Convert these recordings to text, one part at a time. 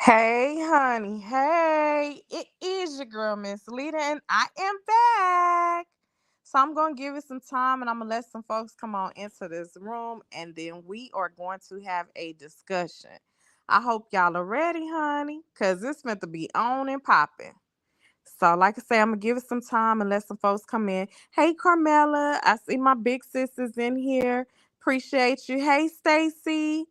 Hey, honey. Hey, it is your girl, Miss Lita, and I am back. So I'm going to give it some time and I'm going to let some folks come on into this room and then we are going to have a discussion. I hope y'all are ready, honey, because it's meant to be on and popping. So, like I say, I'm gonna give it some time and let some folks come in. Hey, Carmela, I see my big sisters in here. Appreciate you. Hey, Stacy,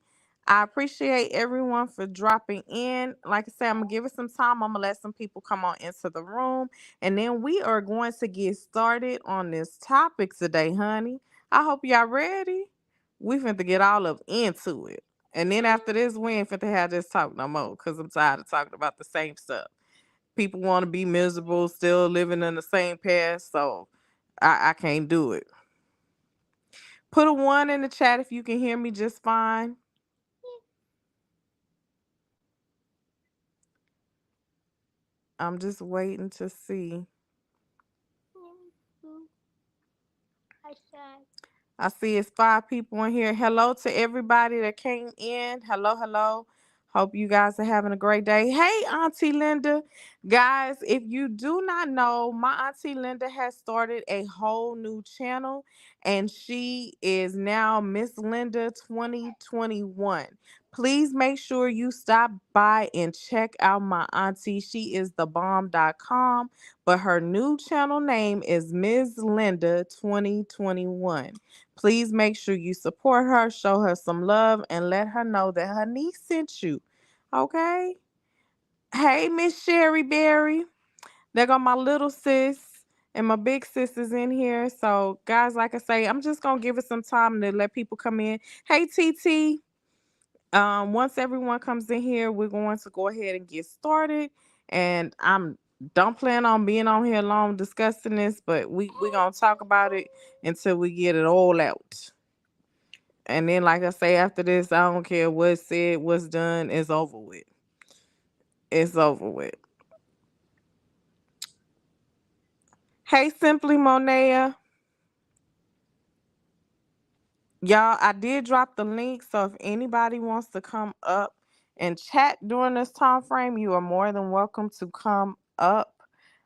I appreciate everyone for dropping in. Like I said, I'm gonna give it some time. I'm gonna let some people come on into the room, and then we are going to get started on this topic today, honey. I hope y'all ready. We finna get all up into it, and then after this, we ain't finna have this talk no more because I'm tired of talking about the same stuff. People want to be miserable, still living in the same past. So I can't do it. Put a one in the chat if you can hear me just fine. I'm just waiting to see. I said, I see it's five people in here. Hello to everybody that came in. Hello, hello. Hope you guys are having a great day. Hey, Auntie Linda. Guys, if you do not know, my Auntie Linda has started a whole new channel and she is now Miss Linda 2021. Please make sure you stop by and check out my auntie. She is thebomb.com, but her new channel name is Ms. Linda 2021. Please make sure you support her, show her some love, and let her know that her niece sent you. Okay? Hey, Miss Sherry Berry. There go my little sis and my big sis is in here. So, guys, like I say, I'm just gonna give it some time to let people come in. Hey, TT. Once everyone comes in here, we're going to go ahead and get started. And I'm don't plan on being on here long discussing this, but we gonna talk about it until we get it all out. And then, like I say, after this, I don't care what's said, what's done, it's over with. It's over with. Hey, Simply Monea. Y'all, I did drop the link, so if anybody wants to come up and chat during this time frame, you are more than welcome to come up.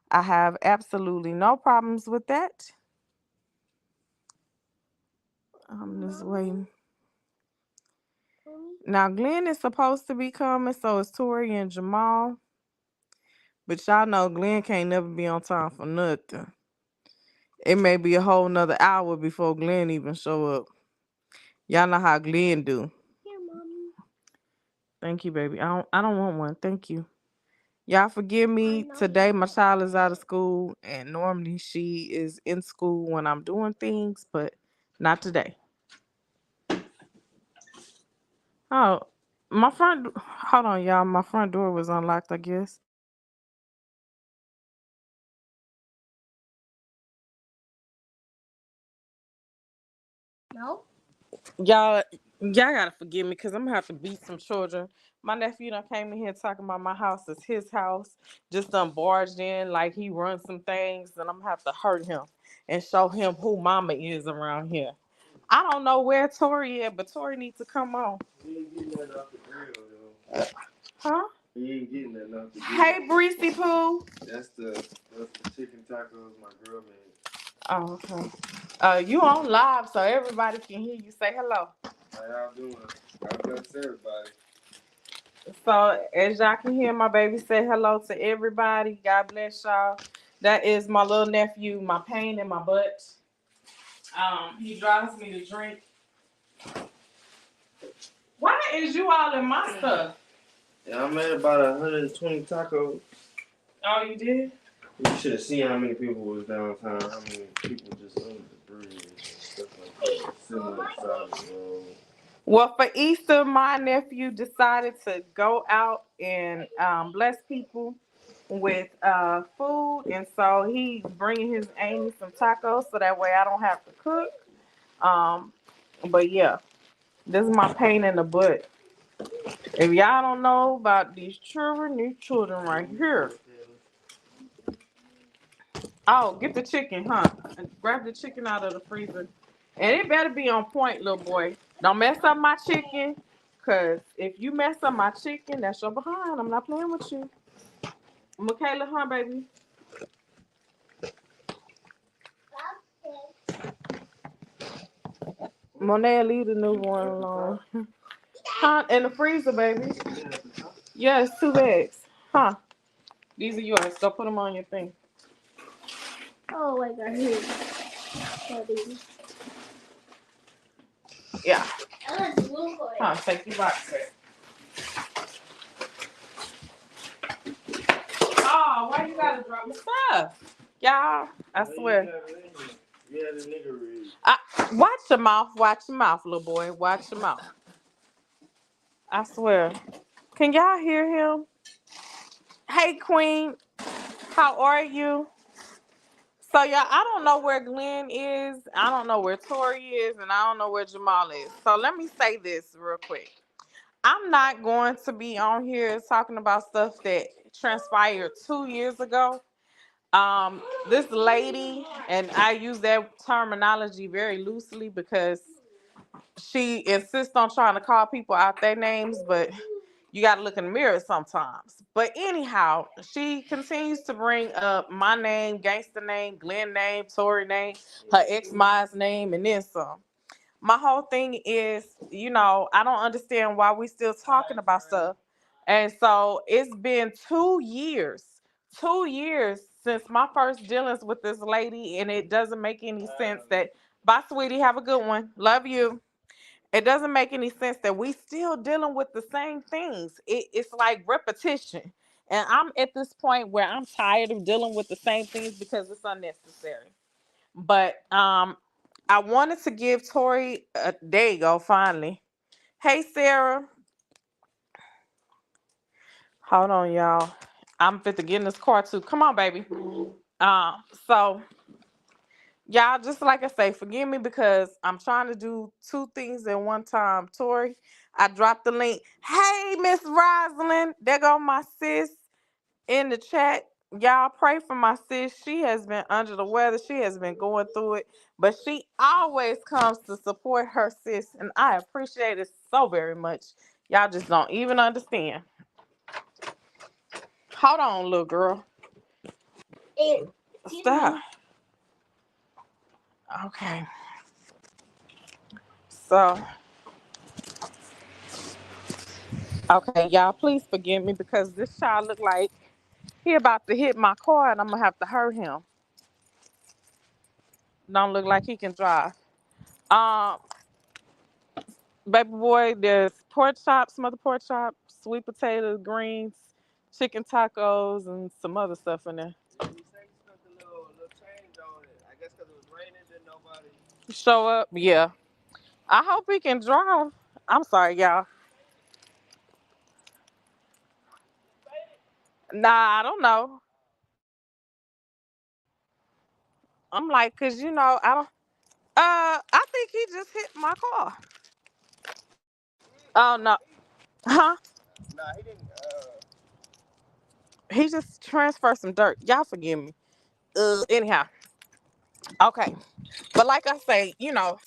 I have absolutely no problems with that. I'm just waiting. Now, Glenn is supposed to be coming, so is Tori and Jamal. But y'all know Glenn can't never be on time for nothing. It may be a whole nother hour before Glenn even show up. Y'all know how Glenn do. here, mommy. Thank you, baby. I don't want one. Thank you. Y'all forgive I me. know Today you my don't. child is out of school and normally she is in school when I'm doing things, but not today. Oh, hold on, y'all. My front door was unlocked, I guess. No? Y'all gotta forgive me because I'm gonna have to beat some children. My nephew done came in here talking about my house is his house. Just done barged in like he runs some things, and I'm gonna have to hurt him and show him who mama is around here. I don't know where Tori is, but Tori needs to come on. He ain't getting that off the grill, though. Huh? He ain't getting that off the grill. Hey, Breezy Poo. That's the chicken tacos my girl made. Oh, okay. You on live so everybody can hear you say hello. How y'all doing? God bless everybody. So as y'all can hear my baby say hello to everybody. God bless y'all. That is my little nephew, my pain in my butt. He drives me to drink. Why is you all in my stuff? Yeah, I made about 120 tacos. Oh, you did? You should have seen how many people was downtown. How many people just under the bridge and stuff like that. Sitting on the side of the road. Well, for Easter, my nephew decided to go out and bless people with food, and so he bringing his Amy some tacos, so that way I don't have to cook. Um, but yeah, this is my pain in the butt. If y'all don't know about these children right here. Oh, get the chicken, huh? Grab the chicken out of the freezer, and it better be on point, little boy. Don't mess up my chicken. Cause if you mess up my chicken, that's your behind. I'm not playing with you. Michaela, huh, baby? Monet, leave the new one alone. Huh? In the freezer, baby. Yes, 2 bags. Huh? These are yours. Go put them on your thing. Oh, I got him. Yeah. I want the blue one. Huh? Take your box. Oh, why you gotta drop my stuff? Y'all, I swear. You had a nigga read. Watch your mouth. Watch your mouth, little boy. Watch your mouth. I swear. Can y'all hear him? Hey, Queen. How are you? So, y'all, I don't know where Glenn is. I don't know where Tori is. And I don't know where Jamal is. So, let me say this real quick. I'm not going to be on here talking about stuff that transpired 2 years ago. This lady, and I use that terminology very loosely because she insists on trying to call people out their names, but you got to look in the mirror sometimes. But anyhow, she continues to bring up my name, Gangster name, Glenn name, Tori name, her ex-Ma's name, and then some. My whole thing is, I don't understand why we still talking about stuff. And so it's been 2 years, 2 years since my first dealings with this lady, and it doesn't make any sense that, bye, sweetie, have a good one. Love you. It doesn't make any sense that we still dealing with the same things. It's like repetition. And I'm at this point where I'm tired of dealing with the same things because it's unnecessary. But I wanted to give Tori there you go, finally. Hey Sarah. Hold on, y'all. I'm fit to get in this car too. Come on, baby. So y'all, just like I say, forgive me because I'm trying to do two things at one time. Tori, I dropped the link. Hey, Miss Rosalind. There go my sis in the chat. Y'all pray for my sis. She has been under the weather. She has been going through it. But she always comes to support her sis. And I appreciate it so very much. Y'all just don't even understand. Hold on, little girl. Stop. Okay. So, okay, y'all, please forgive me because this child look like he about to hit my car and I'm gonna have to hurt him. Don't look like he can drive. Um, Baby boy, there's pork chops, smothered pork chops, sweet potatoes, greens, chicken tacos, and some other stuff in there. You say you stuck a little change on it. I guess because it was raining, then nobody. Show up, yeah. I hope he can drive. I'm sorry, y'all. Nah, I don't know. I'm like, cause I don't. I think he just hit my car. Oh no, huh? Nah, he didn't. He just transferred some dirt. Y'all forgive me. Anyhow, okay. But like I say,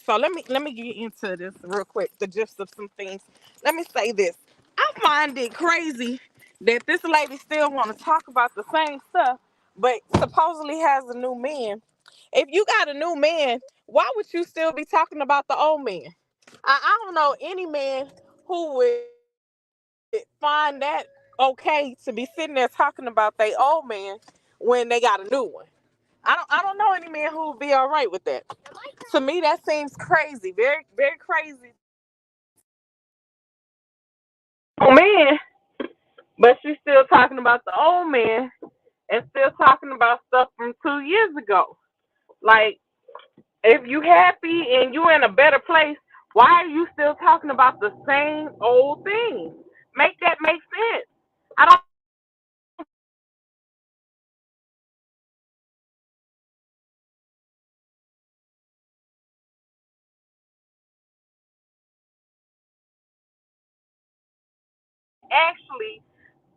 so let me get into this real quick, the gist of some things. Let me say this. I find it crazy that this lady still want to talk about the same stuff, but supposedly has a new man. If you got a new man, why would you still be talking about the old man? I don't know any man who would find that okay to be sitting there talking about their old man when they got a new one. I don't know any man who would be all right with that. To me, that seems crazy, very very crazy. Oh man, but she's still talking about the old man and still talking about stuff from 2 years ago. Like, if you happy and you in a better place, why are you still talking about the same old thing? Make that make sense. I don't actually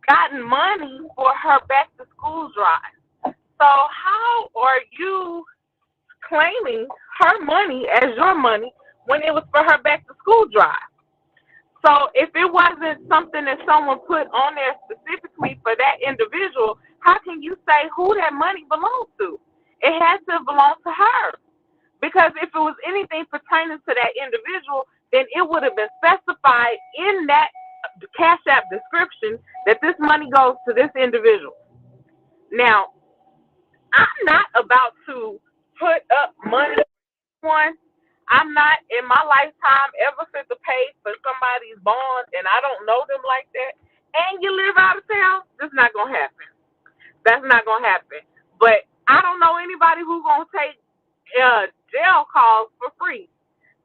gotten money for her back to school drive. So how are you claiming her money as your money when it was for her back to school drive? So if it wasn't something that someone put on there specifically for that individual, how can you say who that money belongs to? It had to belong to her. Because if it was anything pertaining to that individual, then it would have been specified in that Cash App description that this money goes to this individual. Now, I'm not about to put up money on. I'm not in my lifetime ever fit to pay for somebody's bond and I don't know them like that. And you live out of town, that's not gonna happen. That's not gonna happen. But I don't know anybody who's gonna take jail calls for free.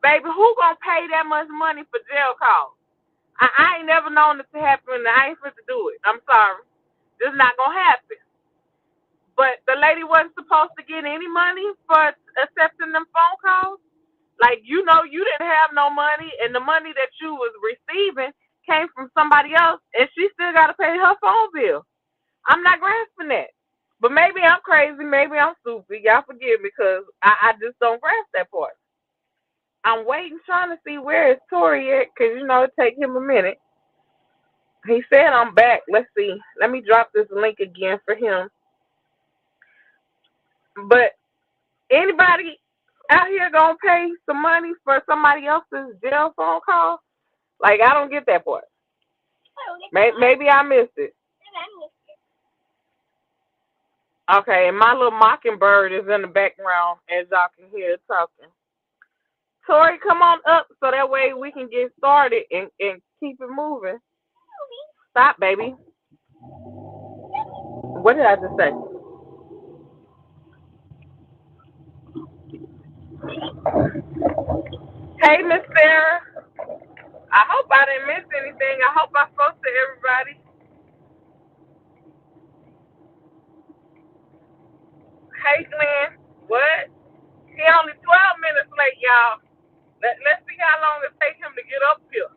Baby, who gonna pay that much money for jail calls? I ain't never known it to happen and I ain't fit to do it. I'm sorry. This is not gonna happen. But the lady wasn't supposed to get any money for accepting them phone calls. Like, you know, you didn't have no money, and the money that you was receiving came from somebody else, and she still got to pay her phone bill. I'm not grasping that. But maybe I'm crazy. Maybe I'm stupid. Y'all forgive me because I just don't grasp that part. I'm waiting, trying to see where is Tori at because, you know, it take him a minute. He said I'm back. Let's see. Let me drop this link again for him. But anybody out here gonna pay some money for somebody else's jail phone call? Like, I don't get that part. Maybe I missed it. Okay, and my little mockingbird is in the background as y'all can hear it talking. Tori, come on up so that way we can get started and keep it moving. Stop, baby. What did I just say? Hey, Miss Sarah. I hope I didn't miss anything. I hope I spoke to everybody. Hey, Glenn. What? He only 12 minutes late, y'all. Let's see how long it takes him to get up here.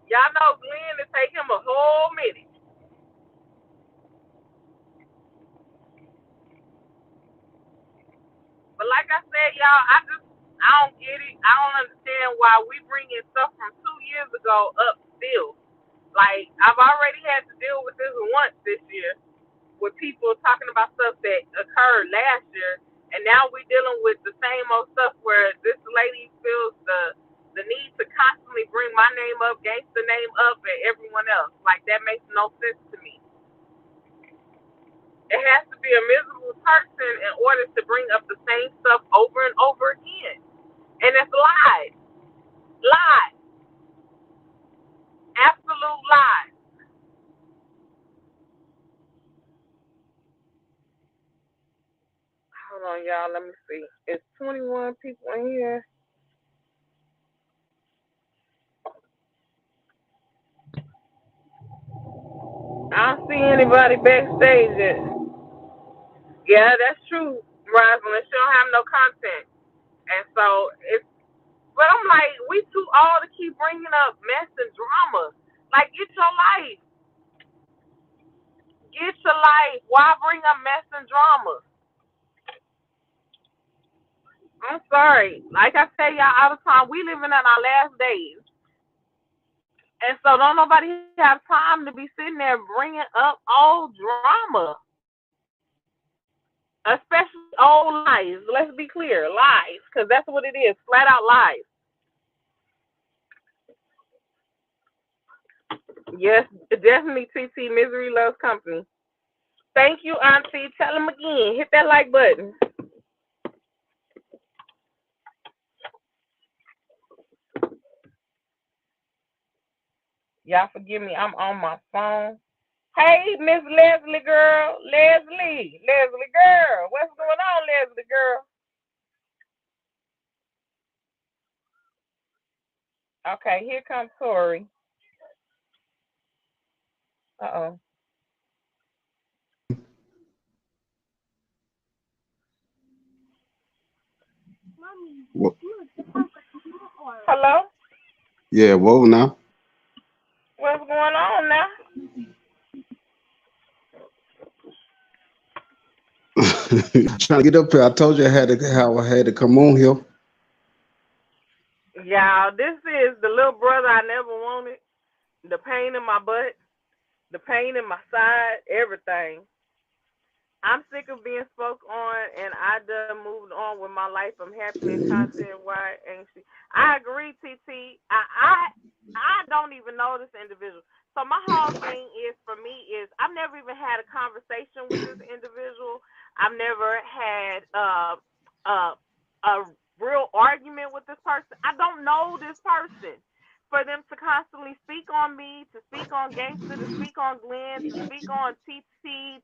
Y'all know Glenn, it take him a whole minute. But like I said, y'all, I don't get it. I don't understand why we bringing stuff from 2 years ago up still. Like, I've already had to deal with this once this year with people talking about stuff that occurred last year, and now we're dealing with the same old stuff where this lady feels the need to constantly bring my name up, gangster name up, and everyone else. Like, that makes no sense to me. It has to be a miserable person in order to bring up the same stuff over and over again. And it's lies. Lies. Absolute lies. Hold on, y'all. Let me see. It's 21 people in here. I don't see anybody backstage yet. Yeah, that's true, Rosalind. She don't have no content. And so it's, but I'm like, we too old to keep bringing up mess and drama. Like, get your life. Get your life. Why bring up mess and drama? I'm sorry. Like I tell y'all all the time, we living in our last days. And so don't nobody have time to be sitting there bringing up old drama. Especially old lies. Let's be clear. Lies. Because that's what it is. Flat out lies. Yes, definitely, TT. Misery loves company. Thank you, Auntie. Tell them again. Hit that like button. Y'all forgive me. I'm on my phone. Hey, Miss Leslie girl. Leslie girl. What's going on, Leslie girl? Okay, here comes Tori. Uh-oh. What? Hello? Yeah, whoa now. What's going on now? Trying to get up here. I told you I had to come on here. Yeah, this is the little brother I never wanted. The pain in my butt, the pain in my side, everything. I'm sick of being spoke on, and I done moved on with my life. I'm happy and content. Why ain't she? I agree, TT. I don't even know this individual. So my whole thing is for me is I've never even had a conversation with this individual. I've never had a real argument with this person. I don't know this person. For them to constantly speak on me, to speak on Gangster, to speak on Glenn, to speak on TT,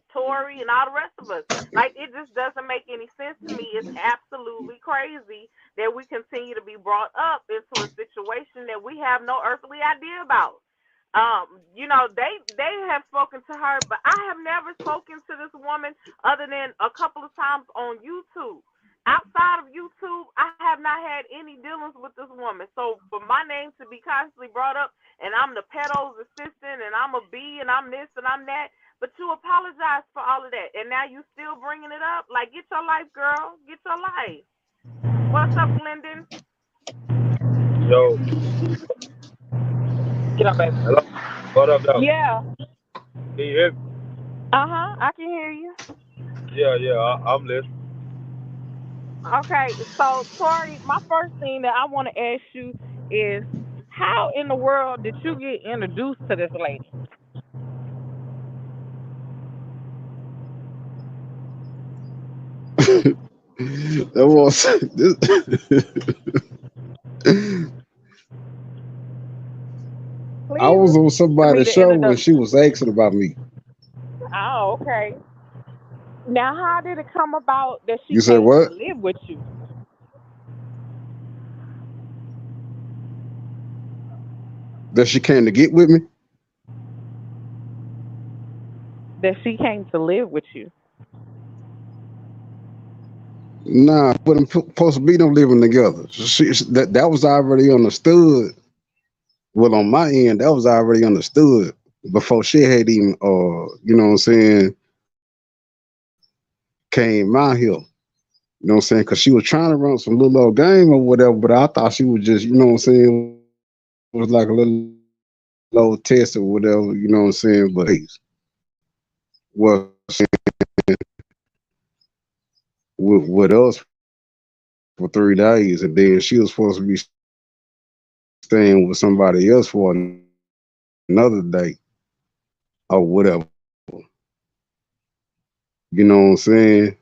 Tori, and all the rest of us. Like, it just doesn't make any sense to me. It's absolutely crazy that we continue to be brought up into a situation that we have no earthly idea about. They have spoken to her, but I have never spoken to this woman other than a couple of times on YouTube. Outside of YouTube, I have not had any dealings with this woman. So for my name to be constantly brought up, and I'm the pedo's assistant, and I'm a B, and I'm this, and I'm that, but you apologize for all of that, and now you still bringing it up? Like, get your life, girl. Get your life. What's up, Glendon? Yo, Get up, baby. hello. What up, though? Yeah. Can you hear me? I can hear you. Yeah, I'm listening. Okay, so Tori, my first thing that I want to ask you is, how in the world did you get introduced to this lady? That was I Please was on to me somebody's the show and she introduction. was asking about me. Oh, okay. Now, how did it come about that she You said came to what? live with you? That she came to get with me? That she came to live with you? Nah, but I'm supposed to be them living together. That was already understood. Well, on my end, that was already understood before she had even, you know what I'm saying, came out here. You know what I'm saying? Because she was trying to run some little old game or whatever, but I thought she was just, you know what I'm saying, it was like a little old test or whatever, you know what I'm saying? But was with us for 3 days, and then she was supposed to be staying with somebody else for another day or whatever. You know what I'm saying?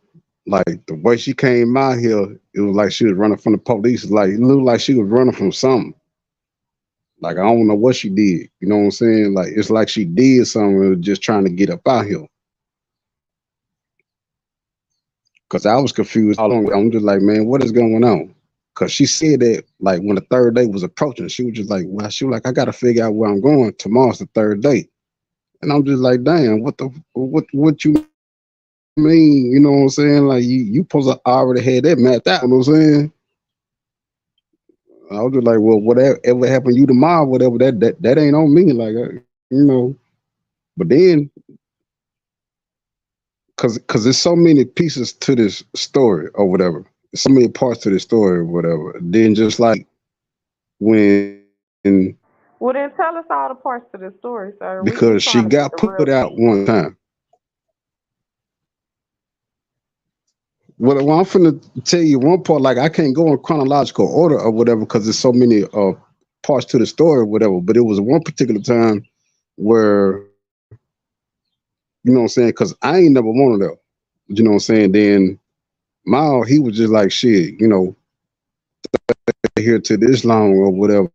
Like the way she came out here, it was like she was running from the police. Like it looked like she was running from something. Like I don't know what she did. You know what I'm saying? Like it's like she did something and was just trying to get up out here. Cause I was confused all along. I'm just like, man, what is going on? Cause she said that like when the third day was approaching, she was just like, well, she was like, I gotta figure out where I'm going. Tomorrow's the third day. And I'm just like, damn, what you mean? You know what I'm saying? Like you supposed to already had that mapped out, you know what I'm saying? I was just like, well, whatever happened to you tomorrow, whatever, that ain't on me. Like, you know. But then, cause there's so many pieces to this story or whatever. There's so many parts to this story or whatever. Then just like when, Well, then tell us all the parts to the story, sir. We because just she trying to get got the real put out tea. one time. Well, I'm finna tell you one part. Like I can't go in chronological order or whatever because there's so many parts to the story or whatever. But it was one particular time where you know what I'm saying? Because I ain't never wanted that. You know what I'm saying? Then Mao, he was just like shit, you know, here to this long or whatever,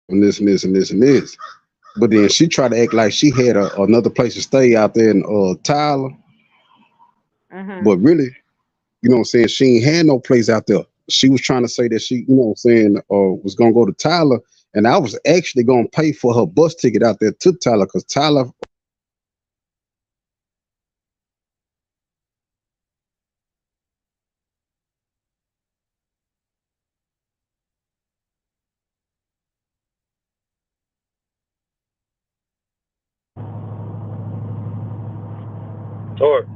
and this and this and this and this. But then she tried to act like she had another place to stay out there in Tyler. Mhm. But really, you know what I'm saying, she ain't had no place out there. She was trying to say that she, you know what I'm saying, was gonna go to Tyler, and I was actually gonna pay for her bus ticket out there to Tyler because Tyler Tori.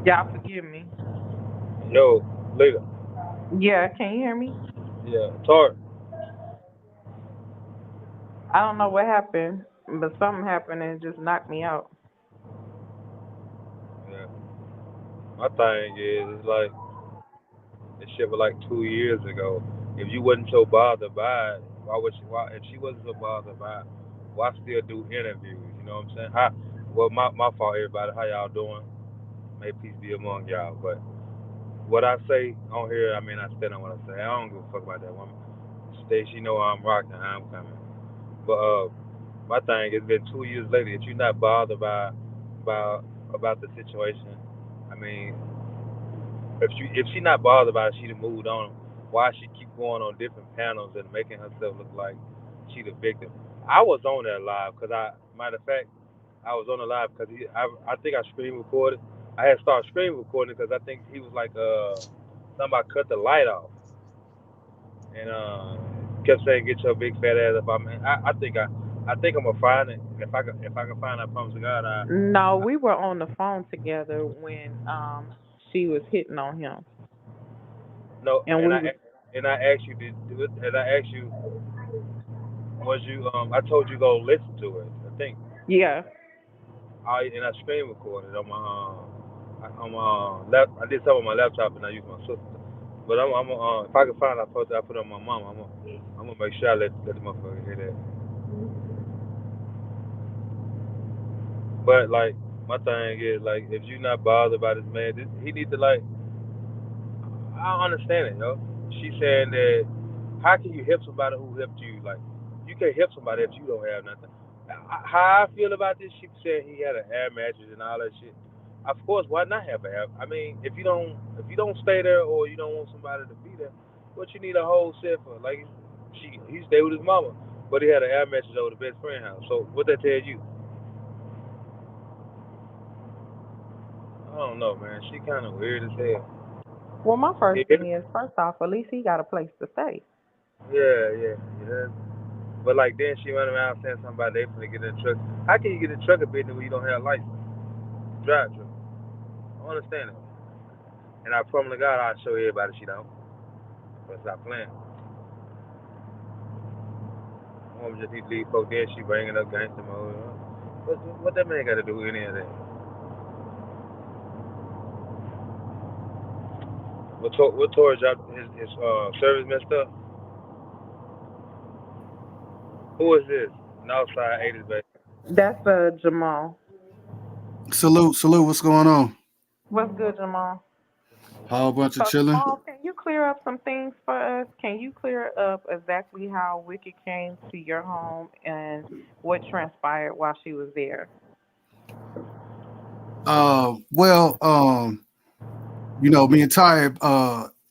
Y'all forgive me. Yo, Lita. Yeah, can you hear me? Yeah, Tori. I don't know what happened, but something happened and it just knocked me out. Yeah. My thing is, it's like this shit was like 2 years ago. If you wasn't so bothered by it, why would she? Why if she wasn't so bothered by it, why still do interviews? You know what I'm saying? Well, my fault, everybody. How y'all doing? May peace be among y'all. But what I say on here, I mean, I stand on what I say. I don't give a fuck about that woman. Stay, she know I'm rocking, how I'm coming. But my thing, it's been 2 years later. If you're not bothered by about the situation, I mean, if she not bothered by it, she'd have moved on. Why she keep going on different panels and making herself look like she the victim? I was on that live because matter of fact, I was on the live because I think I screen recorded. I had started screen recording because I think he was like somebody cut the light off and kept saying get your big fat ass up. I think I'm gonna find it. If I can find it, I promise to God No, we were on the phone together when she was hitting on him, no and we was and I asked you and I asked you was you I told you go listen to it. I think yeah. and I screen recorded on my I did something on my laptop and I used my sister. But I'm if I can find it, I put it on my mom. I'm gonna make sure I let the motherfucker hear that. But like my thing is like if you not bothered by this man, he need to like I don't understand it, yo. She saying that how can you help somebody who helped you? Like you can't help somebody if you don't have nothing. How I feel about this, she said he had an air mattress and all that shit. Of course, why not have an air? I mean, if you don't stay there or you don't want somebody to be there, what you need a whole set for? Like he stayed with his mama, but he had an air mattress over the best friend house. So what that tell you? I don't know, man. She kind of weird as hell. Well, my first Yeah, thing is, first off, at least he got a place to stay. yeah. But like then she went around saying something about they finna get in a truck. How can you get in a truck a business when you don't have a license? Drive truck. I don't understand it. And I promise to God I'll show everybody she don't. But stop playing. Woman just need to leave folk there, she bringing up gangster mode. What that man got to do with any of that? What Torres job his service messed up? Who is this? Northside 80s baby. That's Jamal. Salute. What's going on? What's good, Jamal? Whole bunch of So, chilling. Jamal, can you clear up some things for us? Can you clear up exactly how Wicked came to your home and what transpired while she was there? Well, me and Ty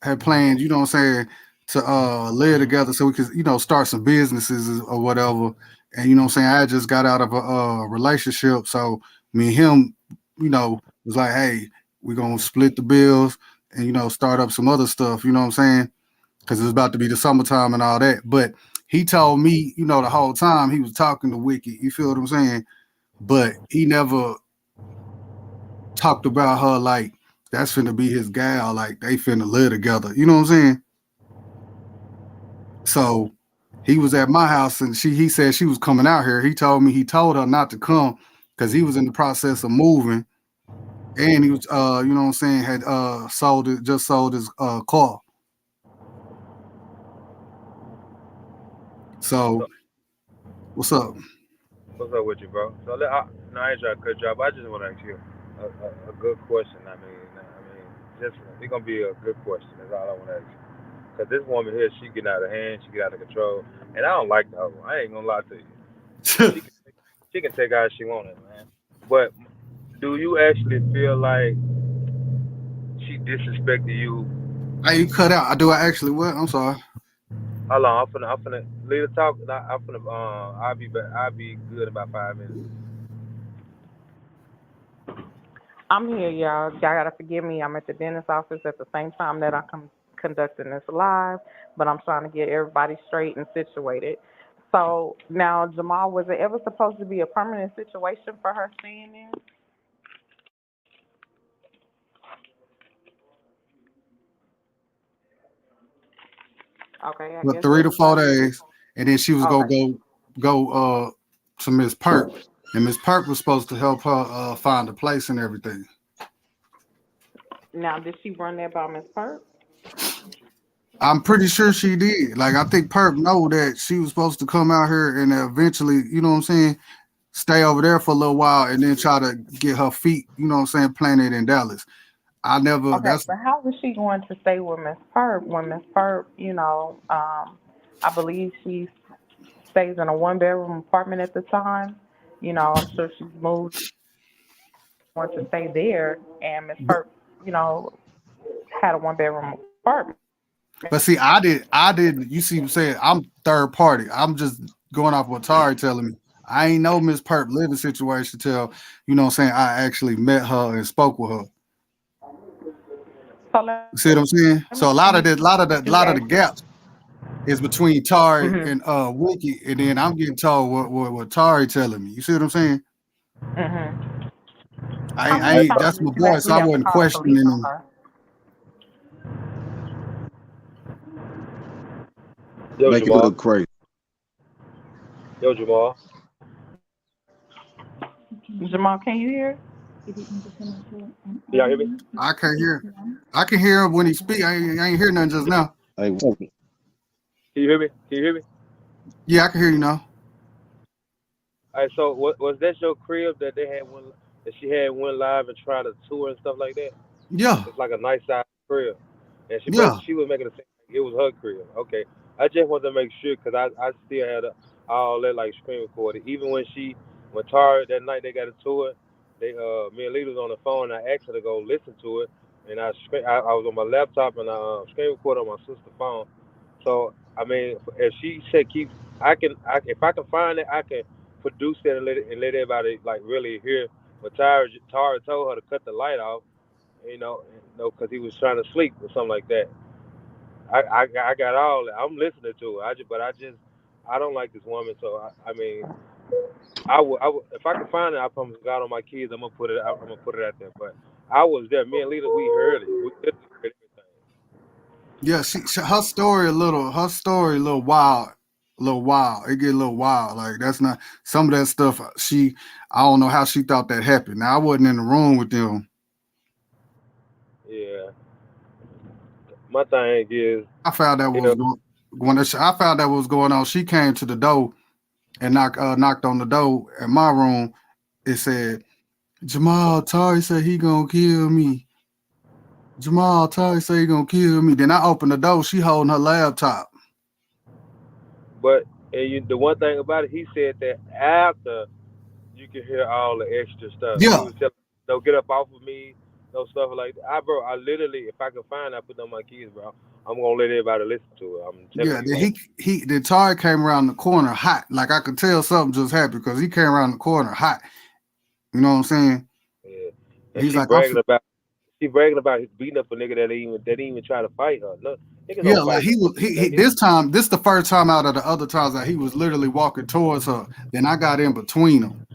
had planned, what I'm saying, to live together so we could, start some businesses or whatever. And what I'm saying, I just got out of a relationship, so me and him, was like, hey, we're gonna split the bills and start up some other stuff. You know what I'm saying? Because it's about to be the summertime and all that. But he told me, the whole time he was talking to Wicked. You feel what I'm saying? But he never talked about her like that's finna be his gal, like they finna live together. You know what I'm saying? So he was at my house and he said she was coming out here. He told me he told her not to come because he was in the process of moving and he was what I'm saying, had sold his car. So So what's up? what's up with you, bro? So no, I ain't trying to cut you off. I just want to ask you a good question. I mean, just it's gonna be a good question. That's all I want to ask you. Cause this woman here, she getting out of hand, she get out of control, and I don't like the other one. I ain't gonna lie to you. She can she can take out as she wanted, man. But do you actually feel like she disrespected you? Hey, you cut out. Do I actually what? I'm sorry. Hold on, I'm finna leave the talk. I'm finna I'll be back. I'll be good in about 5 minutes. I'm here, y'all. Y'all gotta forgive me. I'm at the dentist office at the same time that I'm conducting this live, but I'm trying to get everybody straight and situated. So now, Jamal, was it ever supposed to be a permanent situation for her staying there? Okay, I for guess 3 to that's 4 days, and then she was gonna okay. go to Miss Perp, and Miss Perp was supposed to help her find a place and everything. Now, did she run that by Miss Perp? I'm pretty sure she did. Like I think Perp know that she was supposed to come out here and eventually, you know what I'm saying, stay over there for a little while and then try to get her feet, you know what I'm saying, planted in Dallas. I never. Okay, That's but how was she going to stay with Miss Perp when Miss Perp, I believe she stays in a one-bedroom apartment at the time. I'm sure she's moved, want to stay there, and Miss but, Perp, you know, had a one-bedroom apartment. but see, I did. You see, what I'm saying I'm third party. I'm just going off what Tari telling me. I ain't know Miss Perp living situation till you know what I'm saying. I actually met her and spoke with her. So let You see what I'm saying? me So a lot of the, lot of the, you lot of the ask. gaps is between Tari Mhm. and Wiki, and then I'm getting told what Tari telling me. You see what I'm saying? Mhm. I How ain't, I many ain't times that's did my you boy, so actually I have to wasn't call the police questioning on him. her? Yo, Make it Jamal. look crazy. Yo, Jamal. Jamal, can you hear? Y'all hear me? I can't hear. I can hear him when he speak. I ain't hear nothing just now. Hey, what's up? Can you hear me? Can you hear me? Yeah, I can hear you now. All right. So, was that your crib that they had one that she had went live and tried to tour and stuff like that? Yeah, It's like a nice size crib, and yeah. she was making it seem like it was her crib. Okay. I just wanted to make sure because I still had all that like screen recorded. Even when Tara that night they got a tour, me and Lee was on the phone. And I asked her to go listen to it, and I was on my laptop and I screen recorded on my sister's phone. So I mean, if she said if I can find it, I can produce it and let everybody like really hear what Tara told her to cut the light off, because he was trying to sleep or something like that. I got all that. I'm listening to it. I don't like this woman. So I mean, I would if I can find it. I promise God on my kids, I'm gonna put it out there. But I was there. Me and Lita, we heard it. We literally heard Yeah, her story a little wild, a little wild. It get a little wild. Like that's not some of that stuff. I don't know how she thought that happened. Now I wasn't in the room with them. everything. Yeah. My thing is, I found out you what was know, going I found out what was going on. She came to the door and knocked on the door in my room. It said, Jamal Tari said he gonna kill me. Jamal Tari said he gonna kill me. Then I opened the door. She holding her laptop. but the one thing about it, he said that after you can hear all the extra stuff. He Yeah, was telling, "Don't get up off of me, no stuff like that." Bro, I literally, if I can find, I put on my kids, bro. I'm gonna let everybody listen to it. I'm telling yeah. you, Then like, then Tari came around the corner hot. Like I could tell something just happened because he came around the corner hot. You know what I'm saying? yeah. And He's like, I'm she bragging about beating up a nigga that didn't even try to fight her. No, niggas yeah, don't like fight he was this time, this the first time out of the other times that he was literally walking towards her. Then I got in between them.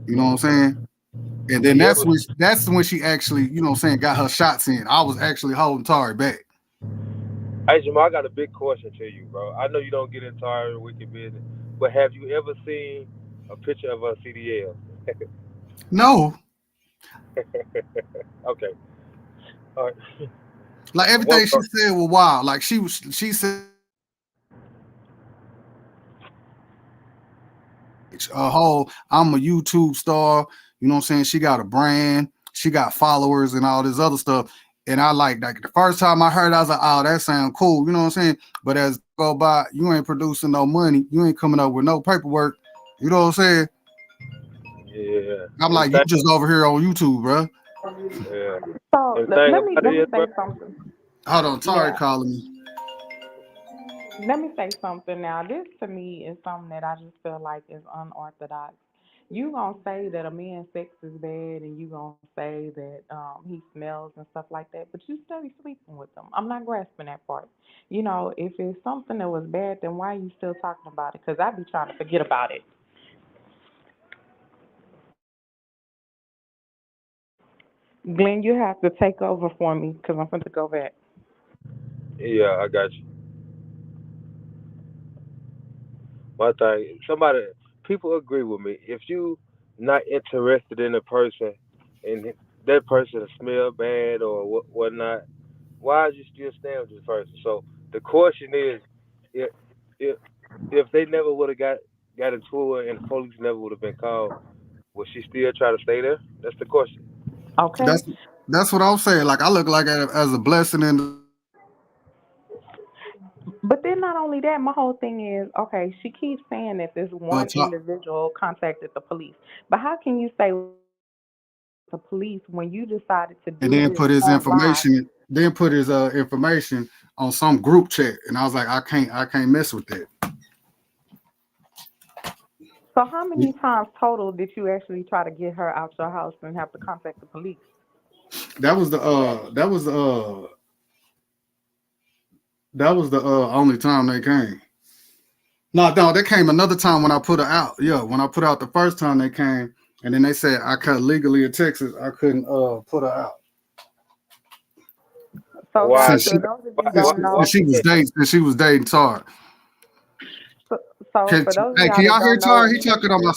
You know what I'm saying? And then You ever? that's when she actually, you know what I'm saying, got her shots in. I was actually holding Tari back. Hey, Jamal, I got a big question to you, bro. I know you don't get into our wicked business, but have you ever seen a picture of a CDL? No, Okay. All right. like One everything she part. said was wild. Like she said a whole I'm a YouTube star, you know what I'm saying? She got a brand, she got followers and all this other stuff. And I like the first time I heard it, I was like, oh, that sounds cool, you know what I'm saying? But as go by, you ain't producing no money, you ain't coming up with no paperwork, you know what I'm saying? Yeah. I'm And like, you just over here on YouTube, bro. yeah. So And the thing let me about let it me is, bro. say something. Hold on, Tari Yeah, calling me. let me say something now. This to me is something that I just feel like is unorthodox. You gonna say that a man's sex is bad, and you gonna say that he smells and stuff like that, but you study sleeping with them. I'm not grasping that part. If it's something that was bad, then why are you still talking about it? Because I be trying to forget about it. Glenn, you have to take over for me because I'm going to go back. Yeah, I got you. My thing, people agree with me. If you not interested in a person, and that person smell bad or whatnot, why is you still staying with this person? So the question is, if if if they never would have got into it and the police never would have been called, would she still try to stay there? That's the question. Okay. That's what I'm saying. Like I look like it as a blessing in But then not only that, my whole thing is, okay, she keeps saying that this one top. individual contacted the police. But how can you say the police when you decided to And do then this put his on live? information, information on some group chat. And I was like, I can't mess with that. So how many times total did you actually try to get her out your house and have to contact the police? That was the only time they came. No, they came another time when I put her out. Yeah, when I put her out the first time they came, and then they said I could legally in Texas, I couldn't put her out. So Why guys, is Since that? for she those of Why, you why, don't why know, is that? since she was dating Tar. so for those of Hey, y'all can that y'all hear don't Tar? know, He talking on my.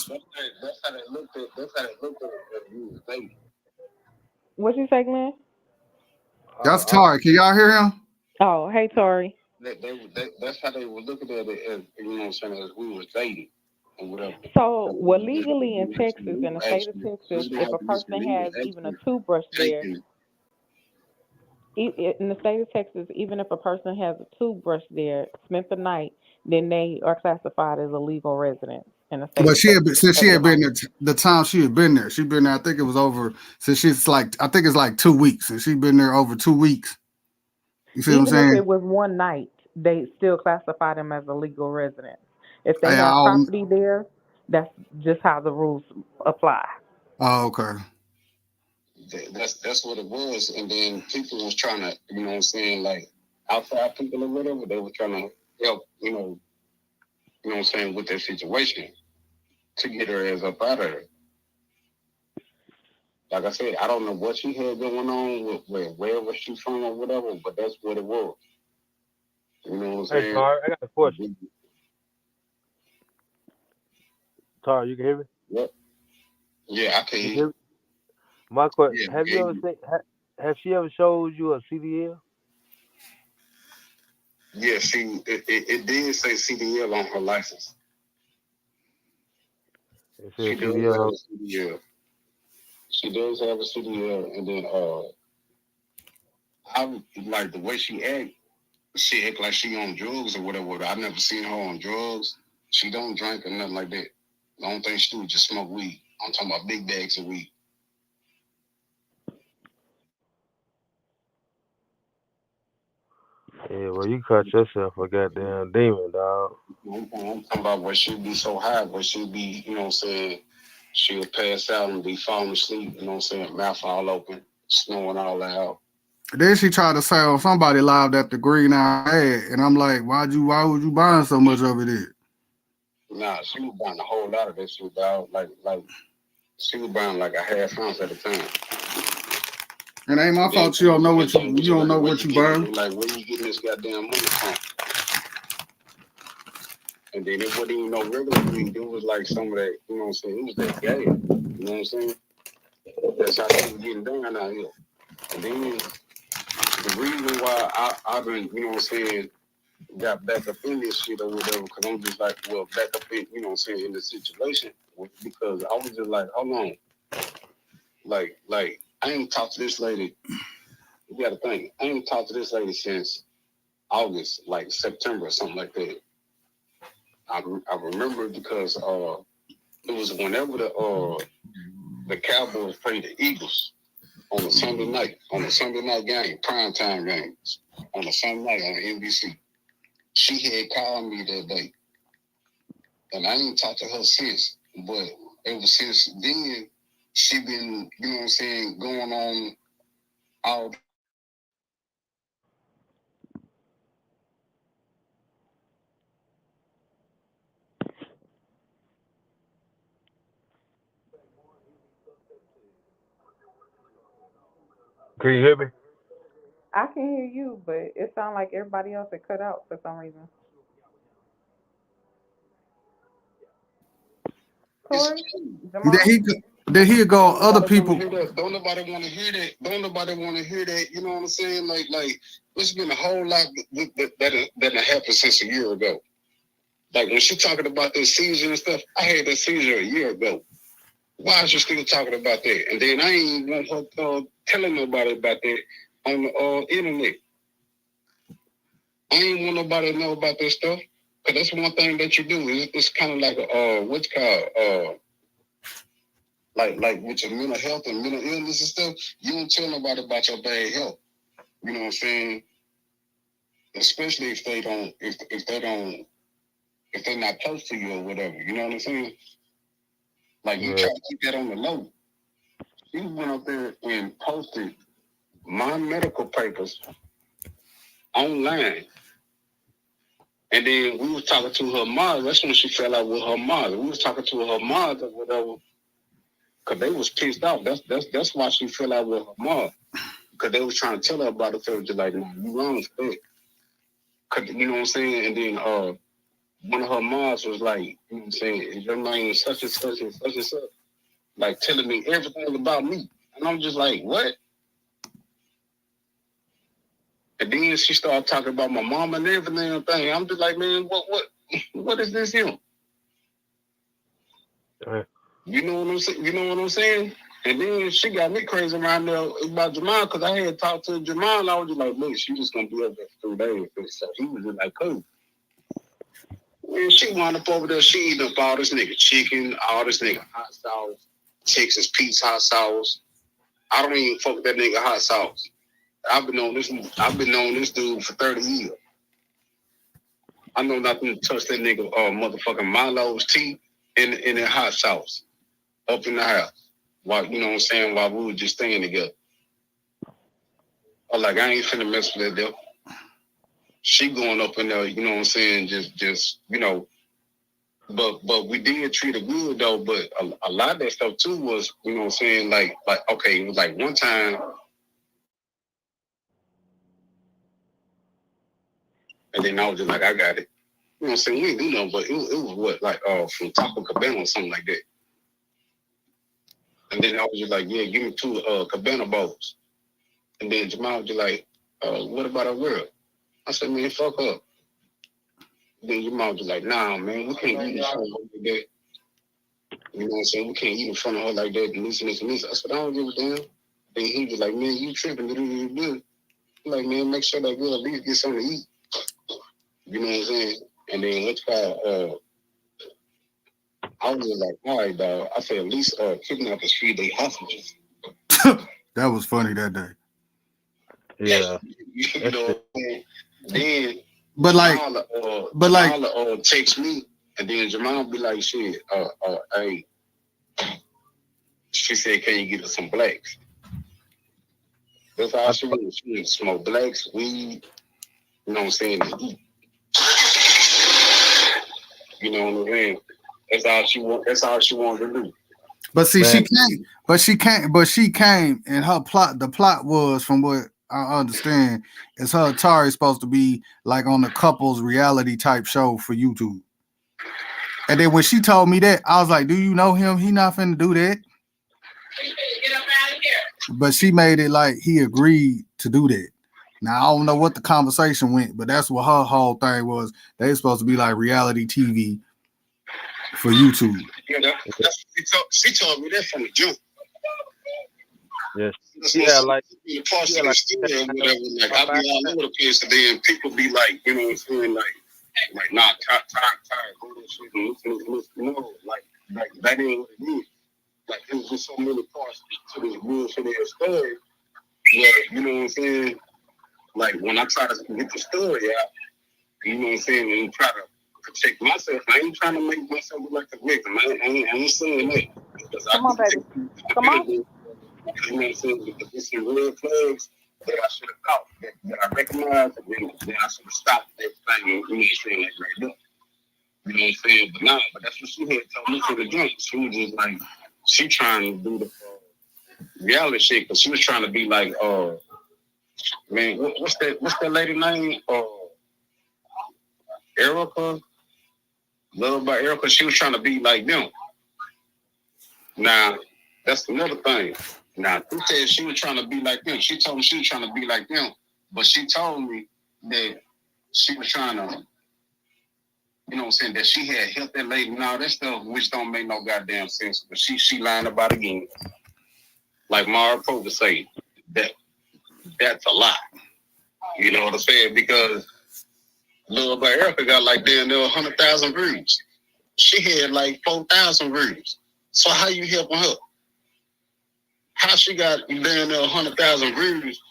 That's how they looked at. That's how they looked at it when we was dating. what you say, Glenn? That's Uh, Tar. Can y'all hear him? Oh, hey Tori. That's how they were looking at it as you know what I'm saying as we was dating and whatever. So, well, We didn't have legally to in do this Texas, in the legal state of action. We Texas, didn't if have a to do some person legal has even a action toothbrush there, taking. in the state of Texas, even if a person has a toothbrush there, spent the night, then they are classified as a legal resident in the state But of Texas. since she That's had what been there, the time she had been there, she been there. I think it was over. Since she's like, I think it's like 2 weeks, and she been there over 2 weeks. You see what I'm even if it saying? was one night, they still classify them as a legal resident. If they Hey, have property there, that's just how the rules apply. oh, okay. That's what it was. And then people was trying to, you know what I'm saying, like outside people or whatever, they were trying to help, you know what I'm saying, with that situation to get her ass up out of there. Like I said, I don't know what she had going on with where was she from or whatever, but that's what it was. You know what I'm hey, saying? Tar, I got a question. Tar, you can hear me? Yep. Yeah, I can You hear can you. hear me? My question: Yeah, Have you ever seen? Have she ever showed you a CDL? yeah, it did say CDL on her license. It She says does have CDL. a CDL. She does have a CDL, and then I like the way she act like she on drugs or whatever. I never seen her on drugs. She don't drink or nothing like that. The only thing she do is just smoke weed. I'm talking about big bags of weed. Yeah, well, you cut yourself a goddamn demon, dog. I'm talking about where she be so high, where she be, you know what I'm saying, she'll pass out and be falling asleep, you know what I'm saying, mouth all open, snoring all out. Then she tried to say on somebody live that the green eye had, and I'm like, why would you buying so much of it? Nah, she was buying a whole lot of that shit, dog. Like she was buying like a half ounce at a time. And ain't my fault you don't know what you don't know what you buying. Like, where you getting this goddamn money from? And then it wasn't even no regular weed. It was like some of that, you know what I'm saying? It was that gas. You know what I'm saying? That's how she was getting down out here. And then the reason why I've been, you know what I'm saying, got back up in this shit or whatever, because I'm just like, well, back up in, you know what I'm saying, in the situation, because I was just like, hold on. Like, I ain't talked to this lady. You got to think, I ain't talked to this lady since August, like September or something like that. I remember because it was whenever the Cowboys played the Eagles on a Sunday night game, primetime games, on a Sunday night on NBC. She had called me that day, and I ain't talked to her since. But ever since then, she been, you know what I'm saying, going on all. Can you hear me? I can hear you, but it sounds like everybody else had cut out for some reason. Corey? Then Jamal? he'll go on other people. Don't nobody want to hear that. Don't nobody want to hear that. You know what I'm saying? Like it's been a whole lot that happened since a year ago. Like when she talking about this seizure and stuff, I had that seizure a year ago. Why is you still talking about that? And then I ain't want her telling nobody about that on the internet. I ain't want nobody to know about this stuff. Cause that's one thing that you do. It's kind of like what's called like with your mental health and mental illness and stuff. You don't tell nobody about your bad health. You know what I'm saying? Especially if they're not close to you or whatever. You know what I'm saying? Like you try to keep that on the low. She went up there and posted my medical papers online. And then we was talking to her mother. That's when she fell out with her mother. We was talking to her mother or whatever. Cause they was pissed off. That's why she fell out with her mother. Cause they was trying to tell her about it. They were just like, no, you wrong for that. Cause you know what I'm saying? And then one of her moms was like, you know what I'm saying, is your name such and such and such and such? Like telling me everything about me. And I'm just like, what? And then she started talking about my mom and everything. I'm just like, man, what is this here? You know what I'm saying? You know what I'm saying? And then she got me crazy around there about Jamal because I had talked to Jamal and I was just like, look, she just gonna be up there for 3 days. So he was just like, cool. And she wound up over there, she eating up all this nigga chicken, all this nigga hot sauce, Texas Pete's hot sauce. I don't even fuck with that nigga hot sauce. I've been on this dude for 30 years. I know not to touch that nigga motherfucking Milo's tea in that hot sauce up in the house. While you know what I'm saying, while we were just staying together. I like I ain't finna mess with that devil. She going up in there, you know what I'm saying, just you know. But we did treat her good though, but a lot of that stuff too was, you know what I'm saying, like okay, it was like one time and then I was just like, I got it. You know what I'm saying? We didn't do nothing, but it was what, like from Taco Cabana or something like that. And then I was just like, yeah, give me 2 Cabana bowls. And then Jamal was just like, what about a girl? I said, man, fuck up. Then Jamal was just like, nah, man, we can't eat in front of her like that. You know what I'm saying? We can't eat in front of her like that and this and this and this. I said, I don't give a damn. Then he was like, man, you tripping, I'm like, man, make sure that girl at least get something to eat. You know what I'm saying? And then what's called, I was just like, all right, dog. I said, at least kidnappers feed their hostages. That was funny that day. Yeah. You know what I'm saying? Then, But like, Jamal text me, and then Jamal be like, shit, hey, she said, can you get us some blacks? That's all she wanted. She wanted to smoke blacks, weed, you know what I'm saying, to eat. You know what I'm saying? That's all she wanted to do. but see, she came, and the plot was, from what I understand, is her Atari supposed to be like on the couples reality type show for YouTube. And then when she told me that, I was like, do you know him? He not finna do that. Get up out of here. But she made it like he agreed to do that. Now, I don't know what the conversation went, but that's what her whole thing was. They supposed to be like reality TV for YouTube. Yeah, she told me that from the jump. Yes. Yeah, like Story or whatever. Like I be all over the place, and then people be like, you know what I'm saying, like nah, tired, do this shit, no, like that ain't what it is. Like there's just so many parts to this bullshit ass story. Where you know what I'm saying, like when I try to get the story out, you know what I'm saying, and try to protect myself. I ain't trying to make myself look like a victim. I ain't saying that. Come on, baby. Come on. You know what I'm saying? Because there's some real flags that I should have caught, that I recognized, and then I should have stopped everything. You know what I'm saying? Like right there. You know what I'm saying? But nah, but that's what she had told me from the jump. She was just like, she trying to do the reality shit, because she was trying to be like, man, what's that lady name? Erica. Loved by Erica. She was trying to be like them. Now, that's another thing. Now, she said she was trying to be like them. She told me she was trying to be like them, but she told me that she was trying to, you know what I'm saying, that she had helped that lady and all that stuff, which don't make no goddamn sense. But she lying about it again. Like Mara Pope would say, that's a lie. You know what I'm saying? Because Lil Baby Erica got like damn near 100,000 views. She had like 4,000 views. So how you helping her? How she got damn near 100,000 views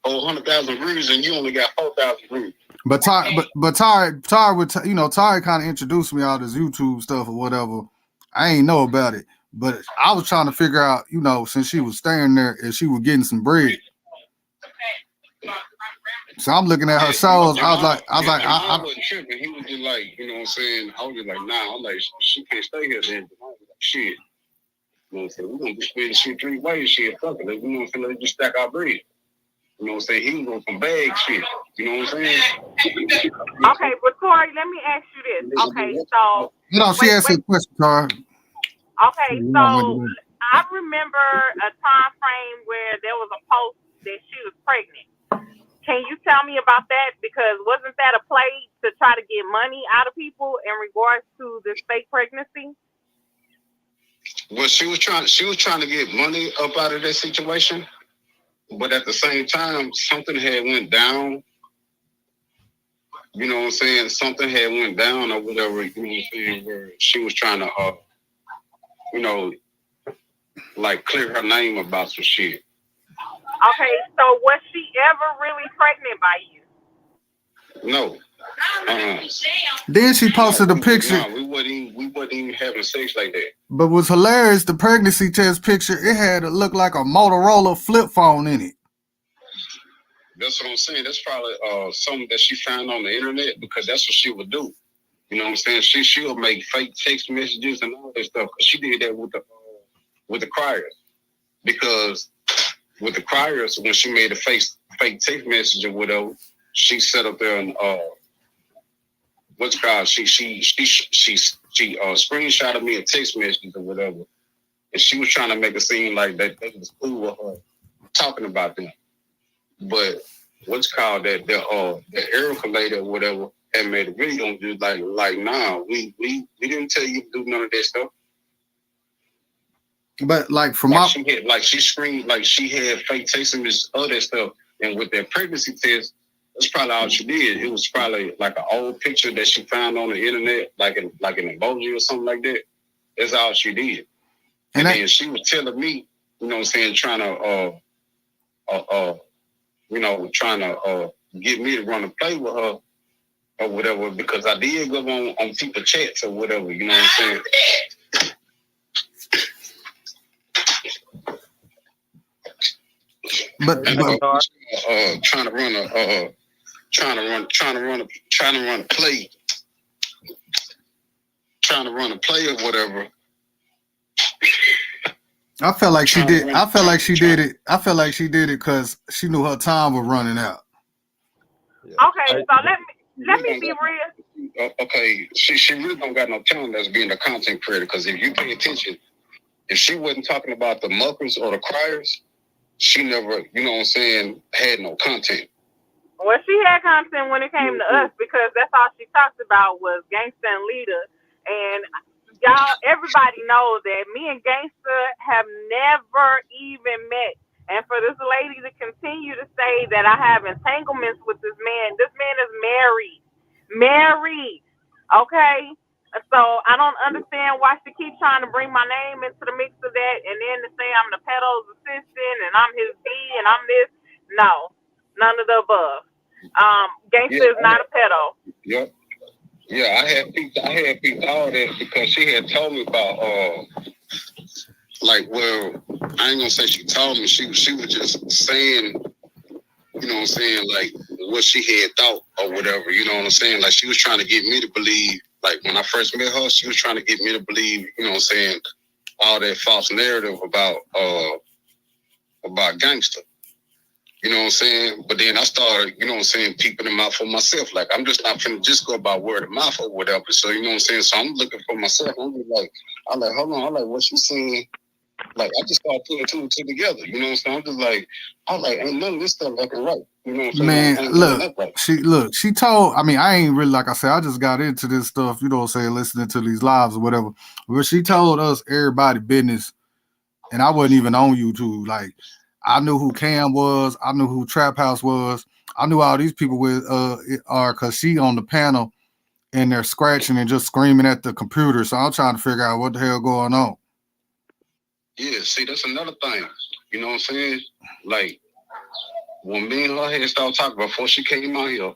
or 100,000 views and you only got 4,000 views? But Ty would you know, Ty kind of introduced me all this YouTube stuff or whatever. I ain't know about it, but I was trying to figure out, you know, since she was staying there, if she was getting some bread. So I'm looking at her shows. I was like, I wasn't tripping. He was just like, you know what I'm saying? I was just like, nah. I'm like, she can't stay here then. I was like, shit. You know what I'm saying? We're gonna just spend shit 3 ways. Shit, fuck it. You know what I'm saying? Let's just stack our bread. You know what I'm saying? He was on some bag shit. You know what I'm saying? Okay, but Tori, let me ask you this. Okay, so you know, she asked a question, Tar. Okay, so I remember a time frame where there was a post that she was pregnant. Can you tell me about that? Because wasn't that a play to try to get money out of people in regards to this fake pregnancy? Well, she was trying to get money up out of that situation, but at the same time, something had went down. You know what I'm saying? Something had went down or whatever. You know what I'm saying? Where she was trying to, you know, like clear her name about some shit. Okay, so was she ever really pregnant by you? No. Then she posted a picture. No, we wasn't even having sex like that. But what's hilarious, the pregnancy test picture, it had to look like a Motorola flip phone in it. That's what I'm saying. That's probably something that she found on the internet because that's what she would do. You know what I'm saying? She'll make fake text messages and all that stuff. Cause she did that with the criers. Because with the criers, when she made a fake text message or whatever, she set up there and what's it called? She screenshotted me a text message or whatever, and she was trying to make it seem like that they was cool with her talking about them. But what's called that the Erica lady or whatever had made a video and just like nah, we didn't tell you to do none of that stuff. But like from like she had fake text messages, all that stuff, and with that pregnancy test, that's probably all she did. It was probably like an old picture that she found on the internet, like an emoji or something like that. That's all she did. And then she was telling me, you know what I'm saying, trying to get me to run a play with her or whatever, because I did go on people chats or whatever, you know what I'm saying? But trying to run a play or whatever. I felt like she did it because she knew her time was running out. Okay, so let me be real. Okay, she really don't got no talent as being a content creator, because if you pay attention, if she wasn't talking about the muckers or the criers, she never, you know what I'm saying, had no content. Well, she had content when it came to us, because that's all she talked about was Gangsta and Lita. And y'all, everybody knows that me and Gangsta have never even met. And for this lady to continue to say that I have entanglements with this man is married, okay? So I don't understand why she keeps trying to bring my name into the mix of that, and then to say I'm the pedo's assistant and I'm his B and I'm this. No, none of the above. Gangsta is not a pedo. Yep. Yeah, I had peeped all that because she had told me about well, I ain't gonna say she told me, she was just saying, you know what I'm saying, like what she had thought or whatever, you know what I'm saying? Like she was trying to get me to believe, like when I first met her, she was trying to get me to believe, you know what I'm saying, all that false narrative about Gangsta. You know what I'm saying? But then I started, you know what I'm saying, peeping them out for myself. Like, I'm just not finna just go about word of mouth or whatever. So, you know what I'm saying? So I'm looking for myself. I'm like, hold on. I'm like, what she saying? Like I just started putting two and two together. You know what I'm saying? I was like, ain't none of this stuff acting right. You know what I'm saying? Man, Ain't look, nothing right. she told, I mean, I ain't really, like I said, I just got into this stuff, you know what I'm saying, listening to these lives or whatever. But she told us everybody business, and I wasn't even on YouTube. Like, I knew who Cam was, I knew who Trap House was, I knew all these people are, because she on the panel and they're scratching and just screaming at the computer. So I'm trying to figure out what the hell going on. Yeah, see, that's another thing. You know what I'm saying? Like, when me and her had started talking before she came out here,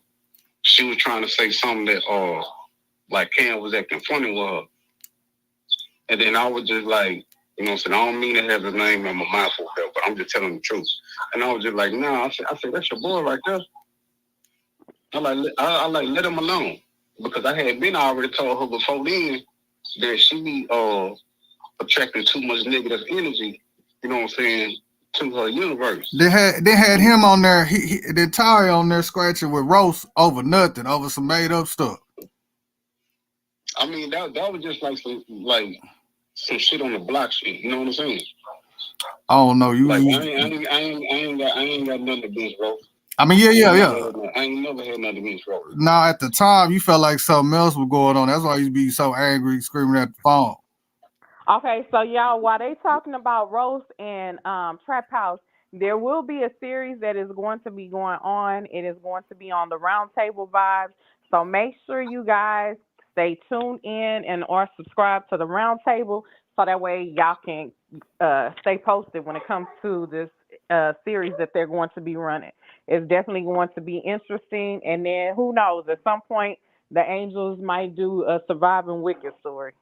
she was trying to say something that like Cam was acting funny with her. And then I was just like, you know what I'm saying? I don't mean to have his name in my mouth for that, but I'm just telling the truth. And I was just like, nah, I said, that's your boy right there. I like let him alone. Because I had been already told her before then that she be attracting too much negative energy, you know what I'm saying, to her universe. They had him on there, the Tari on there scratching with roast over nothing, over some made up stuff. I mean, that was just like some shit on the block shit, you know what I'm saying? I don't know. I ain't got nothing against roast. I mean, yeah. I ain't never had nothing against roast. Now, at the time, you felt like something else was going on. That's why you'd be so angry, screaming at the phone. Okay, so y'all, while they talking about Roast and Trap House, there will be a series that is going to be going on. It is going to be on the Roundtable Vibes. So make sure you guys stay tuned in and or subscribe to the Roundtable so that way y'all can stay posted when it comes to this series that they're going to be running. It's definitely going to be interesting. And then who knows, at some point the Angels might do a Surviving Wicked story.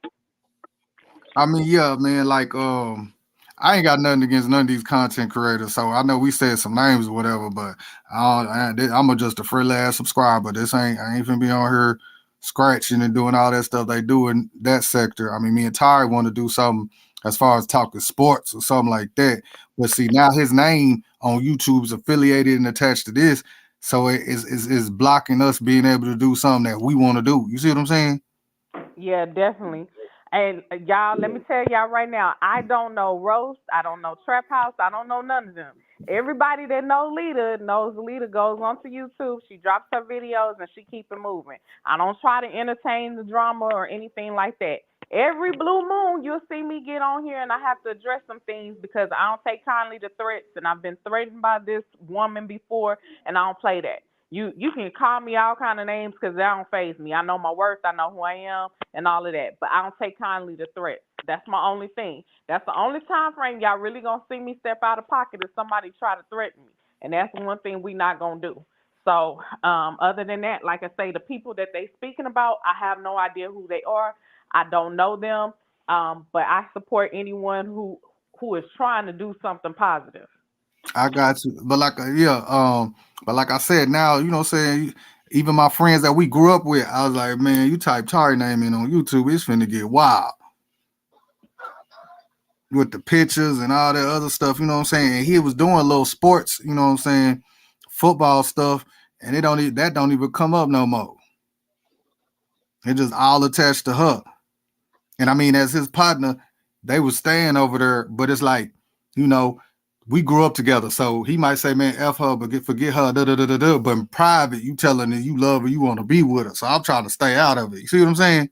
I mean, yeah, man, like, I ain't got nothing against none of these content creators. So I know we said some names or whatever, but I'm just a free ass subscriber. I ain't finna be on here scratching and doing all that stuff they do in that sector. I mean, me and Ty want to do something as far as talking sports or something like that. But see, now his name on YouTube is affiliated and attached to this. So it is blocking us being able to do something that we want to do. You see what I'm saying? Yeah, definitely. And y'all, let me tell y'all right now, I don't know Roast, I don't know Trap House, I don't know none of them. Everybody that knows Lita goes onto YouTube, she drops her videos and she keep it moving. I don't try to entertain the drama or anything like that. Every blue moon, you'll see me get on here and I have to address some things because I don't take kindly to threats, and I've been threatened by this woman before, and I don't play that. You can call me all kind of names because that don't faze me. I know my worth. I know who I am and all of that. But I don't take kindly to threats. That's my only thing. That's the only time frame y'all really going to see me step out of pocket if somebody try to threaten me. And that's one thing we not going to do. So other than that, like I say, the people that they speaking about, I have no idea who they are. I don't know them. But I support anyone who is trying to do something positive. I got you. But like I said, now, you know what I'm saying, even my friends that we grew up with, I was like, man, you type Tari name in on YouTube, it's finna get wild. With the pictures and all that other stuff, you know what I'm saying? And he was doing little sports, you know what I'm saying, football stuff, and that don't even come up no more. It just all attached to her. And I mean, as his partner, they was staying over there, but it's like, you know, we grew up together, so he might say, man, F her, but forget her, da-da-da-da-da. But in private, you telling her you love her, you want to be with her. So I'm trying to stay out of it. You see what I'm saying?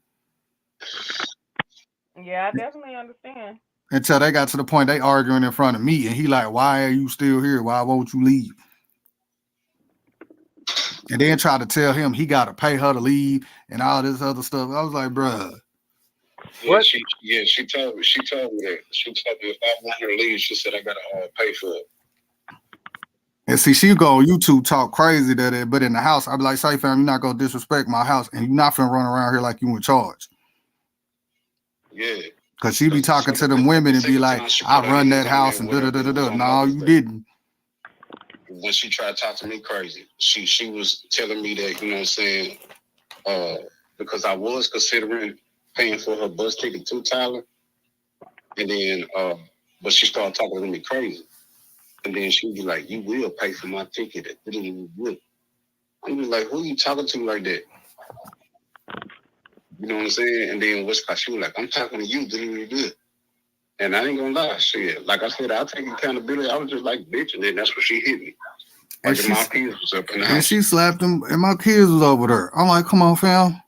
Yeah, I definitely understand. Until they got to the point they arguing in front of me, and he like, why are you still here? Why won't you leave? And then try to tell him he got to pay her to leave and all this other stuff. I was like, bruh. Yeah, she told me that. She told me if I want her to leave, she said I gotta pay for it. And see, she go on YouTube talk crazy but in the house, I'd be like, say fam, you're not gonna disrespect my house, and you're not finna run around here like you in charge. Yeah. Cause she be talking to them women and be like, I run that house and da-da-da-da-da. No, you didn't. When she tried to talk to me crazy, she was telling me that, you know what I'm saying, because I was considering paying for her bus ticket to Tyler, and then but she started talking to me crazy, and then she was like, you will pay for my ticket. I'm just like, who are you talking to like that? You know what I'm saying? And then she was like, I'm talking to you, didn't you do it? And I ain't gonna lie, shit. Like I said, I'll take accountability. I was just like, bitch, and then that's when she hit me. And Like she, my kids was up in the and house. she slapped him, and my kids was over there. I'm like, come on, fam.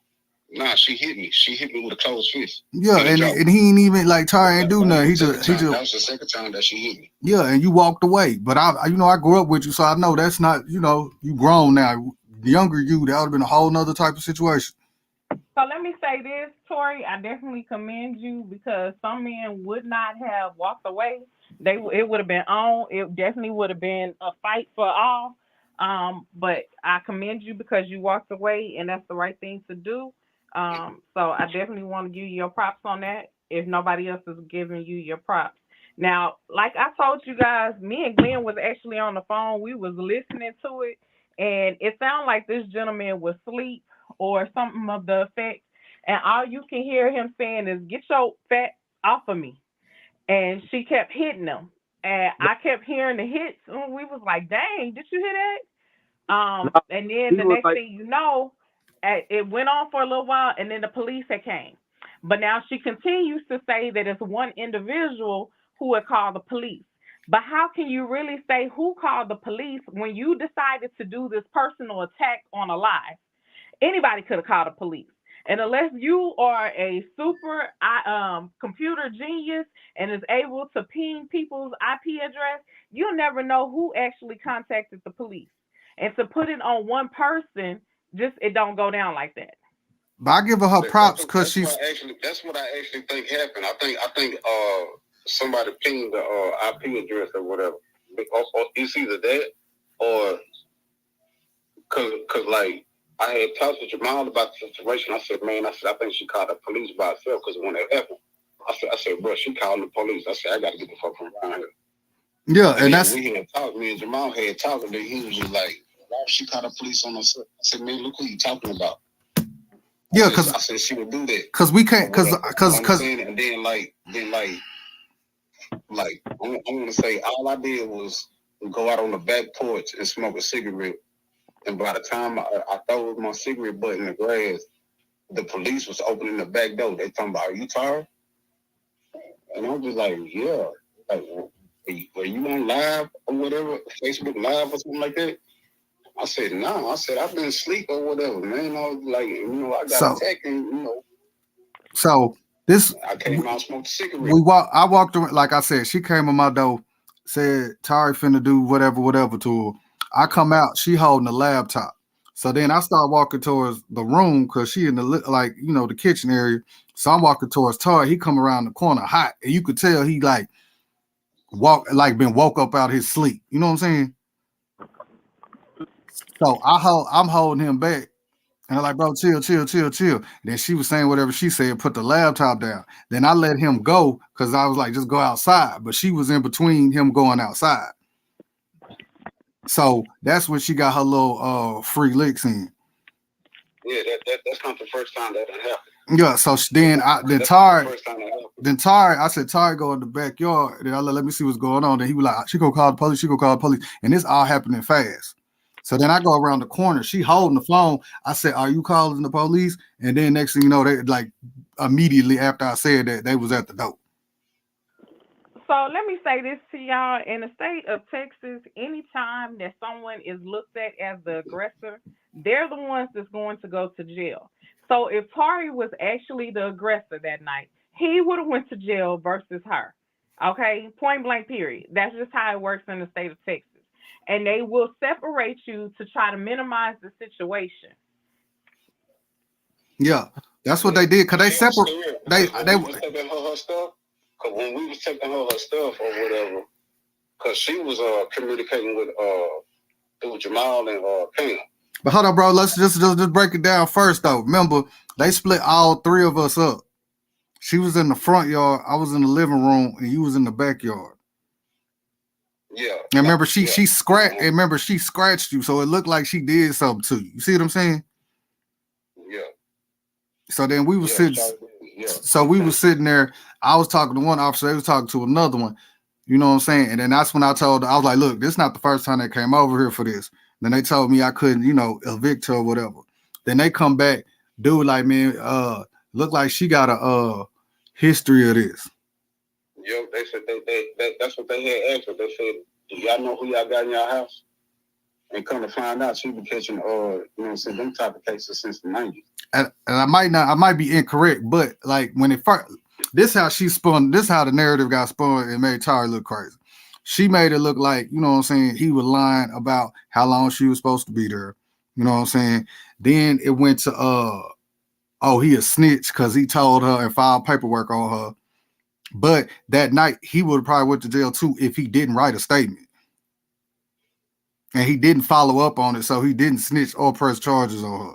Nah, she hit me. She hit me with a closed fist. Yeah, and he ain't even like Ty ain't do nothing. That was the second time that she hit me. Yeah, and you walked away. But I grew up with you, so I know that's not, you grown now. The younger you, that would have been a whole nother type of situation. So let me say this, Tori. I definitely commend you because some men would not have walked away. It would have been on. It definitely would have been a fight for all. But I commend you because you walked away, and that's the right thing to do. So I definitely want to give you your props on that. If nobody else is giving you your props. Now, like I told you guys, me and Glenn was actually on the phone. We was listening to it, and it sounded like this gentleman was asleep or something of the effect. And all you can hear him saying is, "Get your fat off of me." And she kept hitting him. And I kept hearing the hits. And we was like, dang, did you hear that? And then the next thing you know, it went on for a little while, and then the police had came. But now she continues to say that it's one individual who had called the police. But how can you really say who called the police when you decided to do this personal attack on a live? Anybody could have called the police. And unless you are a super computer genius and is able to ping people's IP address, you'll never know who actually contacted the police. And to put it on one person, just it don't go down like that. But I give her props because she's. That's what I actually think happened. I think somebody pinged the IP address or whatever. It's either that or because like. I had talked to Jamal about the situation. I said, man, I think she called the police by herself because when it happened, I said, bro, she called the police. I said, I got to get the fuck from around here. Yeah, and that's. We had talked. Me and Jamal had talked, and then he was just like, why she called the police on us? I said, man, look who you talking about. Yeah, because I said she would do that. Because we can't, because and then like I want to say all I did was go out on the back porch and smoke a cigarette. And by the time I threw my cigarette butt in the grass, the police was opening the back door. They talking about, are you tired? And I was just like, yeah. Like, were you on live or whatever, Facebook Live or something like that? I said, no. I said, I've been asleep or whatever, man. I was like, I got attacked and, So this. I came out and smoked a cigarette. I walked around, like I said, she came on my door, said, Tari finna do whatever to her. I come out, she holding the laptop. So then I start walking towards the room because she in the the kitchen area. So I'm walking towards Tari. He come around the corner hot, and you could tell he been woke up out of his sleep. You know what I'm saying? So I'm holding him back, and I'm like, bro, chill. And then she was saying whatever she said, put the laptop down. Then I let him go because I was like, just go outside. But she was in between him going outside. So that's when she got her little free licks in. Yeah, that's not the first time that happened. Yeah, so then Tari, I said, Tari, go in the backyard. Then I let me see what's going on. Then he was like, she gonna call the police. And this all happening fast. So then I go around the corner. She holding the phone. I said, are you calling the police? And then next thing you know, they like immediately after I said that, they was at the door. So let me say this to y'all. In the state of Texas, anytime that someone is looked at as the aggressor, they're the ones that's going to go to jail. So if Tari was actually the aggressor that night, he would have went to jail versus her. Okay? Point blank, period. That's just how it works in the state of Texas. And they will separate you to try to minimize the situation. Yeah, that's what they did. Because they separate. They taking her stuff. Because when we was taking her stuff or whatever, because she was communicating with through Jamal and Pam. But hold on, bro. Let's just break it down first, though. Remember, they split all three of us up. She was in the front yard, I was in the living room, and you was in the backyard. Yeah. And remember, she scratched. And remember, she scratched you, so it looked like she did something to you. You see what I'm saying? Yeah. So then we were sitting. Yeah. So we were sitting there. I was talking to one officer. They was talking to another one. You know what I'm saying? And then that's when I was like, look, this is not the first time they came over here for this. Then they told me I couldn't, evict her or whatever. Then they come back, dude, like, man, look like she got a history of this. Yo, they said that's what they had asked her. They said, "Do y'all know who y'all got in y'all house?" And come to find out, she been catching, them type of cases since the 90s. And I might be incorrect, but like when it first, this how she spun, this how the narrative got spun and made Tari look crazy. She made it look like, you know what I'm saying, he was lying about how long she was supposed to be there. You know what I'm saying? Then it went to he a snitch because he told her and filed paperwork on her. But that night he would have probably went to jail too if he didn't write a statement. And he didn't follow up on it, so he didn't snitch or press charges on her.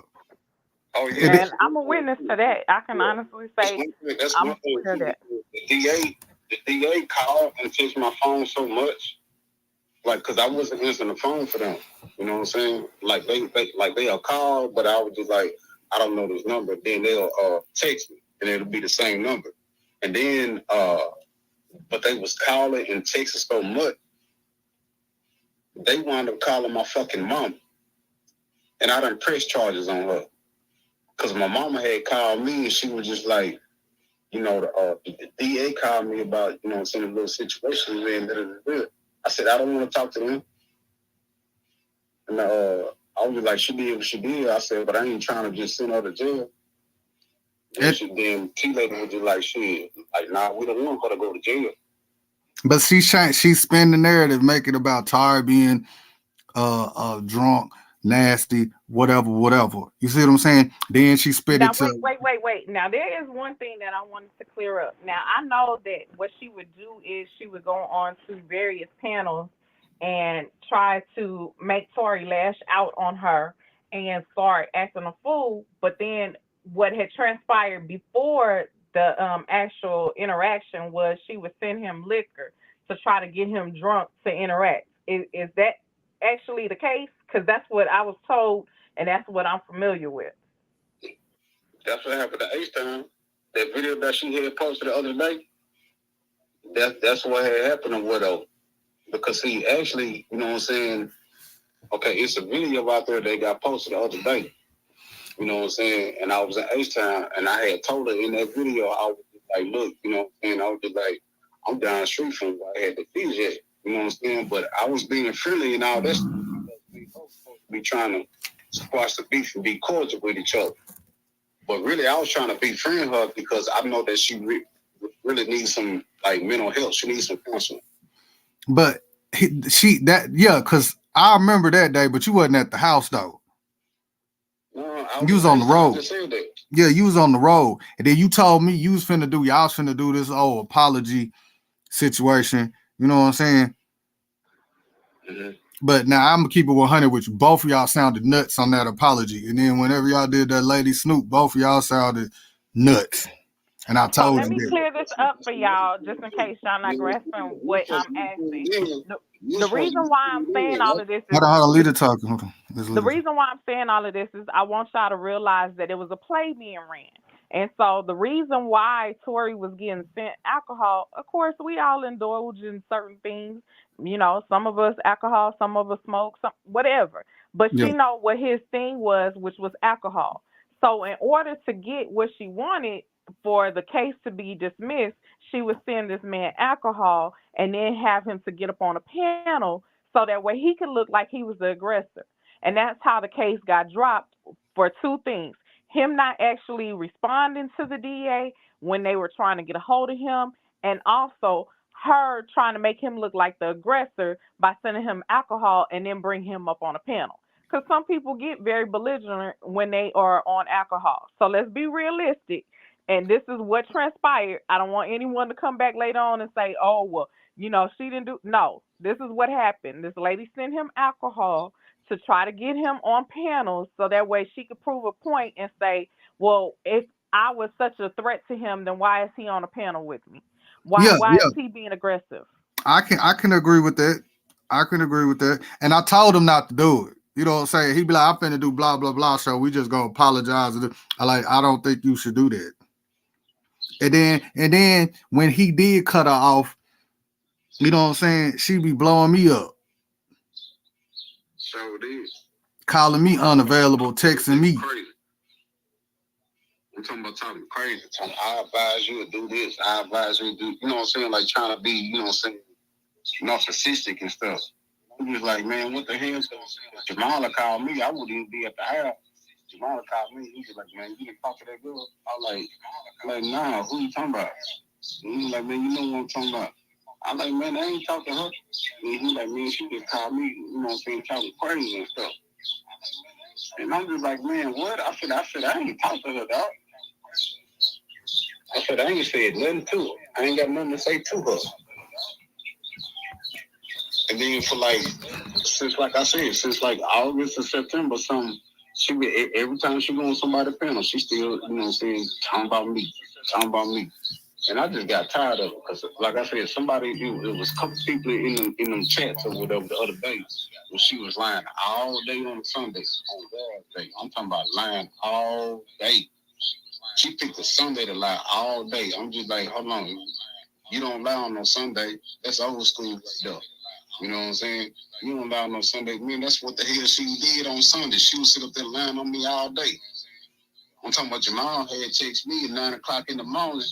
Oh yeah, And I'm a witness to that. I can honestly say that's I'm one thing. aware of that. The DA called and touched my phone so much, like, because I wasn't answering the phone for them. You know what I'm saying? Like they'll call, but I was just like, I don't know this number. Then they'll text me, and it'll be the same number. And then, but they was calling and texting so much, they wound up calling my fucking mom, and I done pressed charges on her. Because my mama had called me, and she was just like, the DA called me about, some little situation. Man, I said, I don't want to talk to them. And I was like, she did what she did. I said, but I ain't trying to just send her to jail. Then T-Lady was just like, shit, like, nah, we don't want her to go to jail. But she spin the narrative, make it about Tari being drunk, nasty, whatever. You see what I'm saying? Then she spit Now, it to... wait. Now, there is one thing that I wanted to clear up. Now, I know that what she would do is she would go on to various panels and try to make Tari lash out on her and start acting a fool. But then what had transpired before the actual interaction was she would send him liquor to try to get him drunk to interact. Is that actually the case? Because that's what I was told, and that's what I'm familiar with. That's what happened to H-Town. That video that she had posted the other day, that's what had happened to Widow. Because he actually, you know what I'm saying, okay, it's a video out there that got posted the other day. You know what I'm saying? And I was in H-Town, and I had told her in that video, I was like, look, you know what I'm saying? I was just like, I'm down the street from where I had the fees at. You know what I'm saying? But I was being friendly and all this. We both supposed to be trying to squash the beef and be cordial with each other. But really, I was trying to befriend her because I know that she really needs some, like, mental health. She needs some counseling. But because I remember that day, but you wasn't at the house, though. No, you was on the road. That. Yeah, you was on the road. And then you told me y'all was finna do this apology situation. You know what I'm saying? Mm-hmm. But now I'm gonna keep it 100 with you. Both of y'all sounded nuts on that apology. And then whenever y'all did that Lady Snoop, both of y'all sounded nuts. And I told let me clear this up for y'all, just in case y'all not grasping what I'm asking. The reason why I'm saying all of this is... Hold on, lead it talking. Hold on. The reason why I'm saying all of this is I want y'all to realize that it was a play being ran. And so the reason why Tory was getting sent alcohol, of course, we all indulge in certain things. You know, some of us alcohol, some of us smoke, whatever. But she know what his thing was, which was alcohol. So in order to get what she wanted for the case to be dismissed, she would send this man alcohol and then have him to get up on a panel so that way he could look like he was the aggressor. And that's how the case got dropped for two things. Him not actually responding to the DA when they were trying to get a hold of him, and also her trying to make him look like the aggressor by sending him alcohol and then bring him up on a panel. Because some people get very belligerent when they are on alcohol. So let's be realistic. And this is what transpired. I don't want anyone to come back later on and say, oh, well, you know, she didn't do. No, this is what happened. This lady sent him alcohol to try to get him on panels so that way she could prove a point and say, well, if I was such a threat to him, then why is he on a panel with me? Why is he being aggressive? I can agree with that. I can agree with that. And I told him not to do it. You know what I'm saying? He'd be like, I'm finna do blah, blah, blah. So we just gonna apologize. I don't think you should do that. And then when he did cut her off, you know what I'm saying? She be blowing me up. So did. Calling me unavailable, texting me. Crazy. I'm talking about talking crazy. Talking, I advise you to do this. I advise you to do, you know what I'm saying? Like trying to be, you know what I'm saying, narcissistic and stuff. I'm just like, man, what the hell? If Jamala called me, I wouldn't even be at the house. Jamala called me, he was like, man, you didn't talk to that girl? I like, nah, who you talking about? And he was like, man, you know what I'm talking about. I'm like, man, I ain't talking to her. And he like, man, she just called me, you know what I'm saying, talking crazy and stuff. And I'm just like, man, what? I said, I ain't talked to her, dog. I said, I ain't said nothing to her. I ain't got nothing to say to her. And then for like, since like I said, since like August or September, she be every time she go on somebody's panel, she still, you know what I'm saying, talking about me. And I just got tired of it because, like I said, it was a couple people in them chats or whatever the other day when she was lying all day on Sunday, on Wednesday. I'm talking about lying all day. She picked a Sunday to lie all day. I'm just like, hold on, you don't lie on no Sunday. That's old school right there. You know what I'm saying? You don't lie on no Sunday. Man, that's what the hell she did on Sunday. She was sitting up there lying on me all day. I'm talking about Jamal had texted me at 9 o'clock in the morning.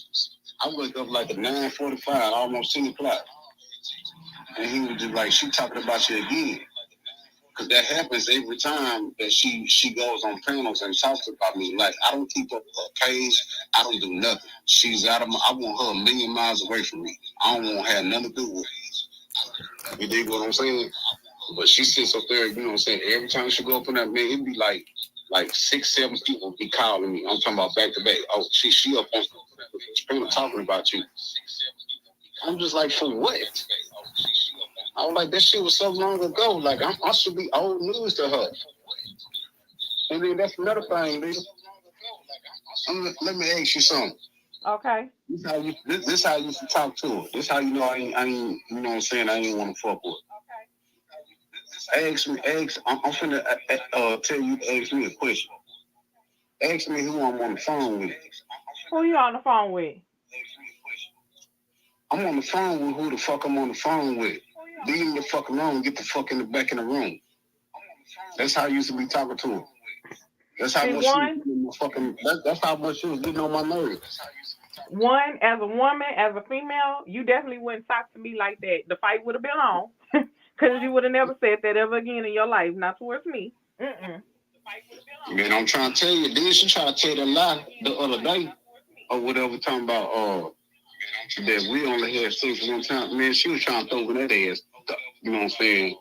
I wake up like at 9:45, almost 10 o'clock. And he was just like, she talking about you again. Because that happens every time that she goes on panels and talks about me. Like, I don't keep up her page. I don't do nothing. She's out of I want her a million miles away from me. I don't want to have nothing to do with her. You dig what I'm saying? But she sits up there, you know what I'm saying? Every time she go up in that, man, it'd be like 6, 7 people be calling me. I'm talking about back to back. Oh, she up on panel talking about you. I'm just like, for what? I was like, that shit was so long ago. Like, I should be old news to her. And then that's another thing, nigga. Let me ask you something. Okay. This how you used to talk to her. This how you know I ain't you know what I'm saying, I ain't want to fuck with her. I'm finna tell you to ask me a question. Ask me who I'm on the phone with. Who you on the phone with? I'm on the phone with who the fuck I'm on the phone with. Leave me the fuck alone and get the fuck in the back in the room. That's how I used to be talking to her. That's how much that's how much she was getting on my nerves. One, as a woman, as a female, you definitely wouldn't talk to me like that. The fight would have been on. Because you would have never said that ever again in your life, not towards me. Man, I'm trying to tell you, then she tried to tell the lie the other day or whatever, talking about that we only had sex one time. Man, she was trying to throw that ass, you know what I'm saying?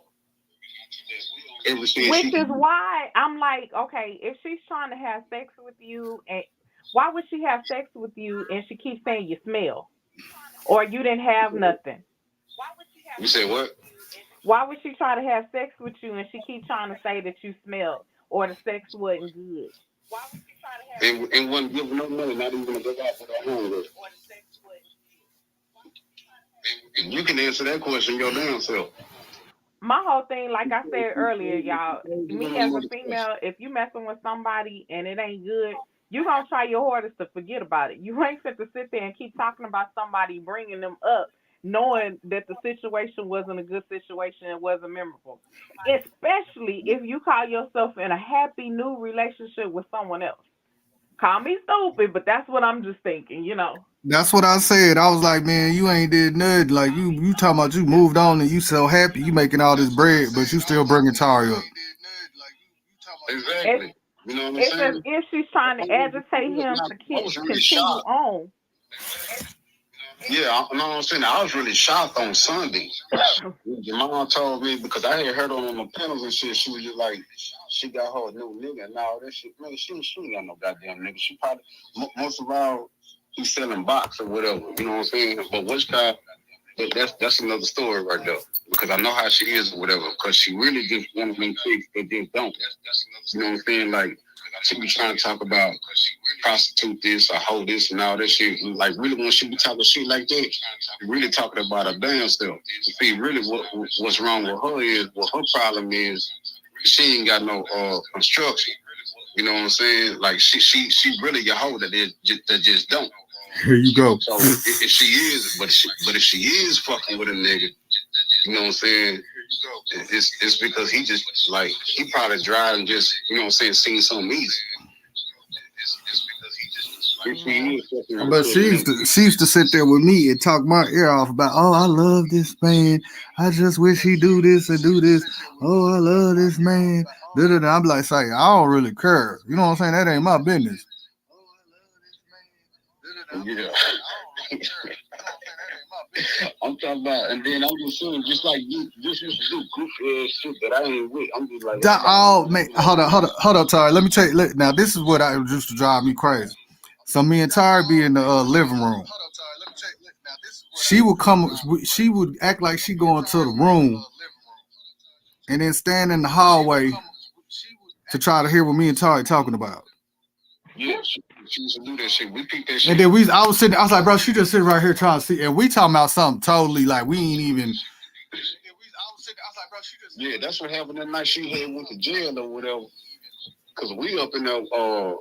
Which is why I'm like, okay, if she's trying to have sex with you, and why would she have sex with you and she keeps saying you smell? Or you didn't have nothing? You say what? Why would she try to have sex with you and she keep trying to say that you smelled or the sex wasn't good? Why would she try to have and wasn't giving no money, not even to go out with her home with. You can answer that question your damn self. My whole thing, like I said earlier, y'all, me as a female, if you messing with somebody and it ain't good, you gonna try your hardest to forget about it. You ain't fit to sit there and keep talking about somebody, bringing them up, knowing that the situation wasn't a good situation and wasn't memorable. Especially if you call yourself in a happy new relationship with someone else. Call me stupid, but that's what I'm just thinking, you know. That's what I said. I was like, man, you ain't did nothing. Like you talking about you moved on and you so happy, you making all this bread, but you still bringing Tari up. Exactly. You know what I'm saying? It's as if she's trying to agitate him to continue on. Yeah, you know what I'm saying? I was really shocked on Sunday. Jamal told me, because I had heard on the panels and shit, she was just like, she got her a new nigga and all that shit. Man, she ain't got no goddamn nigga. She probably, most of all, he's selling box or whatever. You know what I'm saying? But which guy, that's another story right there. Because I know how she is or whatever. Because she really just one of them chicks that just don't. You know what I'm saying? Like, she be trying to talk about prostitute this or hoe this and all that shit. Like, really, when she be talking shit like that, really talking about her damn self. See, really, what's wrong with her is, what her problem is, she ain't got no construction. You know what I'm saying? Like, she really a hoe that just don't. Here you go. So if she is, but if she is fucking with a nigga, you know what I'm saying? It's because he just, like, he probably driving just, you know what I'm saying, seeing something easy. If she is sucking But she used to sit there with me and talk my ear off about, oh, I love this man. I just wish he do this and do this. Oh, I love this man. Da-da-da. I'm like, say, I don't really care. You know what I'm saying? That ain't my business. Yeah. I'm talking about, and then I'm just saying, just like you, just used to do goofy ass shit that I ain't with. I'm just like, Man, hold up, Ty. Let me tell you. Now, this is what I used to drive me crazy. So me and Ty be in the living room. She would come. She would act like she going to the room, and then stand in the hallway to try to hear what me and Ty talking about. Yeah, she used to do that shit. We peeped that shit. And then I was like, bro, she just sitting right here trying to see, and we talking about something totally like we ain't even. Yeah, that's what happened that night. She had went to jail or whatever. Cause we up in there, you know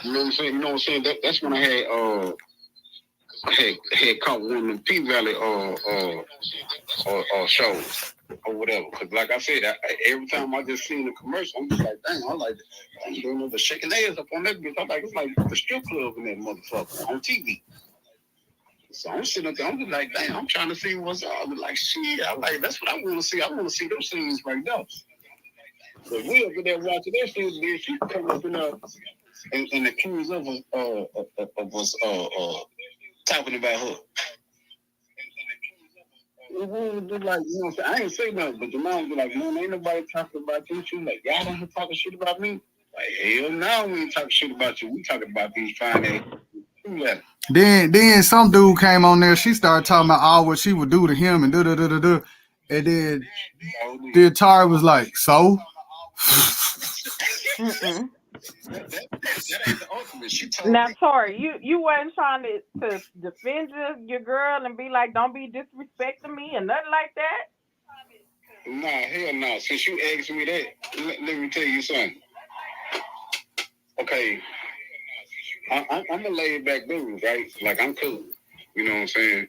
what I'm saying? You know what I'm saying? That's when I had caught one of them P Valley shows or whatever. Cause like I said, every time I just seen the commercial, I'm just like, dang, I'm like, I'm doing the shaking ass up on that bitch. I'm like, it's like the strip club in that motherfucker on TV. So I'm sitting up there, I'm just like, damn, I'm trying to see what's up. I'm like, shit, I'm like, that's what I want to see. I want to see those scenes right now. So we up in there watching that shit, then she come up in there and accuse of us talking about her. Like, you know, I ain't say nothing, but the mom be like, man, ain't nobody talking about you. She like, y'all don't talking shit about me. Like, hell no, we ain't talking shit about you. We talking about these fine ass. Then some dude came on there. She started talking about all what she would do to him and da. And then Tari was like, so. Mm-mm. That ain't the ultimate. She told Now, me. Tori, you wasn't trying to defend your girl and be like, don't be disrespecting me and nothing like that? Nah, hell no. Since you asked me that, let me tell you something. Okay, I'm a laid back dude, right? Like, I'm cool. You know what I'm saying?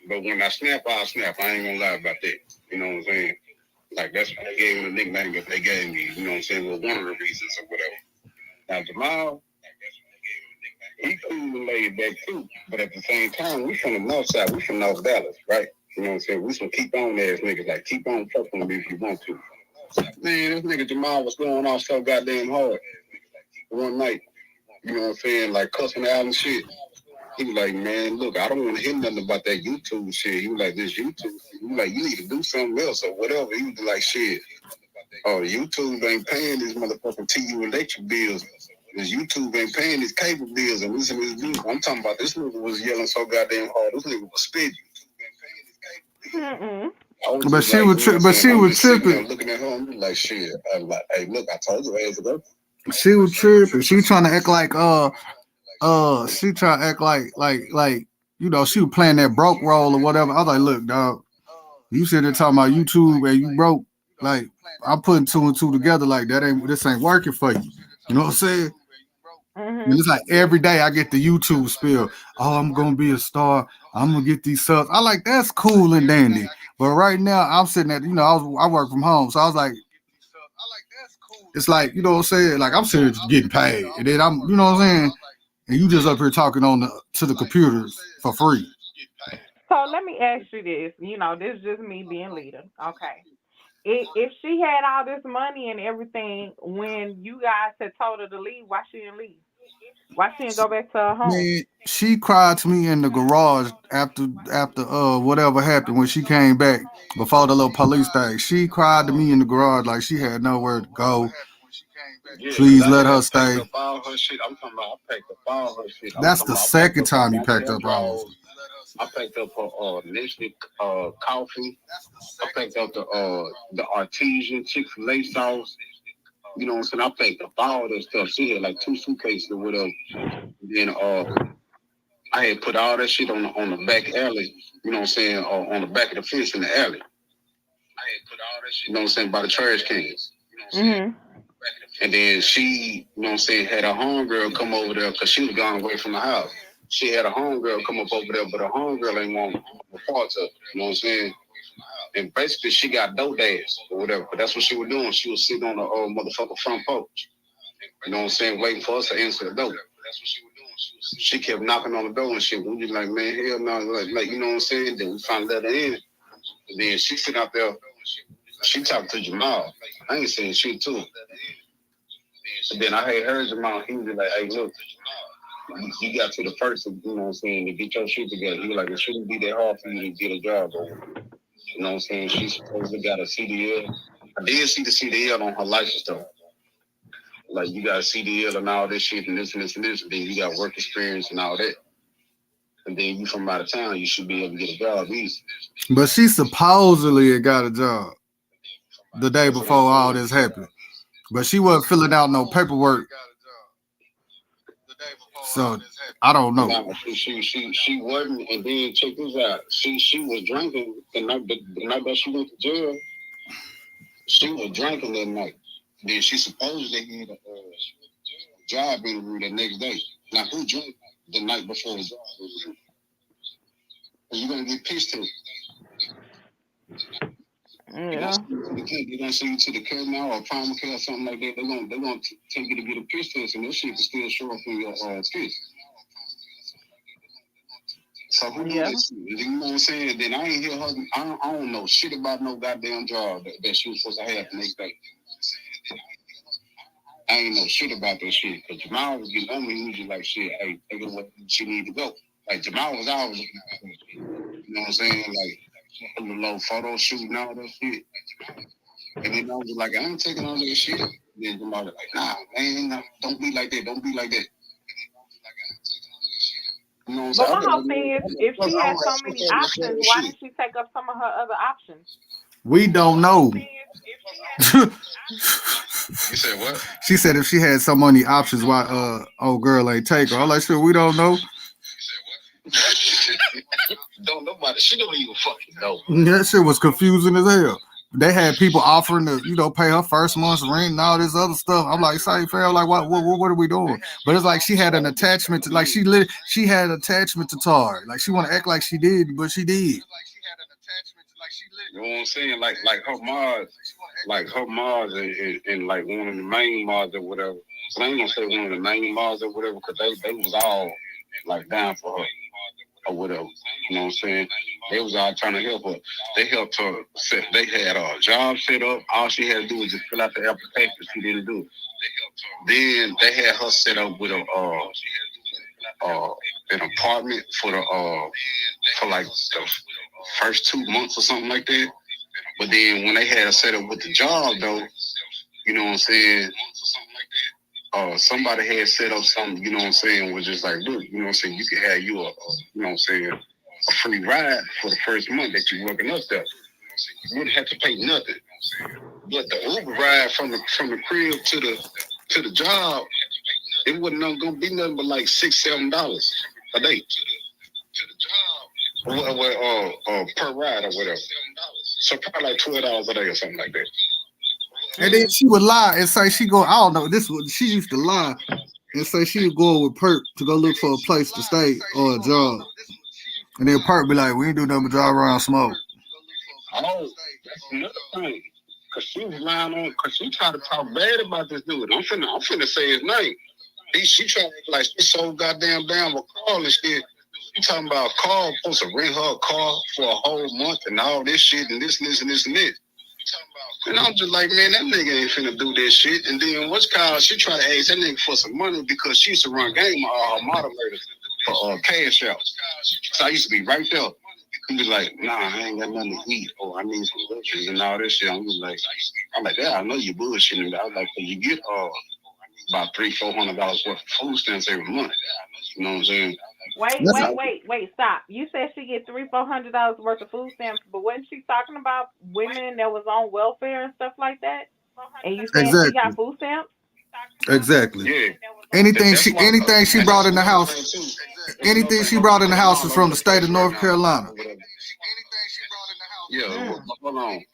But when I snap, I'll snap. I ain't gonna lie about that. You know what I'm saying? Like, that's why they gave him the nickname that they gave me. You know what I'm saying? Well, one of the reasons or whatever. Now, Jamal, he cool and laid back too. But at the same time, we from the north side. We from North Dallas, right? You know what I'm saying? We some keep on ass niggas. Like, keep on fucking me if you want to. Man, this nigga Jamal was going off so goddamn hard one night. You know what I'm saying? Like, cussing out and shit. He was like, man, look, I don't want to hear nothing about that YouTube shit. He was like, this YouTube. He was like, you need to do something else or whatever. He was like, shit. Oh, YouTube ain't paying these motherfucking TU electric bills. This YouTube ain't paying these cable bills. And listen to this. I'm talking about this nigga was yelling so goddamn hard. This nigga was spitting. Mm-mm. But she was tripping. Looking at her, I'm like, shit. I'm like, hey, look, I told you ass ago. She was tripping. She was trying to act like she trying to act like you know, she was playing that broke role or whatever. I was like, look, dog, you sitting there talking about YouTube and you broke. Like, I'm putting two and two together. Like, this ain't working for you. You know what I'm saying? Mm-hmm. And it's like every day I get the YouTube spill. Oh, I'm gonna be a star. I'm gonna get these subs. I like, that's cool and dandy. But right now I'm sitting at, you know, I work from home, so I was like, it's like, you know what I'm saying? Like, I'm sitting here getting paid, and then I'm, you know what I'm saying? And you just up here talking to the computers for free. So let me ask you this. You know, this is just me being leader. Okay. If she had all this money and everything, when you guys had told her to leave, why she didn't leave? Why she didn't go back to her home? Man, she cried to me in the garage after whatever happened when she came back before the little police thing. She cried to me in the garage like she had nowhere to go. Yeah, please let her stay. All her shit. I'm talking about I packed up all her shit. That's the second time you packed up all. I picked up her Nestle coffee. I picked up the artesian Chick-fil-A sauce. You know what I'm saying? I picked up all that stuff. She had like 2 suitcases or whatever. Then I had put all that shit on the back alley. You know what I'm saying? On the back of the fence in the alley. I had put all that shit. You know what I'm saying? By the trash cans. You know what I'm saying? And then she, you know what I'm saying, had a homegirl come over there because she was gone away from the house. She had a homegirl come up over there, but her homegirl ain't want no parts of it. You know what I'm saying? And basically, she got DoorDash or whatever. But that's what she was doing. She was sitting on the motherfucking front porch. You know what I'm saying? Waiting for us to answer the door. That's what she was doing. She kept knocking on the door and shit. We was like, man, hell no, like you know what I'm saying? Then we finally let her in. And then she sit out there, she talked to Jamal. I ain't saying shit to him. So then I had heard Jamal, he was like, hey, look, you got to the person, you know what I'm saying, to get your shit together. He was like, it shouldn't be that hard for you to get a job over. You know what I'm saying? She supposedly got a CDL. I did see the CDL on her license though. Like you got a CDL and all this shit and this and this and this, and then you got work experience and all that. And then you from out of town, you should be able to get a job easy. But she supposedly got a job the day before all this happened. But she wasn't filling out no paperwork. So I don't know. No, she wasn't, and then check this out. She was drinking the night that she went to jail. She was drinking that night. Then she supposedly had a job interview the next day. Now who drank the night before the job interview? You're gonna get pissed to it. Yeah. They're gonna send you to the care now or primary care or something like that. They're gonna take you to get a piss test, and this shit can still show up in your piss. So who do this? You know what I'm saying? Then I ain't hear her. I don't know shit about no goddamn job that she was supposed to have the next day. I ain't know shit about that shit. Cause Jamal was getting on me. He was just like, shit, hey, take her where she need to go. Like Jamal was always looking at that shit. You know what I'm saying? Like a little photo shoot and all that shit. And then I was like, I ain't taking all that shit. And then Jamal was like, nah, man, nah, don't be like that. Don't be like that. You know what I'm But saying? my whole thing is, if she had so many options, why didn't she take up some of her other options? We don't know. You said what? She said if she had so many options, why old girl ain't take her. I'm like, sure, we don't know. Don't nobody. She don't even fucking know. That shit was confusing as hell. They had people offering to, pay her first month's rent and all this other stuff. I'm like, sorry, fair. Like, what are we doing? But it's like she had an attachment to, like, she had an attachment to Tar. Like, she want to act like she did, but she did. You know what I'm saying? Like her Mars, and like one of the main Mars or whatever. So I ain't gonna say one of the main Mars or whatever, because they was all like down for her or whatever. You know what I'm saying? They was all trying to help her. They helped her they had a job set up. All she had to do was just fill out the application. She didn't do it. Then they had her set up with an apartment for like the first 2 months or something like that. But then when they had her set up with the job though, you know what I'm saying? Somebody had set up something, you know what I'm saying, was just like, look, you know what I'm saying, you can have you a you know what I'm saying, a free ride for the first month that you're working up there. You wouldn't have to pay nothing. But the Uber ride from the crib to the job, it wasn't gonna be nothing but like $6-7 a day. Per ride or whatever. So probably like $12 a day or something like that. And then she would lie and say she go, I don't know, she used to lie and say she would go with Perk to go look for a place to stay or a job. And then Perk be like, we ain't do nothing but drive around smoke. Oh, that's another thing. Cause she was lying on, cause she tried to talk bad about this dude. I'm finna say his name. She tried to act like she's so goddamn down with Carl and shit. She talking about Carl supposed to rent her a car for a whole month and all this shit and this and this and this and this. And I'm just like, man, that nigga ain't finna do that shit. And then what's called, she tried to ask that nigga for some money because she used to run game her moderators for cash out. So I used to be right there. He was like, nah, I ain't got nothing to eat. Oh, I need some groceries and all this shit. I'm like, yeah, I know you bullshitting. I was like, you get about $300-400 worth of food stamps every month. You know what I'm saying? Wait, stop. You said she get $300-400 worth of food stamps, but wasn't she talking about women that was on welfare and stuff like that? And you saying she got food stamps? Exactly. Yeah. Anything she brought in the house, anything she brought in the house was from the state of North Carolina. Yeah, hold on.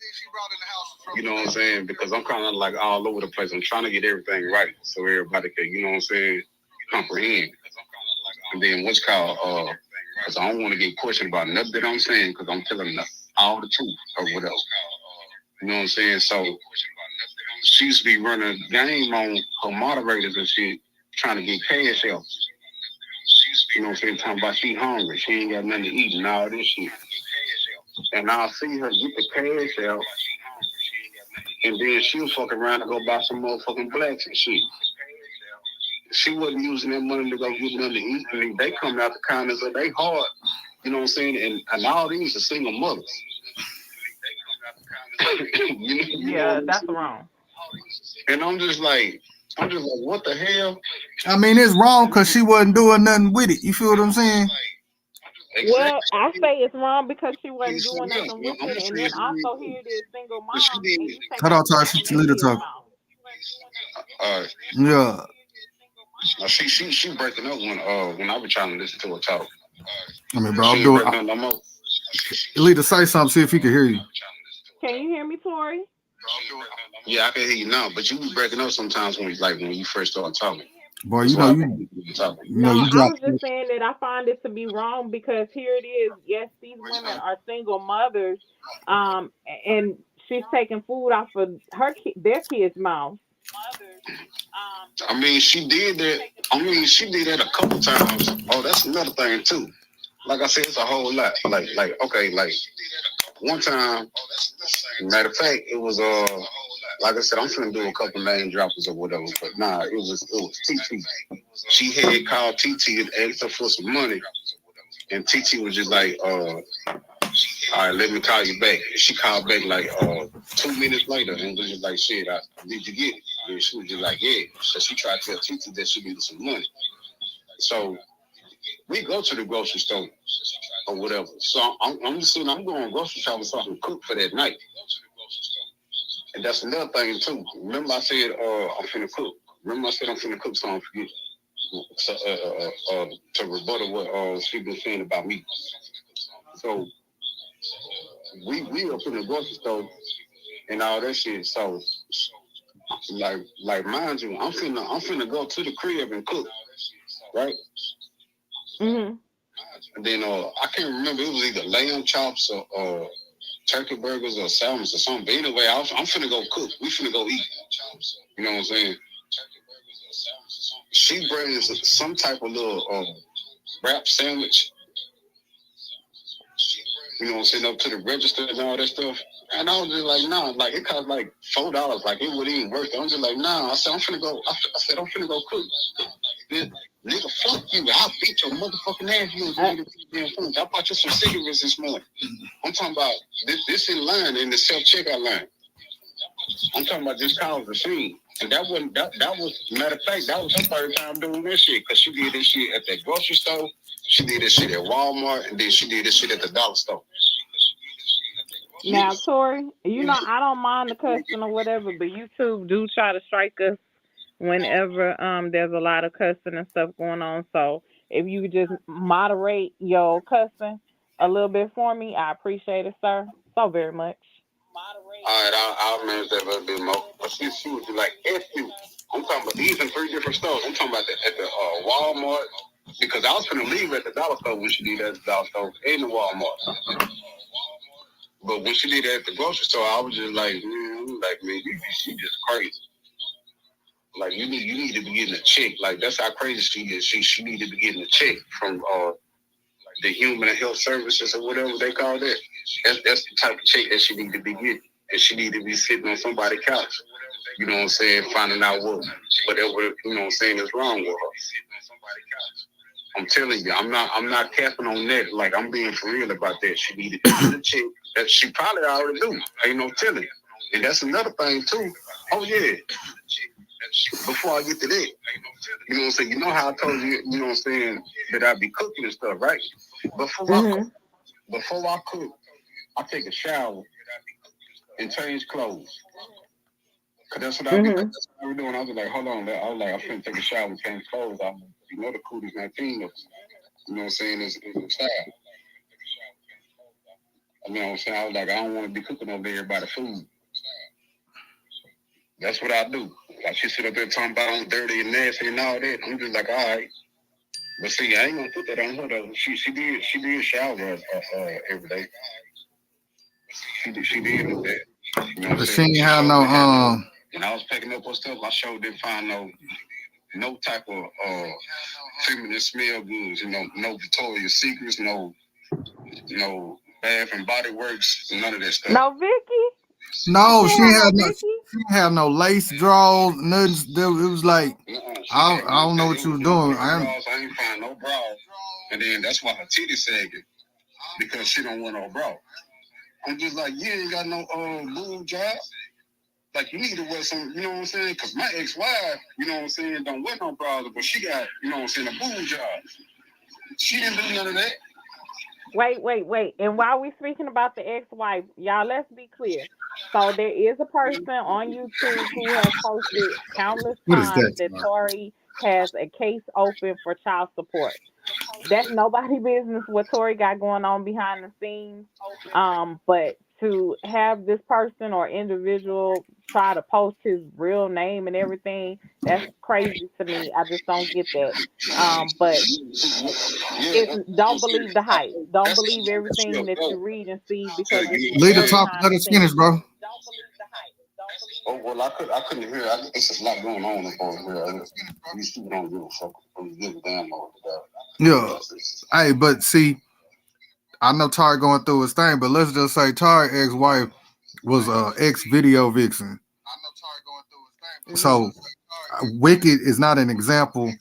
You know what I'm saying? Because I'm kind of like all over the place. I'm trying to get everything right so everybody can, you know what I'm saying, comprehend. And then what's called, because I don't want to get questioned about nothing that I'm saying because I'm telling all the truth or whatever. You know what I'm saying? So she used to be running a game on her moderators and shit, trying to get cash out. You know what I'm saying? Talking about she hungry, she ain't got nothing to eat and all this shit. And I'll see her get the cash out, and then she'll fuck around and go buy some motherfucking blacks and shit. She wasn't using that money to go get nothing to eat. I mean, they come out the kindness of they heart, you know what I'm saying? And all these are single mothers. you know that's wrong. And I'm just like, what the hell? I mean, it's wrong because she wasn't doing nothing with it. You feel what I'm saying? Well, I say it's wrong because she wasn't doing nothing with it, and then also here it is single mom, and you take Hold on, Ty. She Lita talking. Yeah. She breaking up when I was trying to listen to her talk. I mean, bro, I'm doing. Lita, say something. See if he can hear you. Can you hear me, Tori? Yeah, I can hear you now, but you be breaking up sometimes when you first start talking. Boy, you know you I was just saying that I find it to be wrong because here it is. Yes, these women are single mothers, and she's taking food off of their kids' mouth. I mean, she did that. I mean, she did that a couple times. Oh, that's another thing too. Like I said, it's a whole lot. Like one time. Matter of fact, it was like I said, I'm finna do a couple name droppers or whatever, but nah, it was TT. She had called TT and asked her for some money, and TT was just like, all right, let me call you back. She called back like 2 minutes later and was just like, shit, did you get it? And she was just like, yeah. So she tried to tell TT that she needed some money. So we go to the grocery store or whatever. So I'm just saying, I'm going grocery shopping so I can cook for that night. And that's another thing too. Remember I said I'm finna cook. Remember I said I'm finna cook so I don't forget. So, to rebuttal what she been saying about me. So we up in the grocery store and all that shit. So like mind you, I'm finna go to the crib and cook, right? Mm-hmm. And then I can't remember, it was either lamb chops or turkey burgers or salmons or something. But anyway, I'm finna go cook. We finna go eat. You know what I'm saying? She brings some type of little wrap sandwich. You know what I'm saying? Up to the register and all that stuff. And I was just like, nah, like it cost like $4. Like it wouldn't even worth it. I'm just like, nah. I said, I'm finna go cook. Then, nigga, fuck you. I'll beat your motherfucking ass. You don't damn food. I bought you some cigarettes this morning. I'm talking about this in line in the self-checkout line. I'm talking about this college machine. And that was matter of fact, that was her third time doing this shit. Cause she did this shit at the grocery store, she did this shit at Walmart, and then she did this shit at the dollar store. Now, Tori, you know I don't mind the cussing or whatever, but YouTube do try to strike us whenever there's a lot of cussing and stuff going on. So if you could just moderate your cussing a little bit for me, I appreciate it, sir, so very much. All right, I'll manage that a little bit more. But she was like, F you. I'm talking about these in 3 different stores. I'm talking about at the Walmart, because I was going to leave at the dollar store when she did that at the dollar store and the Walmart. But when she did that at the grocery store, I was just like, man, she just crazy. Like, you need to be getting a check. Like, that's how crazy she is. She need to be getting a check from the Human Health Services or whatever they call that. That's the type of check that she need to be getting. And she need to be sitting on somebody's couch, you know what I'm saying, finding out whatever, you know what I'm saying, is wrong with her. I'm telling you, I'm not capping on that. Like, I'm being for real about that. She needed to get a check that she probably already do. Ain't no telling. And that's another thing too. Oh yeah. Before I get to that, you know what I'm saying? You know how I told you, you know what I'm saying, that I be cooking and stuff, right? Before I cook, I take a shower and change clothes. Cause that's what I be doing. I was like, hold on, I'm finna take a shower and change clothes. You know the cooties 19, you know what I'm saying, is a style. You know what I'm saying? I was like, I don't want to be cooking over everybody's food. That's what I do. Like, she sit up there talking about I'm dirty and nasty and all that. I'm just like, all right. But see, I ain't gonna put that on her though. She did shower every day. She did do that. You know but she ain't have no When I was packing up her stuff, I sure didn't find no no type of feminine smell goods. No Victoria's Secrets, no Bath and Body Works, none of that stuff. No, Vicky. No, she Yeah, had no. Vicky. She didn't have no lace draws, nothing. It was like I don't know what you was doing. I ain't find no bra, and then that's why her titty sagging because she don't want no bra. I'm just like, you ain't got no boob job. Like, you need to wear some, you know what I'm saying? Because my ex-wife, you know what I'm saying, don't wear no bras, but she got, you know what I'm saying, a boob job. She didn't do none of that. Wait. And while we speaking about the ex-wife, y'all, let's be clear. So there is a person on YouTube who has posted countless What is times that? that Tory has a case open for child support. That's nobody's business what Tory got going on behind the scenes. But to have this person or individual try to post his real name and everything, that's crazy to me. I just don't get that. But don't believe the hype. Don't believe everything that you read and see because it's Lead the real talk. behind Let the us finish, scenes. bro. Don't believe the hype. Oh, well, I couldn't hear. It's just a lot going on over here. These people don't give a fuck. Don't give a damn about that. Yeah. Hey, but see, I know Tory going through his thing, but let's just say Tory's ex-wife was ex-video vixen. So Wicked is not an example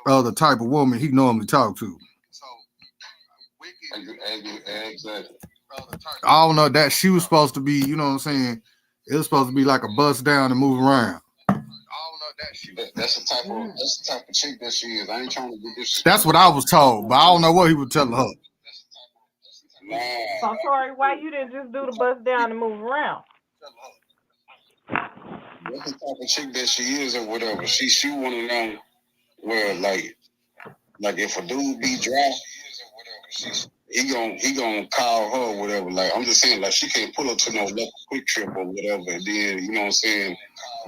of the type of woman he normally talk to. Exactly. I don't know that she was supposed to be, you know what I'm saying? It was supposed to be like a bust down and move around. That's the type of chick that she is. I ain't trying to do this. That's what I was told, but I don't know what he was telling her. Nah. So Tory, why you didn't just do the bust down and move around? That's the type of chick that she is or whatever. She one of them where like if a dude be dry, he gonna call her or whatever. Like, I'm just saying, like, she can't pull up to no local Quick Trip or whatever, and then, you know what I'm saying,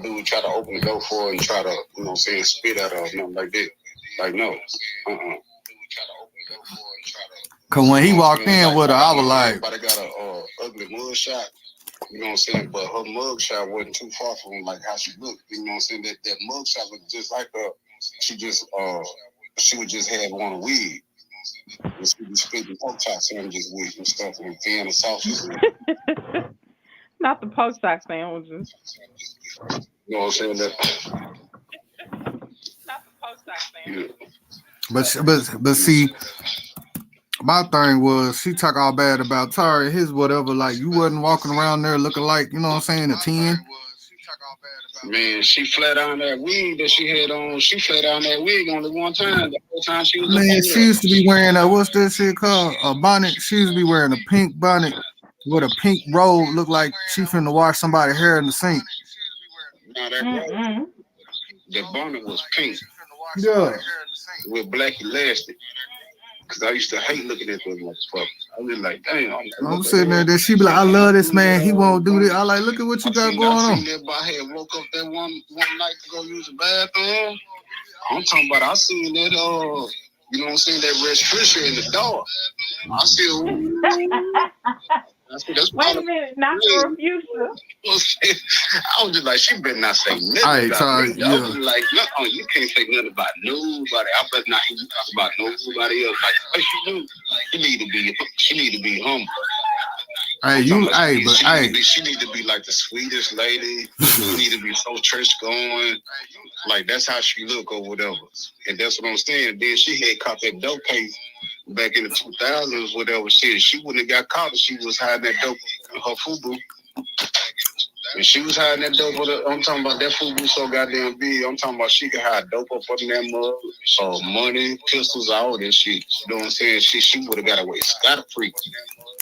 dude try to open the door for her and try to, you know what I'm saying, spit at her or nothing like that. Like, no. Cause when he walked in with her, I was like, everybody got a ugly mug shot. You know what I'm saying? But her mug shot wasn't too far from like how she looked. You know what I'm saying? That mug shot was just like her. She would just have on a wig. And she was spitting pork chop sandwiches with and stuff and can of sausages. Not the pork chop sandwiches. You know what I'm saying? Not the pork chop sandwiches. yeah. But see, my thing was she talk all bad about Tory, his whatever, like you wasn't walking around there looking like, you know what I'm saying, a 10. Man, she flat on that wig that she had on. She flat on that wig only one time. The whole time she was Man, she used to be wearing a, what's that shit called? A bonnet. She used to be wearing a pink bonnet with a pink robe. Looked like she finna wash somebody's hair in the sink. No, that the bonnet was pink. Yeah. With black elastic. Cause I used to hate looking at those motherfuckers. I was like, damn. I'm sitting there, then she be like, I love this man. He won't do this. I like, look at what you got going on. I had woke up that one night to go use the bathroom. I'm talking about, I seen that, you know what I'm saying, that restriction in the door. I still. Wait a minute, not for a future. I was just like, she better not say nothing about me. I was like, no, you can't say nothing about nobody. I better not hear you talk about nobody else. Like, what she do? She need to be humble. She need to be like the sweetest lady. She need to be so church going. Like, that's how she look or whatever. And that's what I'm saying. Then she had caught that dope case back in the 2000s, whatever shit. She wouldn't have got caught if she was hiding that dope in her FUBU. And she was hiding that dope with her. I'm talking about that FUBU so goddamn big. I'm talking about she could hide dope up in that mug, money, pistols, all that shit. You know what I'm saying? She would have got away scot-free.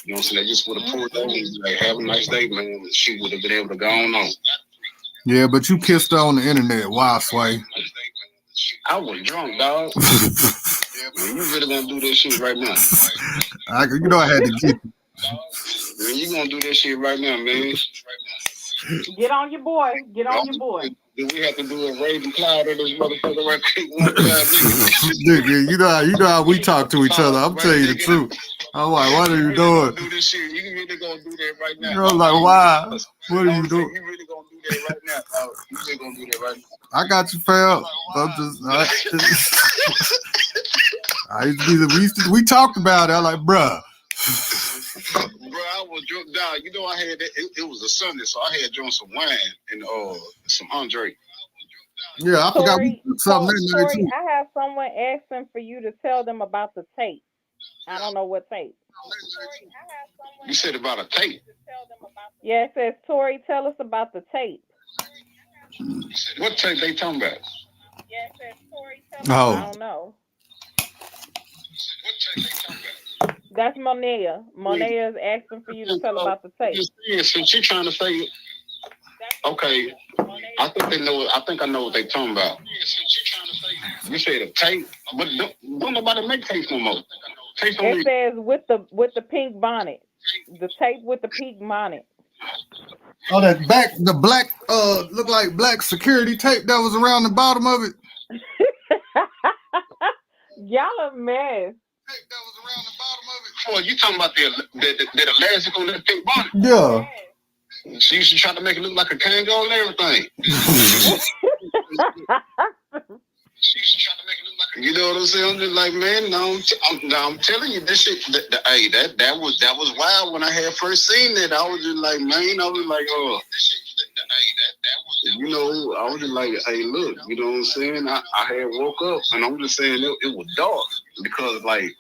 You know what I'm saying? They just would have pulled over and like, have a nice day, man. She would have been able to go on. Yeah, but you kissed her on the internet. Wow, Sway. I was drunk, dog. Man, you really gonna do this shit right now? You know I had to get you. Man, you gonna do this shit right now, man? Get on your boy. Get on your boy. Do we have to do a Raven Cloud of this motherfucker right quick? Nigga, you know how we talk to each other. I'm telling you the truth. I'm like, what are you doing? Do this shit. You really gonna do that right now? You're like, why? What are you doing? You really gonna do that right now. You ain't gonna do that right now. I got you, fam. We talked about it. I'm like, bruh. Bro, I was drunk down. You know, I had that. It was a Sunday, so I had drunk some wine and some Andre. Yeah, I forgot we Tori, took something that night Tori, too. I have someone asking for you to tell them about the tape. I don't know what tape. You said about a tape. Yeah, it says, Tori, tell us about the tape. What tape they talking about? Yeah, it says, Tori, tell us. Oh. I don't know. What tape they talking about? That's Monea. Monea is asking for you to tell about the tape. Since she trying to say, okay, I think I know what they talking about. You said a tape, but don't nobody make tapes no more. Tapes don't It says with the pink bonnet. The tape with the pink bonnet. Oh, the black, look like black security tape that was around the bottom of it. Y'all a mess. Tape that was around the bottom of it. Oh, you talking about the elastic on that pink bonnet? Yeah. She used to try to make it look like a Kango and everything. She used to try to make it look like a, you know what I'm saying? I'm just like, man, I'm telling you, this shit. Hey, that was wild when I had first seen it. I was just like, man, I was like, oh. You know, I was just like, hey, look, you know what I'm saying? I had woke up and I'm just saying it was dark because like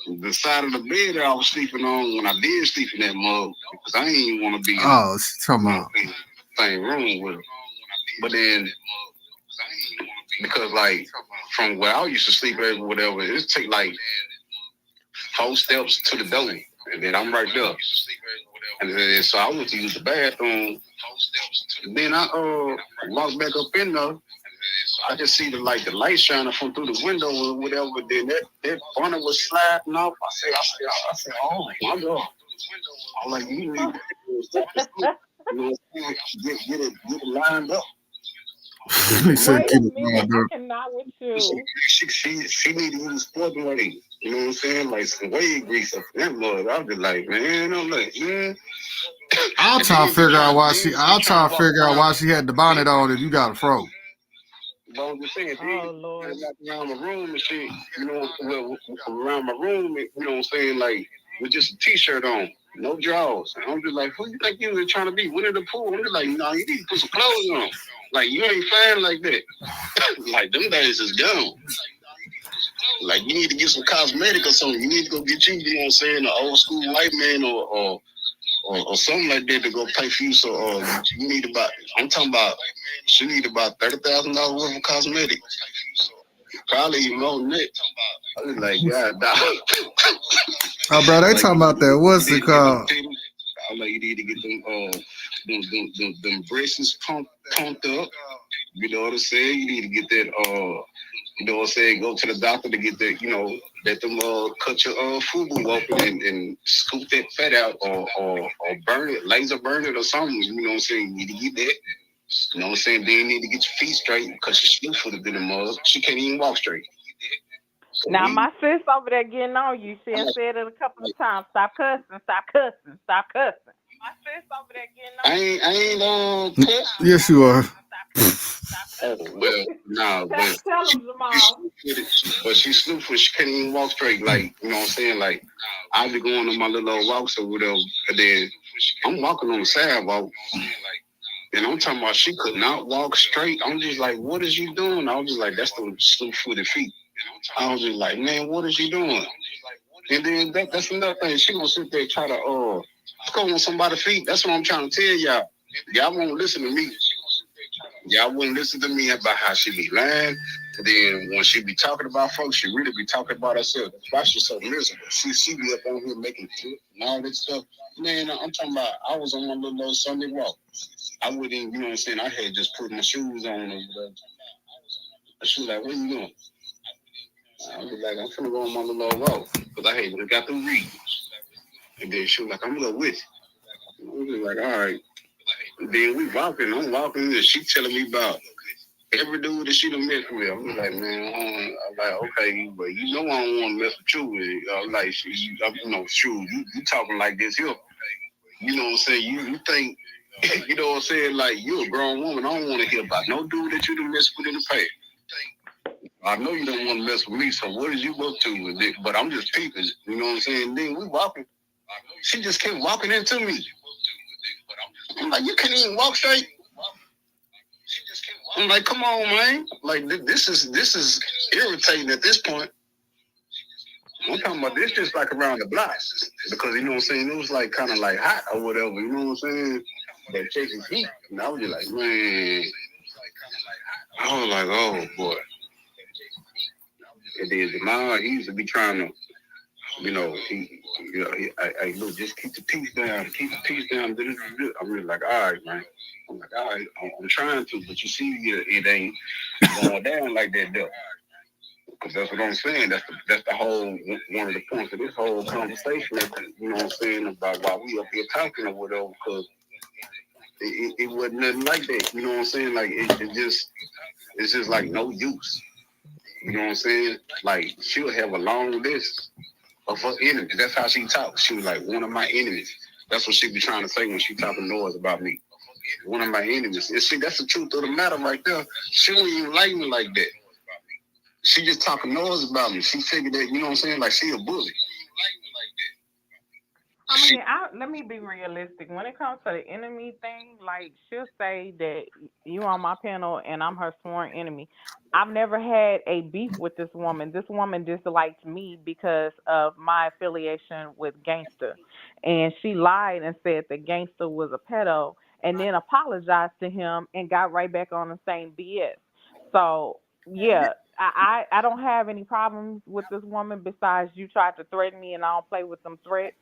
the side of the bed that I was sleeping on when I did sleep in that mug because I ain't want to be in she's talking about the same room with her. But then because like from where I used to sleep at or whatever, it take like 4 steps to the door and then I'm right there. And then, so I went to use the bathroom. And then I walked back up in there. I just see the light shining from through the window or whatever. Then that bonnet was sliding off. I said, oh my God. I'm like, you need to get it lined up. he said, Wait a minute, I cannot with you. She need to use sport blade. You know what I'm saying? Like some wave grease up in that mud. I was just like, man, I'm like, man. I'll try to figure out why she had the bonnet on if you got a fro. But I'm just saying, oh Lord, around my room and shit, you know, around my room, you know what I'm saying, like with just a t-shirt on, no drawers. And I'm just like, who you think you were trying to be? Winnie the Pooh? I'm just like, no, you need to put some clothes on. Like you ain't fine like that. Like them days is gone. Like you need to get some cosmetic or something. You need to go get you know what I'm saying, an old school white man or something like that to go pay for you. So you need about, I'm talking about, she need about $30,000 worth of cosmetic. Probably even more than that. I was like, God, dog. Oh, bro, they talking about that. What's it called? I'm like, you need to get them braces pumped up. You know what I'm saying? You need to get that, you know what I'm saying, go to the doctor to get that, you know, let them cut your FUBU open and scoop that fat out or burn it, laser burn it or something. You know what I'm saying? You need to get that. You know what I'm saying? Then you need to get your feet straight because your shoe would have been in the mud. She can't even walk straight. Now my sis over there getting on you. She has said it a couple of times. Stop cussing, stop cussing, stop cussing. My sis over there getting on. I ain't cussing. Yes, you are. Oh, well, nah, but tell them, Jamal. But she's stupid. She can't even walk straight. Like, you know what I'm saying? Like, I be going on my little walks or whatever, and then I'm walking on the sidewalk, and I'm talking about she could not walk straight. I'm just like, what is you doing? I was just like, that's the slew-footed feet. I was just like, man, what is you doing? And then that's another thing. She gonna sit there and try to go on somebody's feet. That's what I'm trying to tell y'all. Y'all won't listen to me. Y'all wouldn't listen to me about how she be lying. And then when she be talking about folks, she really be talking about herself. That's why she's so miserable. She be up on here making clips and all that stuff. Man, I'm talking about, I was on my little Sunday walk. I wouldn't, you know what I'm saying? I had just put my shoes on or whatever. She was like, what are you doing? I was like, I'm finna go on my little walk. Because I had got through reading. And then she was like, I'm gonna go with you. I was just like, all right. And then I'm walking, and she telling me about every dude that she done met with. I'm like, man, I'm like, okay, but you know I don't want to mess with you. I'm like, you know, shoot, you talking like this here. You know what I'm saying? You think You know what I'm saying? Like, you a grown woman. I don't want to hear about no dude that you done messed with in the past. I know you don't want to mess with me, so what did you go to with it? But I'm just peeping. You know what I'm saying? Then we walking. She just kept walking into me. I'm like, you can't even walk straight. I'm like, come on, man. Like, this is irritating at this point. I'm talking about this just like around the block. Because, you know what I'm saying, it was like kind of like hot or whatever, you know what I'm saying? That chasing heat. And I was just like, man. I was like, oh, boy. And then Jamal, he used to be trying to, you know, I look, just keep the peace down, I'm really like, all right, man. I'm like, all right, I'm trying to, but you see, it ain't going down like that, though. Because that's what I'm saying. That's the whole, one of the points of this whole conversation, you know what I'm saying, about why we up here talking or whatever, because it wasn't nothing like that, you know what I'm saying? Like, it's just like no use. You know what I'm saying? Like, she'll have a long list of her enemies. That's how she talks. She was like, one of my enemies. That's what she be trying to say when she talking noise about me. One of my enemies. And see, that's the truth of the matter right there. She don't even like me like that. She just talking noise about me. She figured that, you know what I'm saying? Like, she a bully. I mean, let me be realistic. When it comes to the enemy thing, like, she'll say that you on my panel and I'm her sworn enemy. I've never had a beef with this woman. This woman disliked me because of my affiliation with Gangsta. And she lied and said that Gangsta was a pedo and then apologized to him and got right back on the same BS. So, yeah, I don't have any problems with this woman besides you tried to threaten me and I don't play with them threats.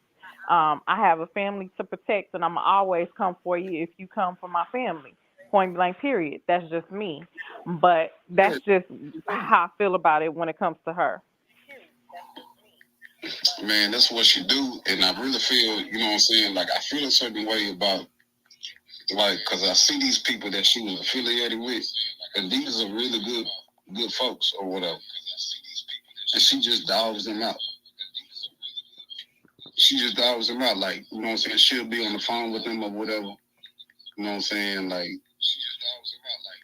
I have a family to protect, and I'm always come for you if you come for my family. Point blank, period. That's just me. But that's just how I feel about it when it comes to her. Man, that's what she do, and I really feel, you know what I'm saying, like, I feel a certain way about, like, because I see these people that she was affiliated with, and these are really good folks or whatever, and she just dogs them out. She just dogs them out, like, you know what I'm saying, she'll be on the phone with them or whatever, you know what I'm saying, like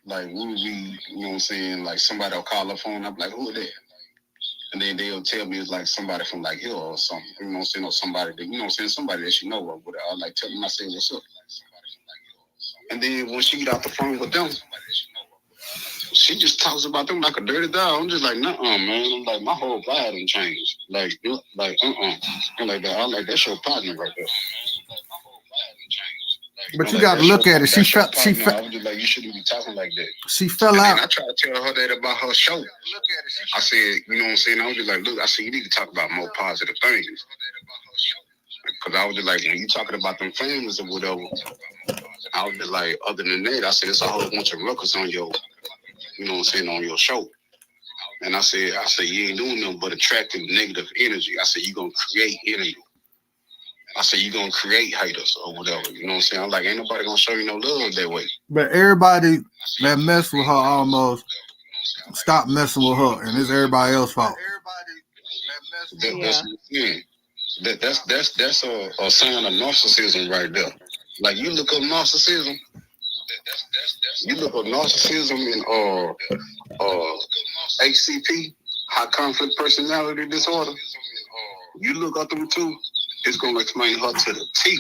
we'll be, you know what I'm saying, like, somebody will call her phone, I'm like, who are they? And then they'll tell me it's like somebody from like here or something, you know what I'm saying, or somebody that, you know what I'm saying, somebody that she know or whatever. I like tell them, I say, what's up? And then when she get off the phone with them, she just talks about them like a dirty dog. I'm just like, nuh-uh, man. I'm like, my whole vibe done changed. Like, I'm like that. I like, that's your partner right there. But you got to look at it. She fell. I was just like, you shouldn't be talking like that. She fell and out. Then I tried to tell her that about her show. I said, you know what I'm saying? I was just like, look, I said, you need to talk about more positive things. Because I was just like, when you talking about them families or whatever, I was just like, other than that, I said, it's a whole bunch of ruckus on your, you know what I'm saying, on your show. And I said, you ain't doing nothing but attracting negative energy. I said, you're going to create energy. I said, you're going to create haters or whatever. You know what I'm saying? I'm like, ain't nobody going to show you no love that way. But everybody that messed with her almost stopped messing with her, and it's everybody else's fault. That's a sign of narcissism right there. Like, you look up narcissism. You look up narcissism and HCP, high conflict personality disorder. You look up them two, it's gonna explain her to the T.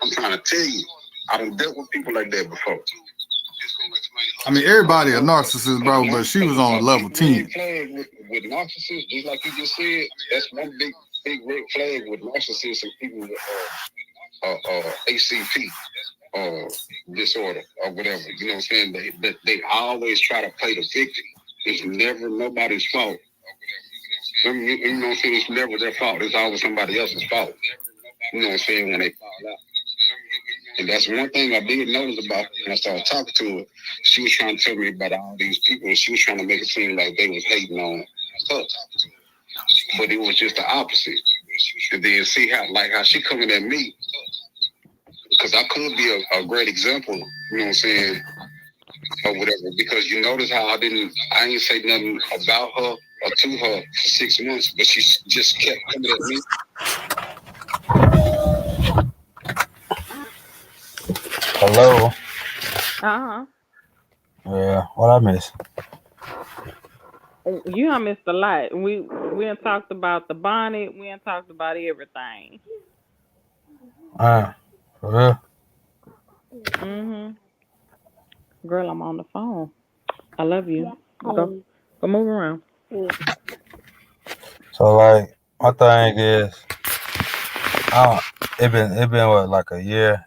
I'm trying to tell you, I done dealt with people like that before. I mean, everybody a narcissist, bro, but she was on level 10. With narcissists, just like you just said, that's one big red flag with narcissists and people with HCP disorder or whatever. You know what I'm saying? They always try to play the victim. It's never nobody's fault. You know what I'm saying? It's never their fault. It's always somebody else's fault. You know what I'm saying? When they fall out. And that's one thing I did notice about her when I started talking to her. She was trying to tell me about all these people, and she was trying to make it seem like they was hating on her. But it was just the opposite. And then see how she coming at me, because I could be a great example, you know what I'm saying, or whatever, because you notice how I ain't say nothing about her or to her for 6 months, but she just kept coming at me. Hello? Hello. Uh-huh. Yeah. What I miss? You done missed a lot. We done talked about the bonnet. We done talked about everything. For real? Mhm. Girl, I'm on the phone. I love you. Go move around. So like, my thing is, I it been what, like a year,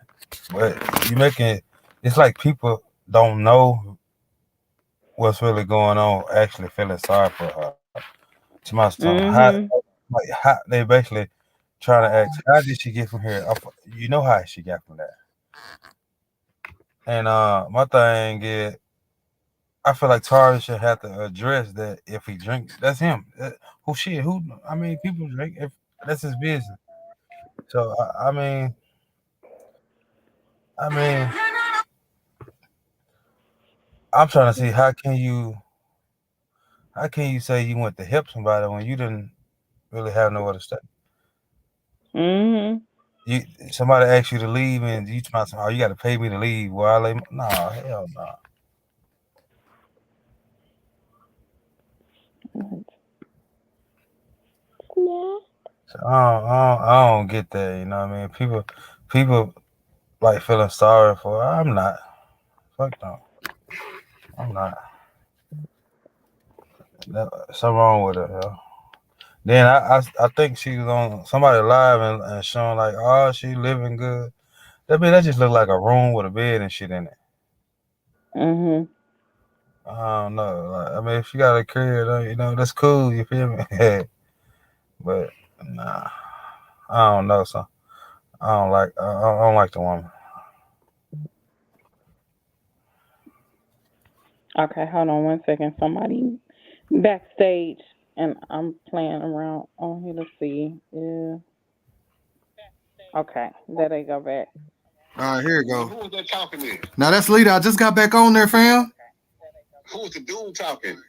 but you making it. It's like people don't know what's really going on. Actually, feeling sorry for her. To my tongue, Mhm. how they basically trying to ask, how did she get from here? You know how she got from there. And my thing is, I feel like Tari should have to address that if he drinks, that's him. Who shit? Who? I mean, people drink. If that's his business. So I mean, I'm trying to see how can you say you went to help somebody when you didn't really have nowhere to stay? Mhm. You somebody asked you to leave and you trying to say, oh, you got to pay me to leave. Well, no, hell no. So I don't get that. You know what I mean? People like feeling sorry for her. I'm not. Fuck no. I'm not. Something wrong with her. Yo. Then I think she was on somebody live and showing like, oh, she living good. That just look like a room with a bed and shit in it. Mhm. I don't know. Like, I mean, if you got a career, you know, that's cool. You feel me? But nah, I don't know. So I don't like the woman. Okay, hold on 1 second. Somebody backstage, and I'm playing around on here to see. Yeah. Okay, there they go back. All right, here you go. Who was that talking to? Now that's Lita. I just got back on there, fam. Who was the dude talking?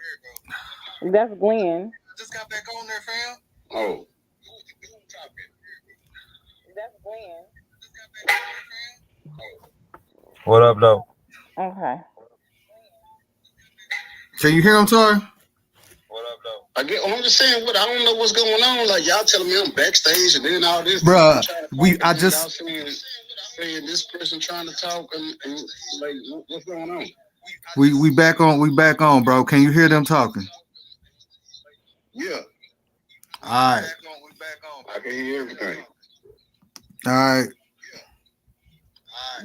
That's Glenn. Just got back on there, fam. Oh. Who was the dude talking? That's Glenn. What up, though? Okay. Can you hear him, Tori? What up, though? I'm just saying, I don't know what's going on. Like, y'all telling me I'm backstage and then all this. Bruh, Y'all saying this person trying to talk and like, what's going on? we back on, bro. Can you hear them talking? Yeah. All right. I can hear everything. All right.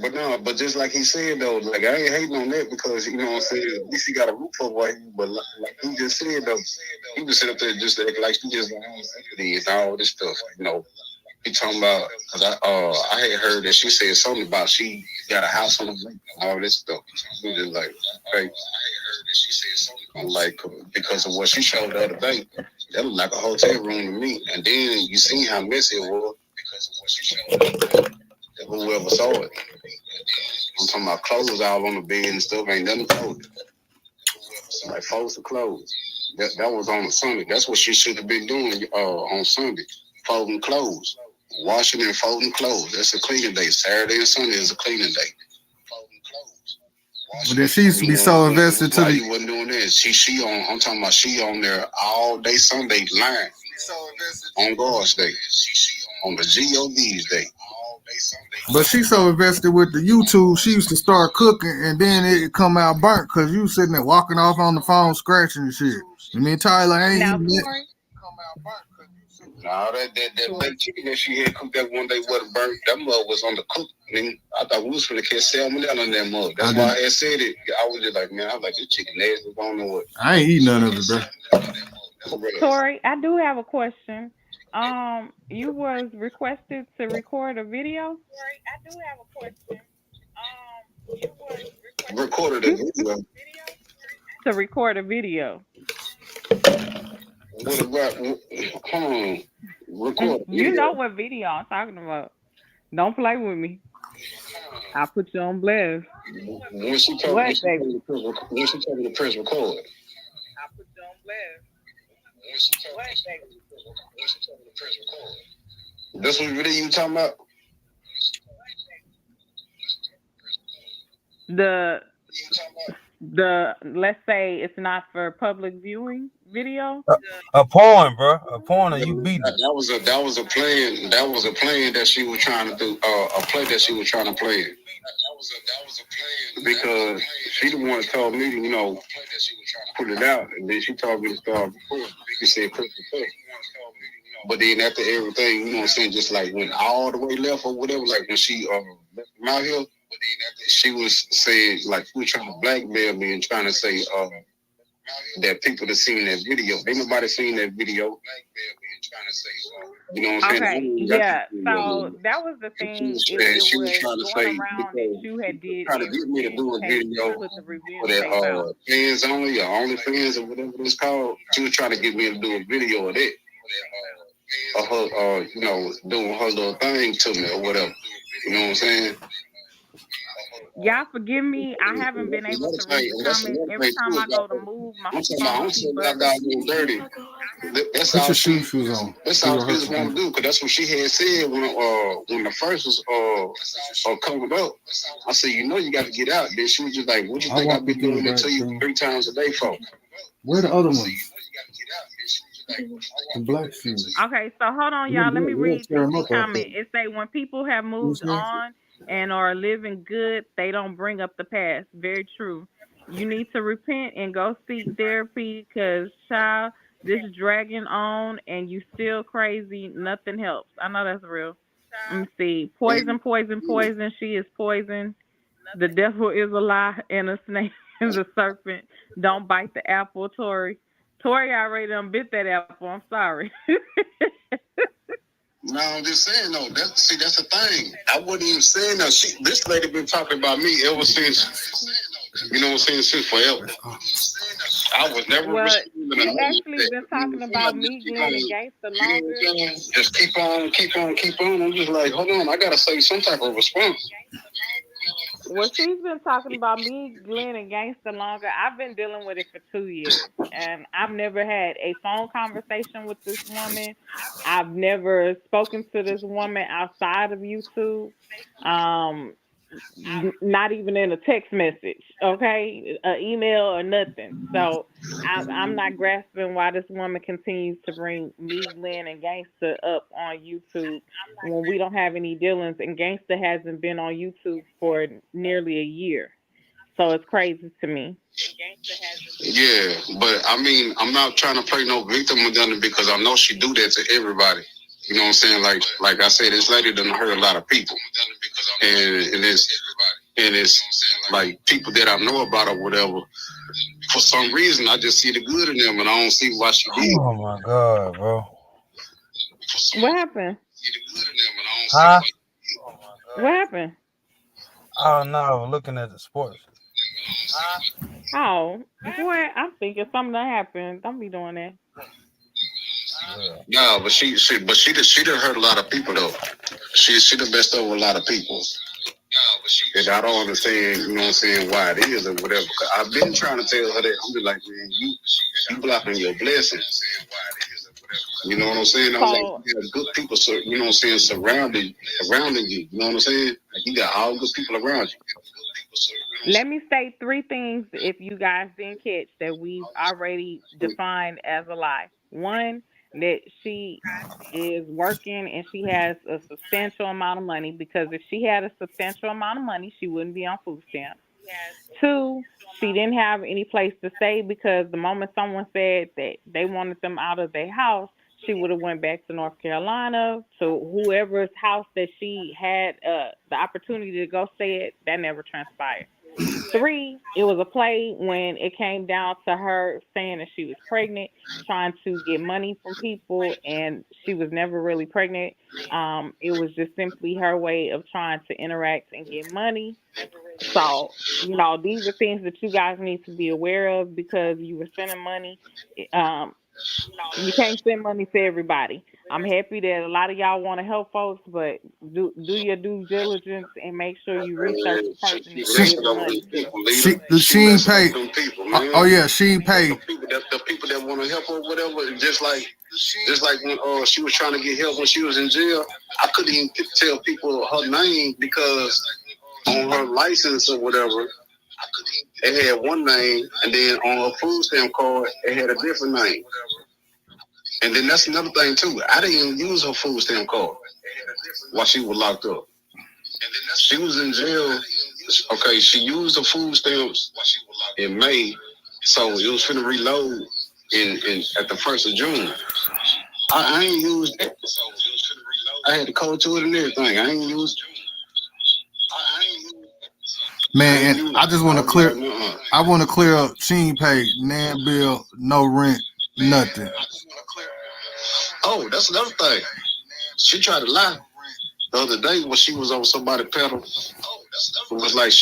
But just like he said though, like I ain't hating on that because you know what I'm saying. At least he got a roof over you. But like he just said though, he was sitting up there just act like she just and all this stuff. You know, he talking about because I had heard that she said something about she got a house on the lake and all this stuff. He was just like, hey, I'm like because of what she showed the other day, that looked like a hotel room to me. And then you see how messy it was because of what she showed the other day. Whoever saw it. I'm talking about clothes all on the bed and stuff. Ain't nothing folded. Like folds of clothes. That was on a Sunday. That's what she should have been doing on Sunday. Folding clothes. Washing and folding clothes. That's a cleaning day. Saturday and Sunday is a cleaning day. Folding clothes. But then she used to be so invested to why the. you wasn't doing that? She on. I'm talking about she on there all day Sunday line. On God's day. On the GOD's day. But she's so invested with the YouTube, she used to start cooking and then it come out burnt because you sitting there walking off on the phone scratching and shit. I mean, Tyler ain't Now, even that. Tori. No, that baked chicken that she had cooked that one day wasn't burnt. That mug was on the cook. I thought we was gonna catch salmonella in that mug. That's why I had said it. I was just like, man, I was like, this chicken nasty. I don't know what. I ain't eating none of it, bro. Tori, I do have a question. You was requested to record a video. Tori, I do have a question. You was recorded a video. To record a video. What about? Record. You know what video I'm talking about. Don't play with me. I'll put you on blast. When she told me to press record. I'll put you on blast. That's what video you talking about? The let's say it's not for public viewing video. A porn, bro. A porn, and you beating it. That was a plan. That was a plan that she was trying to do. A play that she was trying to play. That was a plan because she the one that told me to, put it out, and then she told me to start before. She said, "Put the play." But then after everything, you know what I'm saying, just like went all the way left or whatever. Like when she left him out here, she was saying like she was trying to blackmail me and trying to say that people that seen that video. Ain't nobody seen that video. You know what I'm saying? Okay, yeah. So that was the thing. She was trying to say around that you had did trying to get me to do a video with the review for that fans only or only fans or whatever it's called. She was trying to get me to do a video of that. Of her, doing her little thing to me or whatever. You know what I'm saying? Y'all forgive me. I haven't been able to read the comments. Every time I go to move, my phone keeps buzzing. Dirty. That's Put all your shoes on. That's all she was want to do, because that's what she had said when the first was coming up. I said, you got to get out. Then she was just like, what you think I've been doing it to you 3 times a day for? Where the other ones? The black shoes. Okay, so hold on, y'all. Let me read the comment. It say when people have moved on and are living good, they don't bring up the past. Very true. You need to repent and go seek therapy, because child, this dragging on and you still crazy. Nothing helps. I know that's real. Let me see. Poison, poison, poison. She is poison. The devil is a lie and a snake is a serpent. Don't bite the apple, Tori. Tori already done bit that apple. I'm sorry. No, I'm just saying, though. That's the thing. I wasn't even saying that. This lady been talking about me ever since, you know what I'm saying, since forever. I was never receiving she actually been talking about me Glenn and Gangsta longer. Just keep on. I'm just like, hold on, I got to say some type of response. Well, she's been talking about me, Glenn, and Gangsta longer. I've been dealing with it for 2 years, and I've never had a phone conversation with this woman. I've never spoken to this woman outside of YouTube, not even in a text message, okay, an email or nothing. So I'm not grasping why this woman continues to bring me, Glenn, and Gangsta up on YouTube when we don't have any dealings, and Gangsta hasn't been on YouTube for nearly a year. So it's crazy to me. Yeah, but I mean, I'm not trying to play no victim with them, because I know she do that to everybody. You know what I'm saying? Like I said, this lady done hurt a lot of people, and it's like people that I know about or whatever. For some reason, I just see the good in them, and I don't see why she did. Oh my God, bro! What happened? Huh? What happened? Oh no, I was looking at the sports. Oh, boy, I'm thinking something that happened. Don't be doing that. No, but she done hurt a lot of people though. She done messed over a lot of people. And I don't understand, you know what I'm saying, why it is or whatever. I've been trying to tell her that. I'm just like, man, you blocking your blessings. You know what I'm saying? I'm like, you have good people, you know what I'm saying, surrounding you. You know what I'm saying? Like, you got all good people around you. Let me say 3 things, if you guys didn't catch, that we've already defined as a lie. 1, that she is working and she has a substantial amount of money, because if she had a substantial amount of money, she wouldn't be on food stamps. 2, she didn't have any place to stay, because the moment someone said that they wanted them out of their house, she would have went back to North Carolina, to whoever's house that she had the opportunity to go stay at. That never transpired. 3, it was a play when it came down to her saying that she was pregnant, trying to get money from people, and she was never really pregnant. It was just simply her way of trying to interact and get money. So, these are things that you guys need to be aware of, because you were sending money. You can't send money to everybody. I'm happy that a lot of y'all want to help folks, but do your due diligence and make sure you research the person that you give money. She ain't paid. Oh yeah, she ain't paid. The people that want to help her, whatever. Just like when she was trying to get help when she was in jail, I couldn't even tell people her name, because on her license or whatever, it had one name, and then on her food stamp card, it had a different name. And then that's another thing too. I didn't even use her food stamp card while she was locked up. She was in jail. Okay, she used her food stamps in May, so it was finna reload in at the 1st of June. I ain't used that. I had the code to it and everything. I ain't used. Man, and I just want to clear. I want to clear up. She ain't paid nan bill, no rent, nothing. Oh, that's another thing. She tried to lie the other day when she was on somebody's pedal. It was like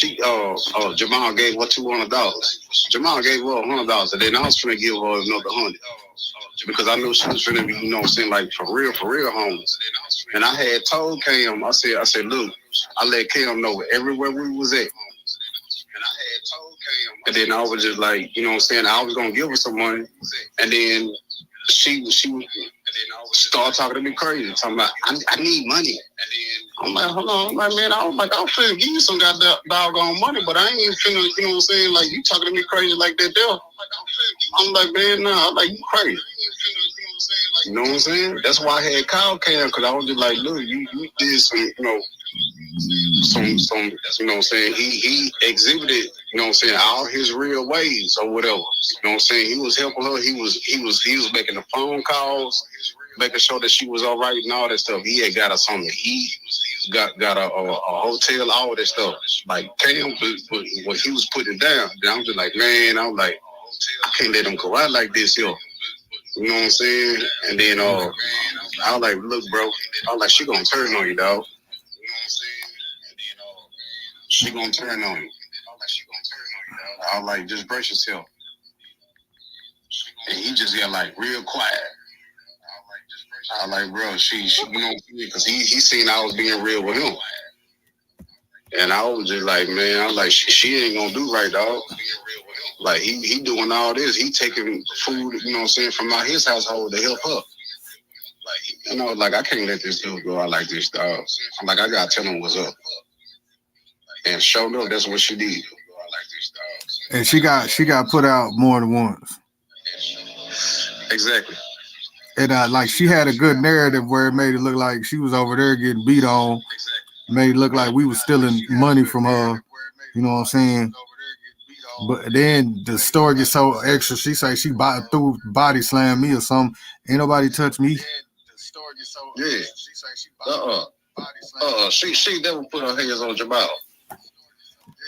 Jamal gave her $200. Jamal gave her $100, and then I was finna give her another $100 because I knew she was finna be, you know what I'm saying, like for real homeless. And I had told Cam, I said, look, I let Cam know everywhere we was at. And then I was just like, you know what I'm saying, I was gonna give her some money, and then she started talking to me crazy, talking about I need money. I'm like, hold on, I'm like, man, I'm finna give you some goddamn doggone money, but I ain't finna, you know what I'm saying, like you talking to me crazy like that there. I'm like, man, nah, I'm like, you crazy. You know what I'm saying? That's why I had Kyle Cam, because I was just like, look, you did some, you know, some, you know what I'm saying, he exhibited, you know what I'm saying, all his real ways or whatever. You know what I'm saying? He was helping her, he was making the phone calls, making sure that she was all right and all that stuff. He had got her something. He got a hotel, all that stuff. Like Cam, what he was putting down. Then I was just like, man, I was like, I can't let him go out like this here. You know what I'm saying? And then I was like, look, bro, I was like, she gonna turn on you, dog. She gonna turn on you. I was like, just brace yourself. And he just got like real quiet. I was like, bro, she you know, because he seen I was being real with him. And I was just like, man, I was like, she ain't gonna do right, dog. Like he doing all this. He taking food, you know what I'm saying, from out his household to help her. Like, you know, like I can't let this dude go out like this, dog. I'm like, I gotta tell him what's up. And sure enough, that's what she did. And she got put out more than once. Exactly. And like she had a good narrative where it made it look like she was over there getting beat on. Made it look like we was stealing money from her. You know what I'm saying? But then the story gets so extra. She say she threw body slammed me or something. Ain't nobody touch me. Yeah. She never put her hands on Jamal.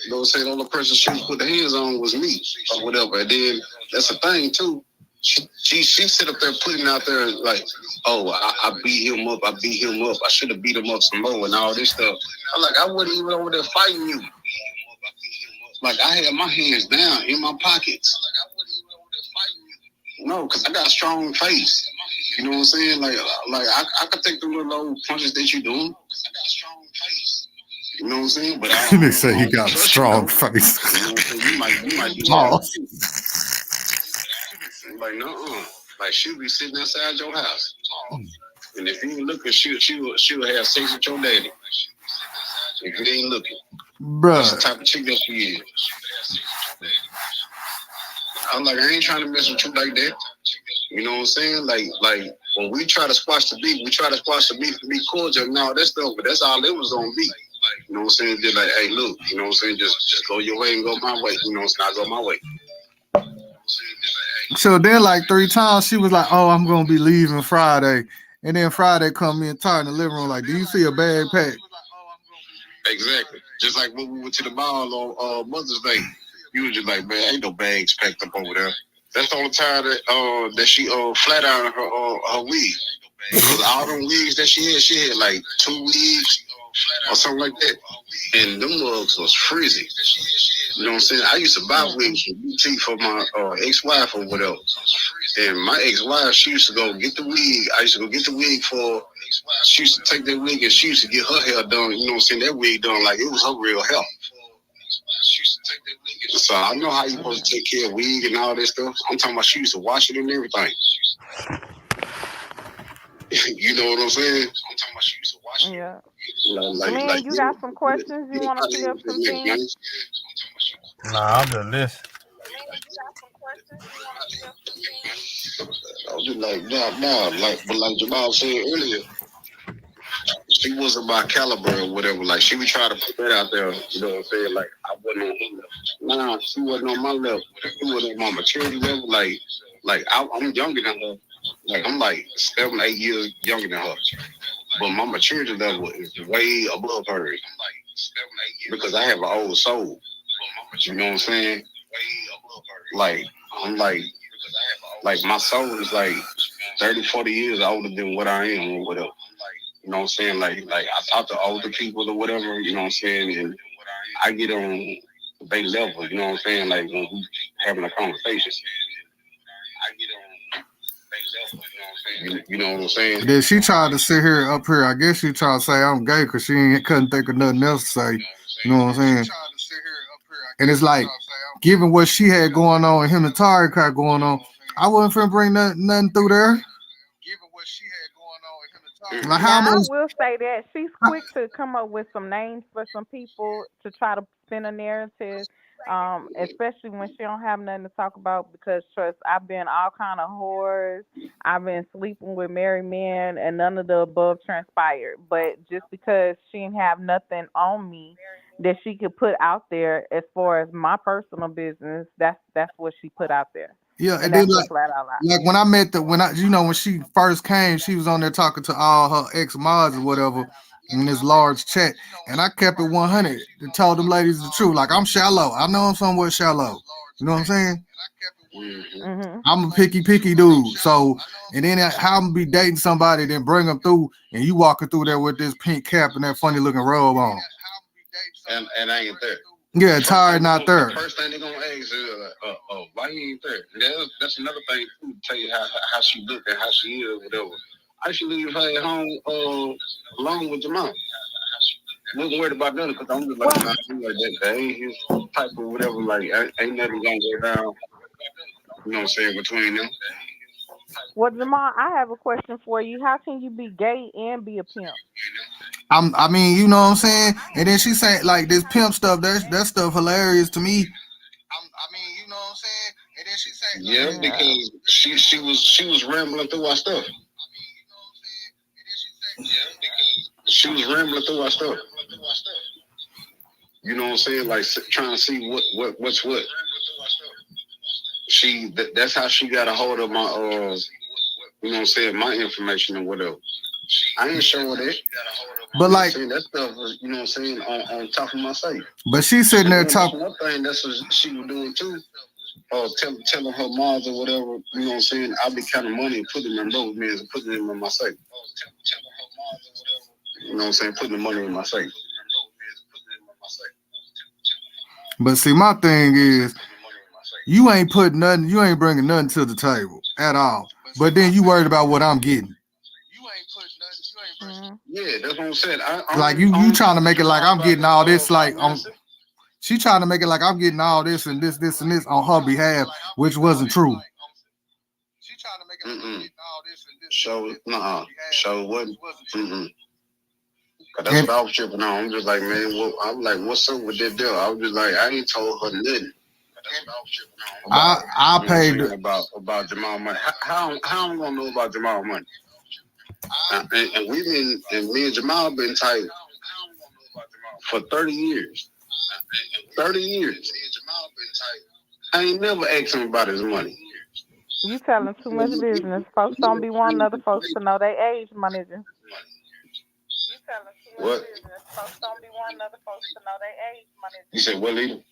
You know what I'm saying? The only person she put the hands on was me or whatever. And then that's the thing too. She sit up there putting out there like, oh, I beat him up. I should have beat him up some more and all this stuff. I'm like, I wasn't even over there fighting you. Like I had my hands down in my pockets. No, because I got a strong face. You know what I'm saying? Like I could take the little old punches that you doing. You know what I'm saying? But they say he got a strong face. You might do Oh. Like no, like she'll be sitting outside your house, and if you ain't looking, she'll have sex with your daddy. If you ain't looking, that's the Bruh. type of chick that she is. I'm like, I ain't trying to mess with you like that. You know what I'm saying? Like when we try to squash the beef, to be cordial and all that stuff, but that's all it was gonna be. You know what I'm saying? Just like, hey, look, you know what I'm saying? Just go your way and go my way. You know what I'm saying? I go my way. So then like 3 times she was like, oh, I'm gonna be leaving Friday. And then Friday come in tired in the living room like, do you see a bag packed? Exactly. Just like when we went to the mall on Mother's Day. You was just like, man, ain't no bags packed up over there. That's the only time that she flat ironed her wig. Because all them wigs that she had like 2 wigs or something like that. And them mugs was frizzy. You know what I'm saying? I used to buy wigs from BT for my ex-wife or whatever. And my ex-wife, she used to go get the wig. I used to go get the wig for. She used to take that wig and she used to get her hair done. You know what I'm saying? That wig done like it was her real hair. So I know how you supposed to take care of wig and all that stuff. I'm talking about she used to wash it and everything. You know what I'm saying? I'm talking about she used to wash it. Yeah. Glenn, you got some questions? You want to clear up some things? Nah, I'm just listening. I was just like, nah, but like Jamal said earlier, she wasn't my caliber or whatever. Like, she would try to put that out there, you know what I'm saying? Like, I wasn't on her level. Nah, she wasn't on my level. She wasn't on my maturity level. Like I'm younger than her. Like, I'm like 7, 8 years younger than her. But my maturity level is way above hers. Because I have an old soul. You know what I'm saying? Like, I'm like my soul is like 30, 40 years older than what I am or whatever. You know what I'm saying? Like I talk to older people or whatever, you know what I'm saying? And I get on their level, you know what I'm saying? Like, when we having a conversation, I get on their level, you know what I'm saying? You know what I'm saying? Then she tried to sit here up here. I guess she tried to say I'm gay because she couldn't think of nothing else to say. You know what I'm saying? And it's like, given what she had going on and him and Tari got going on, I wasn't finna bring nothing through there. Like, how Now, I much? will say that she's quick to come up with some names for some people to try to spin a narrative, especially when she don't have nothing to talk about. Because trust, I've been all kind of whores. I've been sleeping with married men, and none of the above transpired. But just because she didn't have nothing on me that she could put out there as far as my personal business, that's what she put out there. Yeah, And and then that's flat out loud. like when I met when she first came, she was on there talking to all her ex-mods or whatever in this large chat, and I kept it 100 and told them ladies the truth. Like, I'm shallow. I know I'm somewhat shallow. You know what I'm saying? Mm-hmm. I'm a picky dude. So, and then how I'm gonna be dating somebody, then bring them through, and you walking through there with this pink cap and that funny looking robe on. And I ain't there. Yeah, Tari not there. The first thing they're gonna ask is, why you ain't there? That's another thing too, to tell you how she look and how she is, whatever. I should leave her at home alone with Jamal. Wasn't worried about nothing because I'm just like, that ain't his type of whatever. Like, ain't nothing gonna go down. You know what I'm saying, between them. Well, Jamal, I have a question for you. How can you be gay and be a pimp? I mean, you know what I'm saying? And then she said, like, this pimp stuff, that stuff hilarious to me. I mean, you know what I'm saying? And then she said, yeah, because she was rambling through our stuff. She was rambling through our stuff. You know what I'm saying? Like, trying to see what's what. That's how she got a hold of my you know what I'm saying, my information and whatever. I ain't showing that. But like, that stuff was, you know what I'm saying, on top of my safe. But she's sitting there talking. One thing that's what she was doing too. Telling her moms or whatever, you know what I'm saying, I'll be counting money and putting them in those men and putting them in my safe. You know what I'm saying, putting the money in my safe. But see, my thing is, you ain't putting nothing, you ain't bringing nothing to the table at all. But then you worried about what I'm getting. Yeah, that's what I'm saying. Like you trying to make it like I'm getting all this, like she trying to make it like I'm getting all this and this and this on her behalf, which wasn't true. So it wasn't. That's what I was tripping on. I'm just like, man, I'm like, what's up with that deal? I was just like, I ain't told her nothing. I paid about Jamal money. How I'm gonna know about Jamal money? And me and Jamal been tight for 30 years. 30 years. I ain't never asked him about his money. You telling too much business. Folks don't be wanting other folks to know their age, my nigga. What? Folks don't be wanting other folks to know their age, my nigga. You said what, Lita?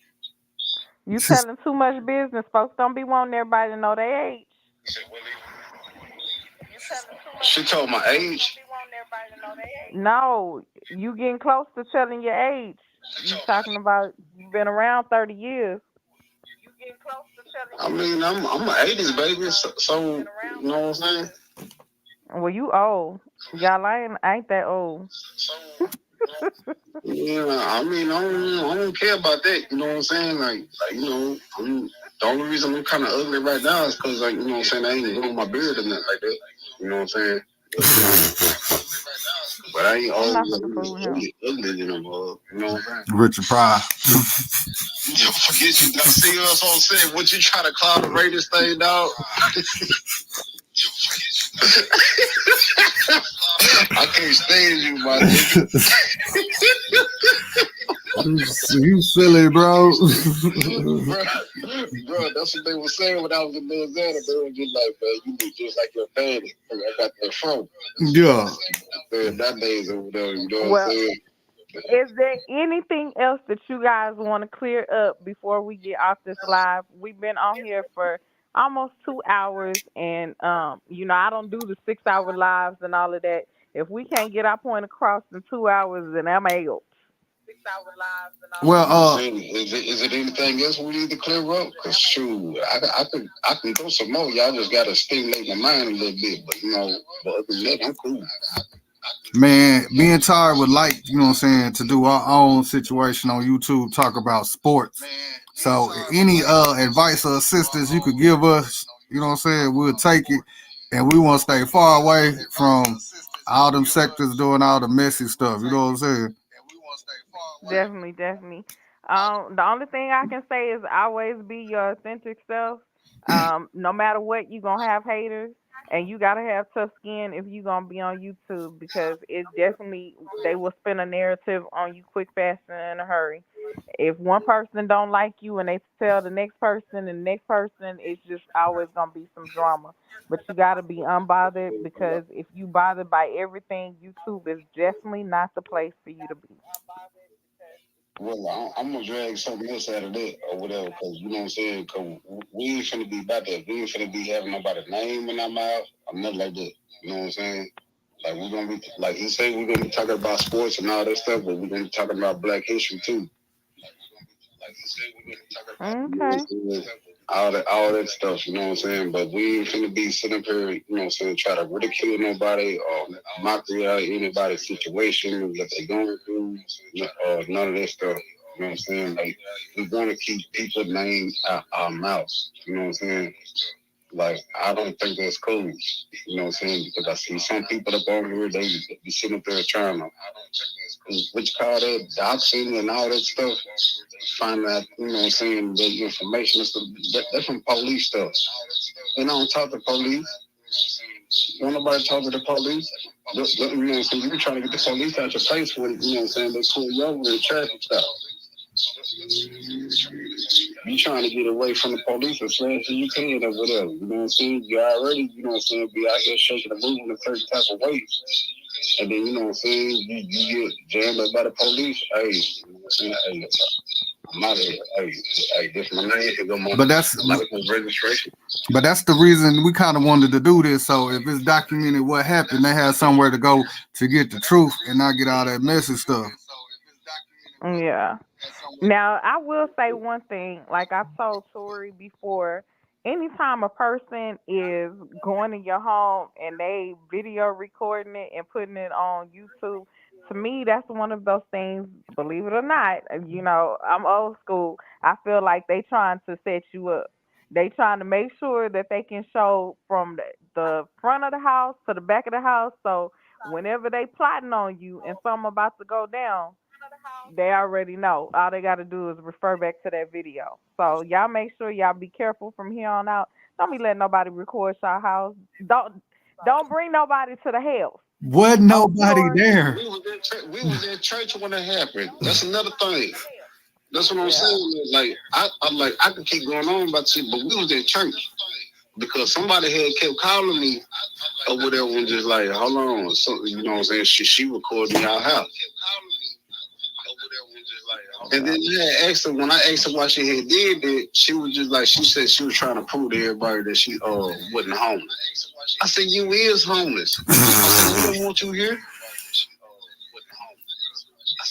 You telling too much business. Folks don't be wanting everybody to know their age. You said what, Lita? She told my age? No, you getting close to telling your age. You talking about you've been around 30 years. You getting close to telling I mean, I'm an 80s baby, so you know what I'm saying? Well, you old. Y'all ain't that old. Yeah, I mean, I don't care about that. You know what I'm saying? Like you know, the only reason I'm kind of ugly right now is because, like, you know what I'm saying, I ain't growing my beard or nothing like that. You know what I'm saying? But I ain't I'm not always gonna fool him. ugly than them, you know what I'm saying? Richard Pryor. You forget you don't see us on set. What you trying to call the Raiders thing, dog? I can't stand you, my nigga. You silly, bro. bro, that's what they were saying when I was in Louisiana. They were just like, man, you look just like your daddy. I got that from. Yeah. That days over there, you know what Well, I'm saying? is there anything else that you guys want to clear up before we get off this live? We've been on here for almost 2 hours, and you know, I don't do the 6-hour lives and all of that. If we can't get our point across in 2 hours, then I'm out. 6-hour lives and all. Well, is it anything else we need to clear up? Cause shoot, I can go some more. Y'all just gotta stimulate my mind a little bit. But you know, but other than that, I'm cool. man, me and Ty would like, you know what I'm saying, to do our own situation on YouTube, talk about sports. So any advice or assistance you could give us, you know what I'm saying, we'll take it. And we want to stay far away from all them sectors doing all the messy stuff. You know what I'm saying? Definitely, definitely. The only thing I can say is always be your authentic self. No matter what, you're gonna have haters, and you gotta have tough skin if you're gonna be on YouTube, because it definitely, they will spin a narrative on you quick, fast, and in a hurry. If one person don't like you and they tell the next person and the next person, it's just always gonna be some drama. But you gotta be unbothered, because if you bothered by everything, YouTube is definitely not the place for you to be. Well, I'm gonna drag something else out of that or whatever, cause you know what I'm saying. Cause we ain't finna be about that. We ain't finna be having nobody's name in our mouth or nothing like that. You know what I'm saying? Like we're gonna be, like he said, we're gonna be talking about sports and all that stuff, but we're gonna be talking about Black history too. Like he said, we're gonna be talking about Okay. all that stuff. You know what I'm saying? But we ain't finna be sitting up here, you know what I'm saying, try to ridicule nobody or mockery out anybody's situation that they're going through, or none of that stuff. You know what I'm saying? Like, we want to keep people's names out our mouths. You know what I'm saying? Like, I don't think that's cool. You know what I'm saying? Because I see some people up on here, they be sitting up there trying to, what you call that, doxing and all that stuff. Find out, you know what I'm saying, the information and stuff. That's from police stuff. They don't talk to police. Don't nobody talk to the police. You know what I'm saying? You be trying to get the police out your face with it, you know what I'm saying? They pull you over and traffic stop. You trying to get away from the police as fast as you can or whatever. You know what I'm saying? You already, you know what I'm saying, be out here shaking and moving a certain type of way. And then, you know what I'm saying, you get jammed up by the police. Hey, you know what I'm saying? Hey, I'm out of here. Hey, this my name. Here go my license registration. But that's the reason we kind of wanted to do this. So if it's documented what happened, they have somewhere to go to get the truth and not get all that messy stuff. Yeah. Now, I will say one thing. Like I've told Tori before, anytime a person is going to your home and they video recording it and putting it on YouTube, to me, that's one of those things, believe it or not, you know, I'm old school. I feel like they trying to set you up. They trying to make sure that they can show from the front of the house to the back of the house. So whenever they plotting on you and something about to go down, they already know. All they got to do is refer back to that video. So y'all make sure y'all be careful from here on out. Don't be letting nobody record your house. Don't bring nobody to the house. Wasn't nobody there. We was at church when it happened. That's another thing. That's what I'm saying. Like I could keep going on about shit, but we was at church because somebody had kept calling me or whatever, and just like, hold on, so, you know what I'm saying? She recording y'all house. And then I asked her, when I asked her why she had did that, she was just like, she said she was trying to prove to everybody that she wasn't homeless. I said, you is homeless. I said, we don't want you here. I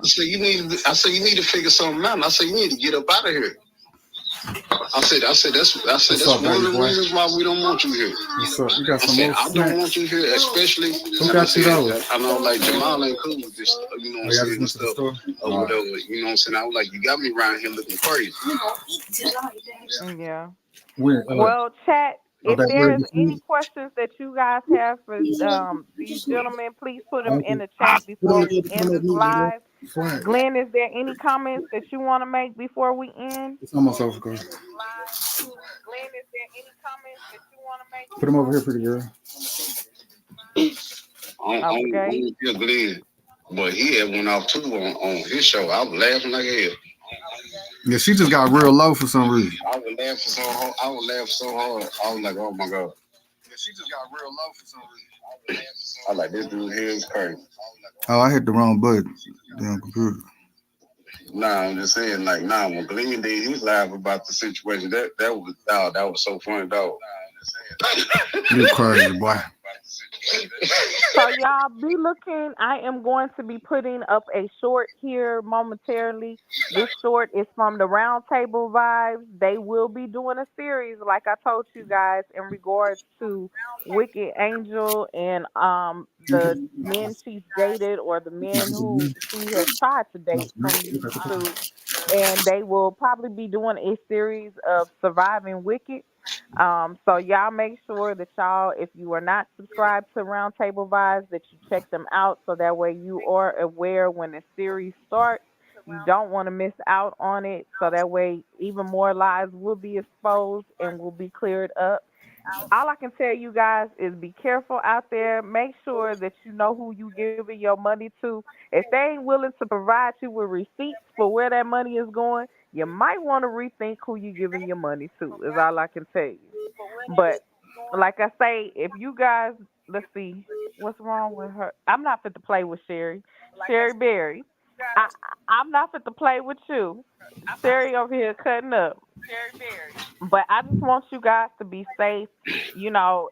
said, you need to figure something out. And I said, you need to get up out of here. I said that's one of the reasons why we don't want you here. You got some more I don't want you here, especially. Who got you those? I know, like Jamal ain't cool with this, you know what I'm saying, stuff or whatever. You know what I'm saying? I was like, you got me around here looking crazy. Yeah. Well, chat. If Okay, where there's the any food? questions that you guys have for these gentlemen, please put them in the Put chat before them we end this live. flat. Glenn, is there any comments that you want to make before we end? It's almost over, girl. Glenn, is there any comments that you want to make? Put them over here, pretty girl. Okay. On Glenn, but he had went off too on his show. I was laughing like hell. Yeah, she just got real low for some reason. I was laughing so hard. I was like, oh my god. Yeah, she just got real low for some reason. I was like, this dude here is crazy. Oh, I hit the wrong button. Damn computer. Nah, I'm just saying, like, when Glenn did his live about the situation, that was so funny, dog. You crazy, boy. So y'all be looking. I am going to be putting up a short here momentarily. This short is from the Roundtable Vibes. They will be doing a series, like I told you guys, in regards to Wicked Angel and the men she's dated or the men who she has tried to date from YouTube. And they will probably be doing a series of Surviving Wicked. So y'all make sure that y'all, if you are not subscribed to Roundtable Vibes, that you check them out so that way you are aware when the series starts. You don't want to miss out on it, so that way even more lies will be exposed and will be cleared up. All I can tell you guys is be careful out there. Make sure that you know who you giving your money to. If they ain't willing to provide you with receipts for where that money is going, you might want to rethink who you giving your money to, is all I can tell you. But like I say, if you guys, let's see, what's wrong with her? I'm not fit to play with Sherry. Sherry Berry. I'm not fit to play with you. Sherry over here cutting up. But I just want you guys to be safe. You know,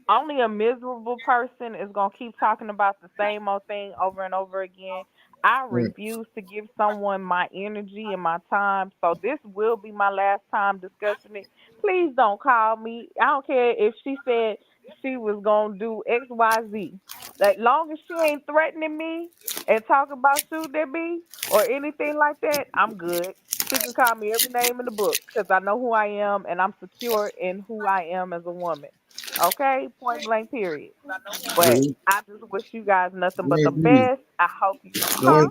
only a miserable person is going to keep talking about the same old thing over and over again. I refuse to give someone my energy and my time. So this will be my last time discussing it. Please don't call me. I don't care if she said she was going to do X, Y, Z. As long as she ain't threatening me and talking about shooting at me or anything like that, I'm good. She can call me every name in the book because I know who I am and I'm secure in who I am as a woman. Okay? Point blank, period. But I just wish you guys nothing but the best. I hope you, huh?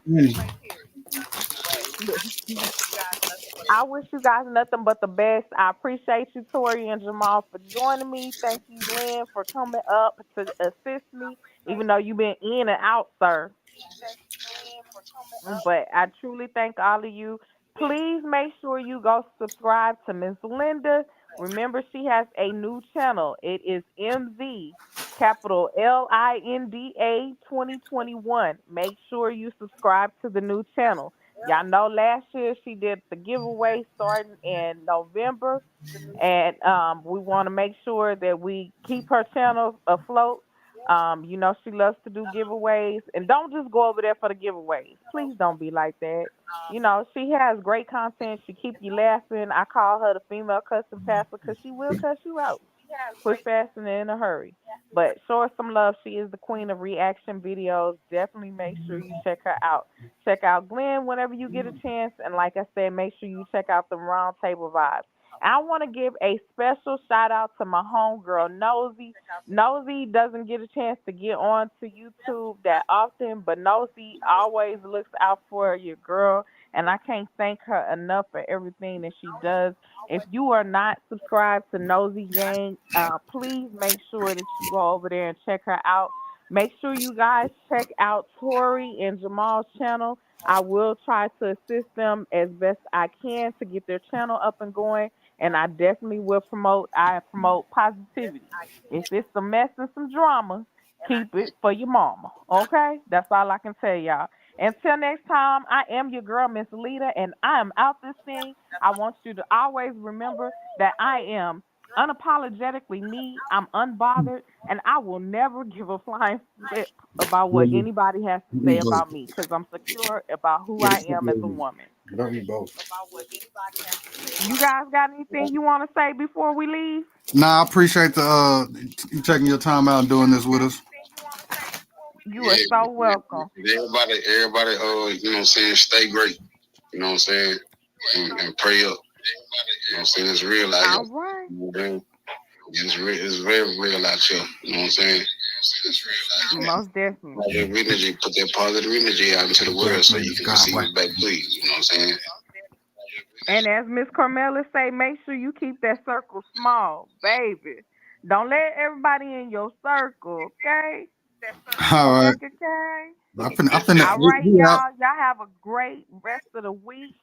I wish you guys nothing but the best. I appreciate you, Tori and Jamal, for joining me. Thank you, Glenn, for coming up to assist me, even though you've been in and out, sir. But I truly thank all of you. Please make sure you go subscribe to Miss Linda. Remember, she has a new channel. It is MZ, capital LINDA 2021. Make sure you subscribe to the new channel. Y'all know last year she did the giveaway starting in November, and we want to make sure that we keep her channel afloat. You know, she loves to do giveaways, and don't just go over there for the giveaways. Please don't be like that. You know, she has great content. She keep you laughing. I call her the female custom passer because she will cuss you out quick, fast, and in a hurry. But show her some love. She is the queen of reaction videos. Definitely make sure you check her out. Check out Glenn whenever you get a chance. And like I said, make sure you check out the Roundtable Vibes. I want to give a special shout out to my homegirl, Nosy. Nosy doesn't get a chance to get on to YouTube that often, but Nosy always looks out for your girl, and I can't thank her enough for everything that she does. If you are not subscribed to Nosy Gang, please make sure that you go over there and check her out. Make sure you guys check out Tori and Jamal's channel. I will try to assist them as best I can to get their channel up and going, and I definitely will promote. I promote positivity. If it's some mess and some drama, keep it for your mama. Okay? That's all I can tell y'all. Until next time, I am your girl, Miss Lita, and I am out this thing. I want you to always remember that I am unapologetically me. I'm unbothered, and I will never give a flying flip about what anybody has to say about me because I'm secure about who I am as a woman. Don't eat both. You guys got anything you want to say before we leave? Nah, I appreciate the you taking your time out and doing this with us. You are so welcome. Everybody, you know what I'm saying, stay great. You know what I'm saying? And pray up. You know what I'm saying? It's real out All here. right. You know, It's very real out here. You know what I'm saying? Most definitely. Positive energy, put that positive energy out into the world so you can receive it back, please. You know what I'm saying? And as Miss Carmela say, make sure you keep that circle small, baby. Don't let everybody in your circle, okay? All right. Okay. I finna, All right, we out. y'all. Y'all have a great rest of the week.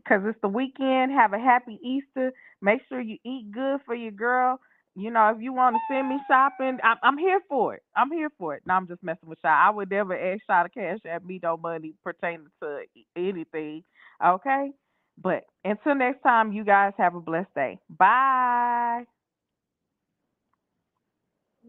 'Cause it's the weekend. Have a happy Easter. Make sure you eat good for your girl. You know, if you want to send me shopping, I'm here for it. I'm here for it. No, I'm just messing with Shy. I would never ask Shy to cash at me no money pertaining to anything. Okay? But until next time, you guys have a blessed day. Bye.